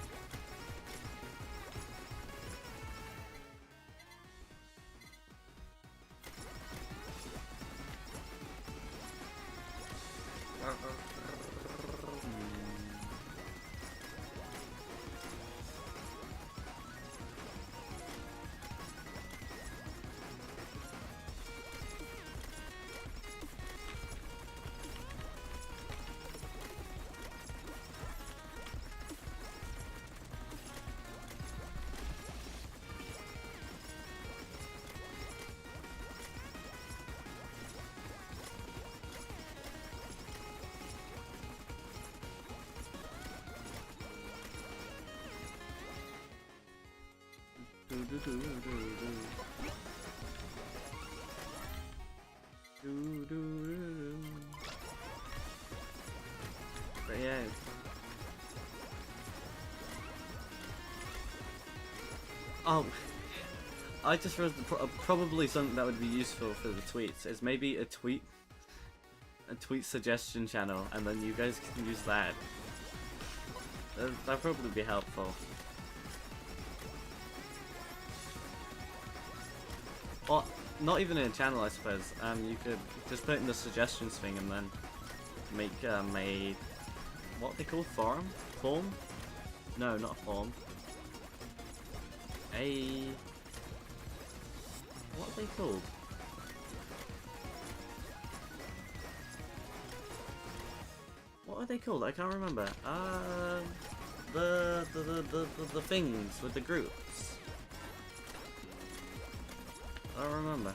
But yeah. Oh, I just realized probably something that would be useful for the tweets is maybe a tweet suggestion channel, and then you guys can use that. That'd probably be helpful. Or not even in a channel, I suppose. You could just put in the suggestions thing and then make a what are they called? Form? No, not a form. What are they called? What are they called? I can't remember. The things with the groups. I don't remember.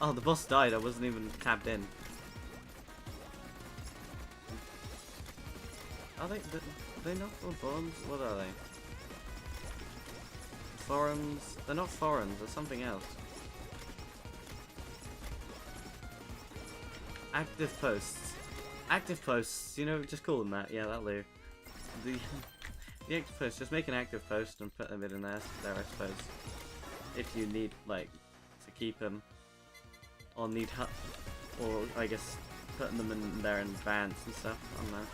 Oh, the boss died. I wasn't even tapped in. Are they not forums? What are they? Forums? They're not forums. They're something else. Active posts. Active posts. You know, just call them that. Yeah, that'll do. The active post. Just make an active post and put them in there, I suppose. If you need, like, to keep them, or need help, or I guess putting them in there in advance and stuff. I don't know.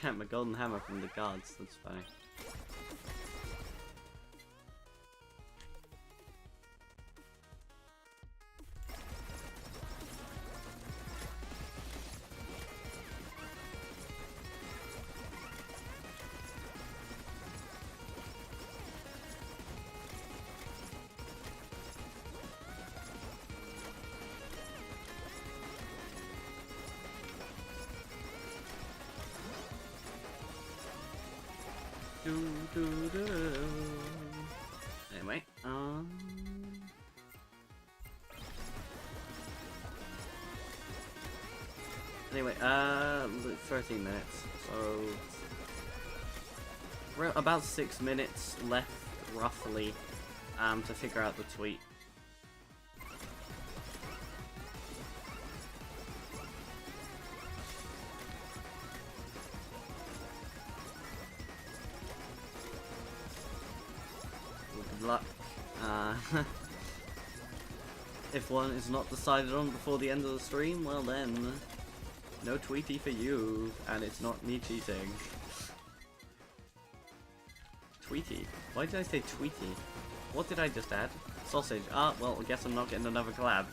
Damn, a golden hammer from the gods, that's funny. Anyway, Anyway, 13 minutes, so we're about 6 minutes left, roughly, to figure out the tweet. Well, good luck. If one is not decided on before the end of the stream, well then, no tweety for you, and it's not me cheating. Tweety? Why did I say tweety? What did I just add? Sausage. Ah, well, I guess I'm not getting another collab.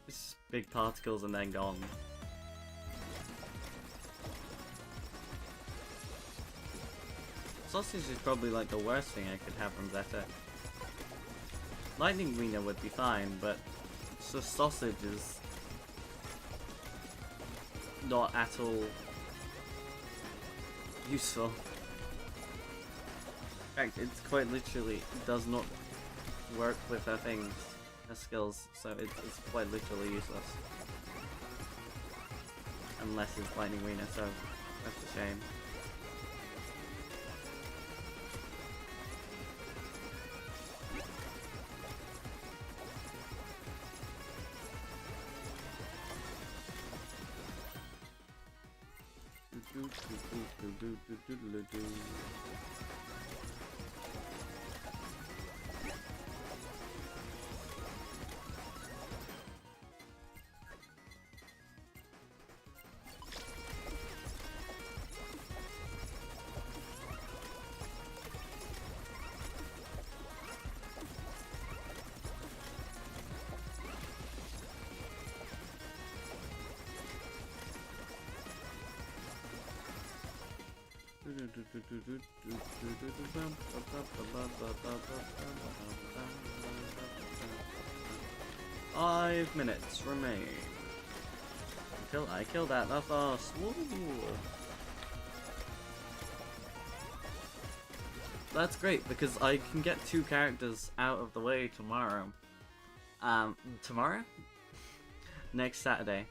Just big particles and then gone. Sausage is probably like the worst thing I could have from Zeta. Lightning Wiener would be fine, but it's just sausage is not at all useful. In fact, it's quite literally does not work with her things, her skills, so it's quite literally useless. Unless it's Lightning Wiener, so that's a shame. Five minutes remain until I kill that fast. Woo. That's great because I can get 2 characters out of the way tomorrow. Tomorrow? Next Saturday.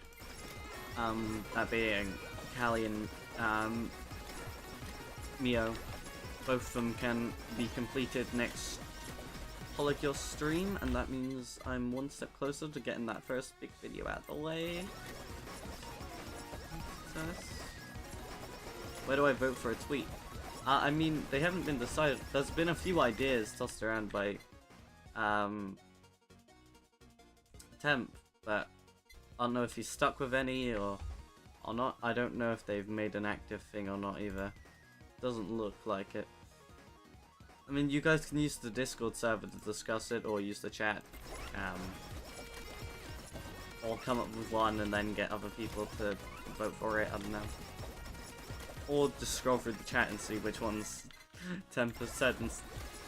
That being Callie and Mio. Both of them can be completed next HOLOcure stream, and that means I'm one step closer to getting that first big video out of the way. Success. Where do I vote for a tweet? I mean, they haven't been decided. There's been a few ideas tossed around by Temp, but I don't know if he's stuck with any or not. I don't know if they've made an active thing or not either. Doesn't look like it. I mean, you guys can use the Discord server to discuss it, or use the chat. Or come up with one and then get other people to vote for it, I don't know. Or just scroll through the chat and see which ones Temp has said, and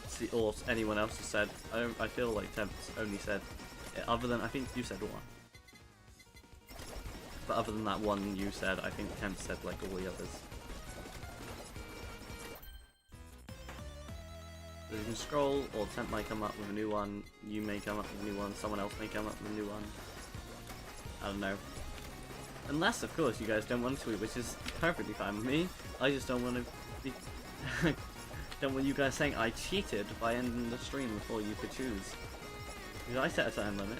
see, or anyone else has said. I feel like Temp only said it, other than, I think you said one. But other than that one you said, I think Temp said like all the others. So you can scroll, or Temp might come up with a new one, you may come up with a new one, someone else may come up with a new one. I don't know. Unless, of course, you guys don't want to tweet, which is perfectly fine with me. I just don't want to be... don't want you guys saying I cheated by ending the stream before you could choose. Because I set a time limit.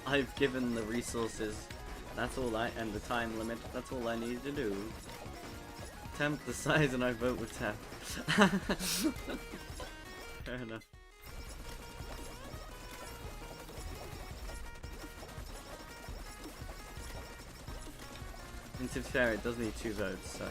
I've given the resources, that's all and the time limit, that's all I need to do. Temp decides and I vote with Temp. Fair enough. And to be fair, it does need 2 votes, so...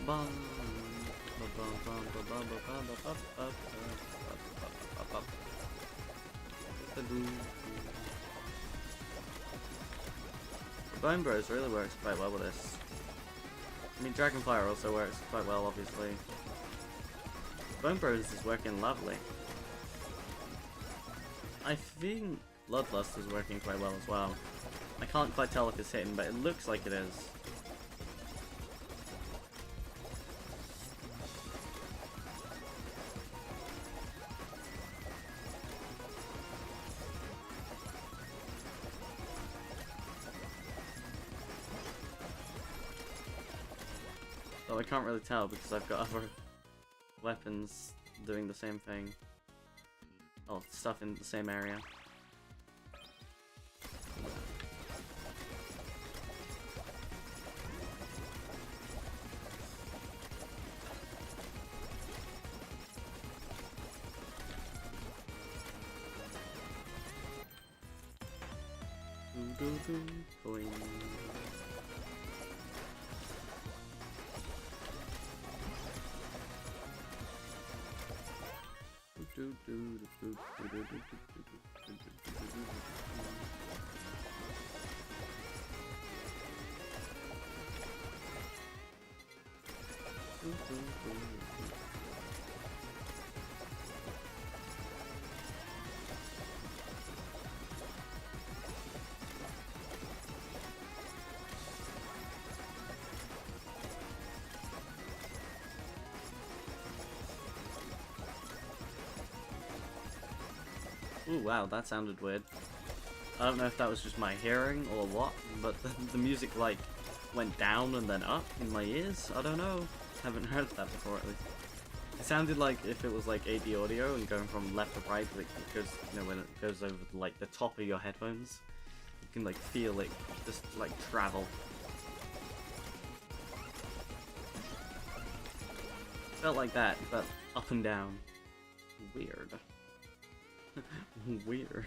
bum. Bone Bros really works quite well with this. I mean, Dragonfire also works quite well, obviously. Bone Bros is working lovely. I think Bloodlust is working quite well as well. I can't quite tell if it's hitting, but it looks like it is. Though I can't really tell because I've got other weapons doing the same thing. Oh, stuff in the same area. Boing. Ooh, wow, that sounded weird. I don't know if that was just my hearing or what, but the music, like, went down and then up in my ears. I don't know. Haven't heard that before, at least. It sounded like if it was, like, AD audio and going from left to right, like, because, you know, when it goes over, like, the top of your headphones, you can, like, feel it just, like, travel. Felt like that, but up and down. Weird. Weird.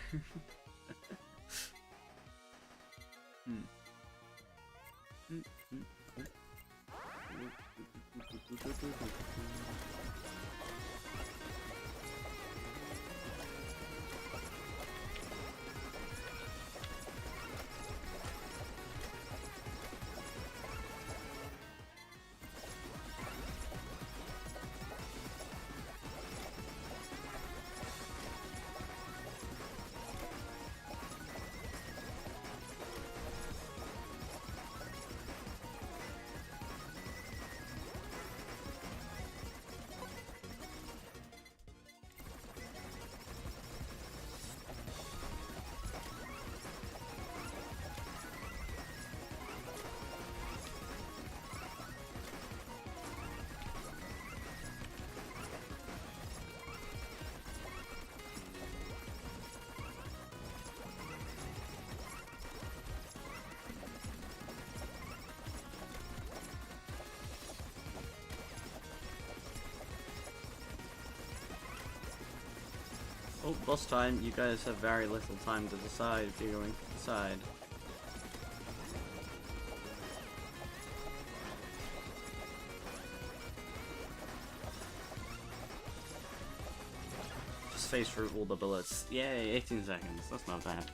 Oh, boss time. You guys have very little time to decide if you're going to decide. Just face through all the bullets. Yay, 18 seconds. That's not bad.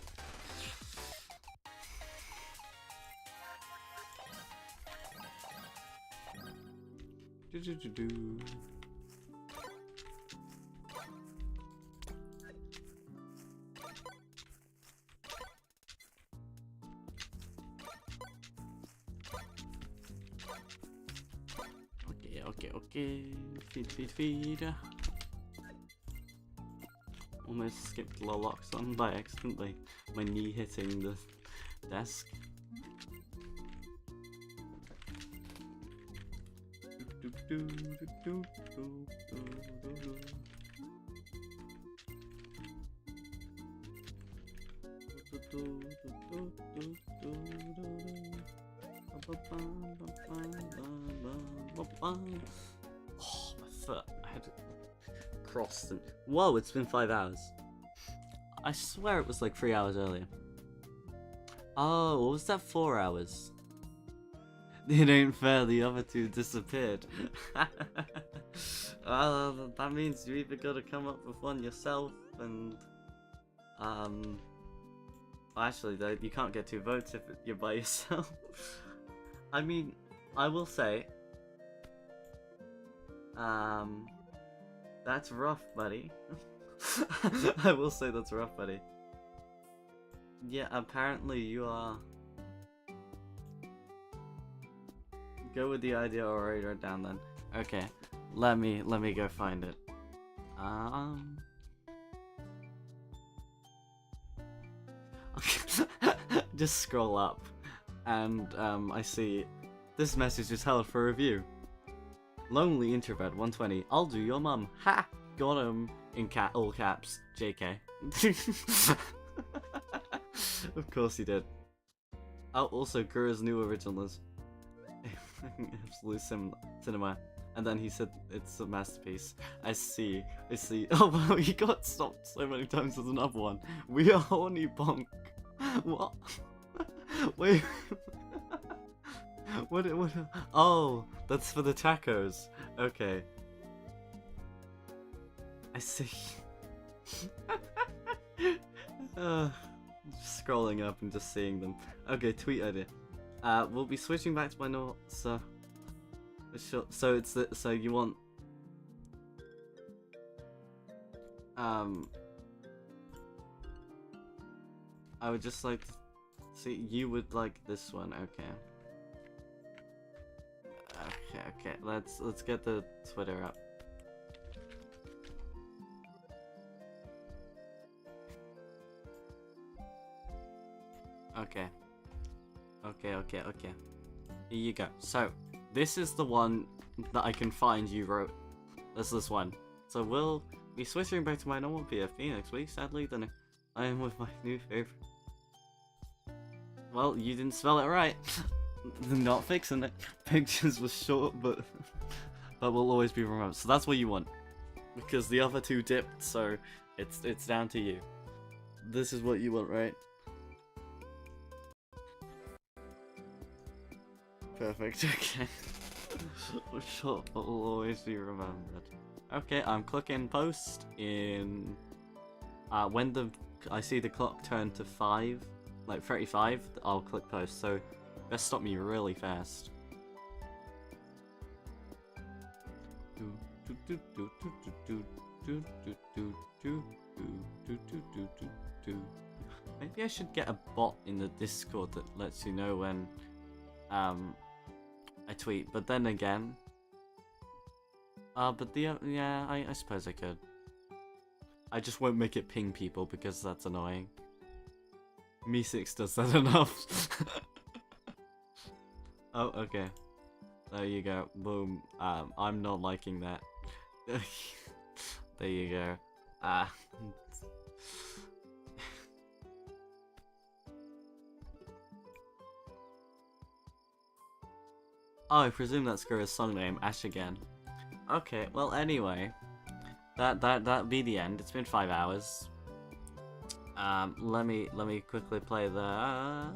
Do-do-do-do. Okay. Feed. Almost skipped HOLOcure by accidentally. My knee hitting the desk. Oh, my foot. I had to cross and... Whoa, it's been 5 hours. I swear it was like 3 hours earlier. Oh, what was that, 4 hours? It ain't fair, the other two disappeared. That means you either gotta come up with one yourself and actually though, you can't get 2 votes if you're by yourself. I mean, I will say, that's rough, buddy. I will say that's rough, buddy. Yeah, apparently you are. Go with the idea or write it down then. Okay, let me go find it. Just scroll up, and I see this message is held for review. Lonely introvert 120. I'll do your mum. Ha! Got him in all caps. JK. Of course he did. Oh, also Gura's new original is absolute cinema. And then he said it's a masterpiece. I see. Oh wow, he got stopped so many times with another one. We are horny bonk. What? Wait. What? Oh, that's for the tacos. Okay. I see. Scrolling up and just seeing them. Okay, tweet idea. We'll be switching back to my normal. So it's the so you want. I would just like to see you would like this one. Okay. Okay. Let's get the Twitter up. Okay. Here you go. So, this is the one that I can find you wrote. That's this one. So we'll be switching back to my normal PFP next week. Sadly, then I am with my new favorite. Well, you didn't spell it right. Not fixing it. Pictures was short, but will always be remote. So that's what you want, because the other two dipped. So it's down to you. This is what you want, right? Perfect. Okay. Short, but will always be remembered. Okay, I'm clicking post in. When I see the clock turn to 5, like 35, I'll click post. So best stop me really fast. Maybe I should get a bot in the Discord that lets you know when I tweet, but then again, yeah, I suppose I could. I just won't make it ping people because that's annoying. Me6 does that enough. Oh, okay. There you go. Boom. I'm not liking that. There you go. Oh, I presume that's Gura's song name, Ash again. Okay, well anyway, that'd be the end. It's been 5 hours. Let me quickly play the.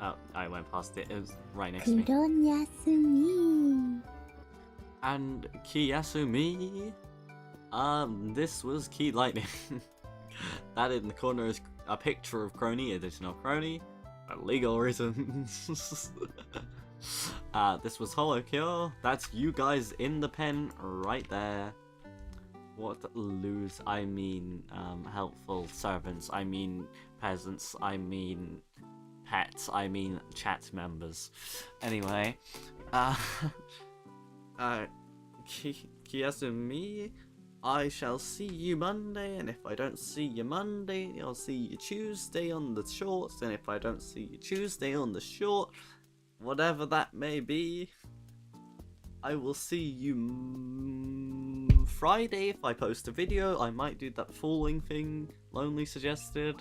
Oh, I went past it. It was right next to me. Kuronyasumi. And Kiyasumi. This was Key Lightning. That in the corner is a picture of Crony, additional Crony. For legal reasons. This was HOLOcure. That's you guys in the pen right there. What lose? I mean, helpful servants. I mean, peasants. I mean, pets. I mean, chat members. Anyway, Kiyasumi. I shall see you Monday, and if I don't see you Monday, I'll see you Tuesday on the shorts, and if I don't see you Tuesday on the short, whatever that may be, I will see you Friday if I post a video. I might do that falling thing Lonely suggested,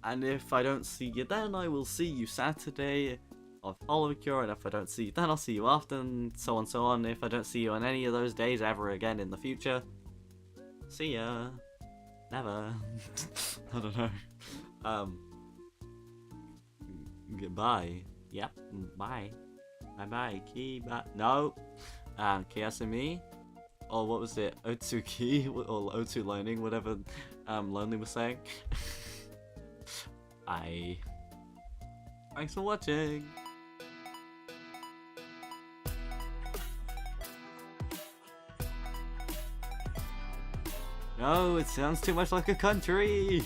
and if I don't see you then, I will see you Saturday of HOLOcure, and if I don't see you then, I'll see you after, and so on so on. If I don't see you on any of those days ever again in the future, see ya. Never. I don't know. Goodbye. Yep. Bye. Bye bye. Key. Bye. No. Kiasumi. Or what was it? Otsuki or O2 Learning, whatever Lonely was saying. Bye. Thanks for watching. No, it sounds too much like a country.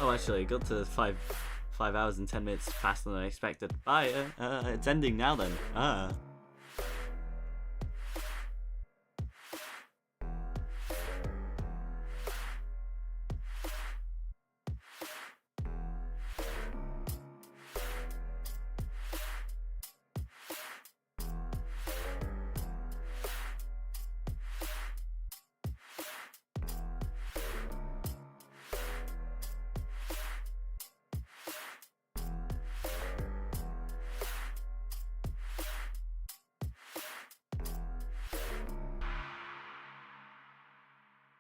Oh, actually, it got to 5 hours and 10 minutes faster than I expected. Bye. It's ending now then.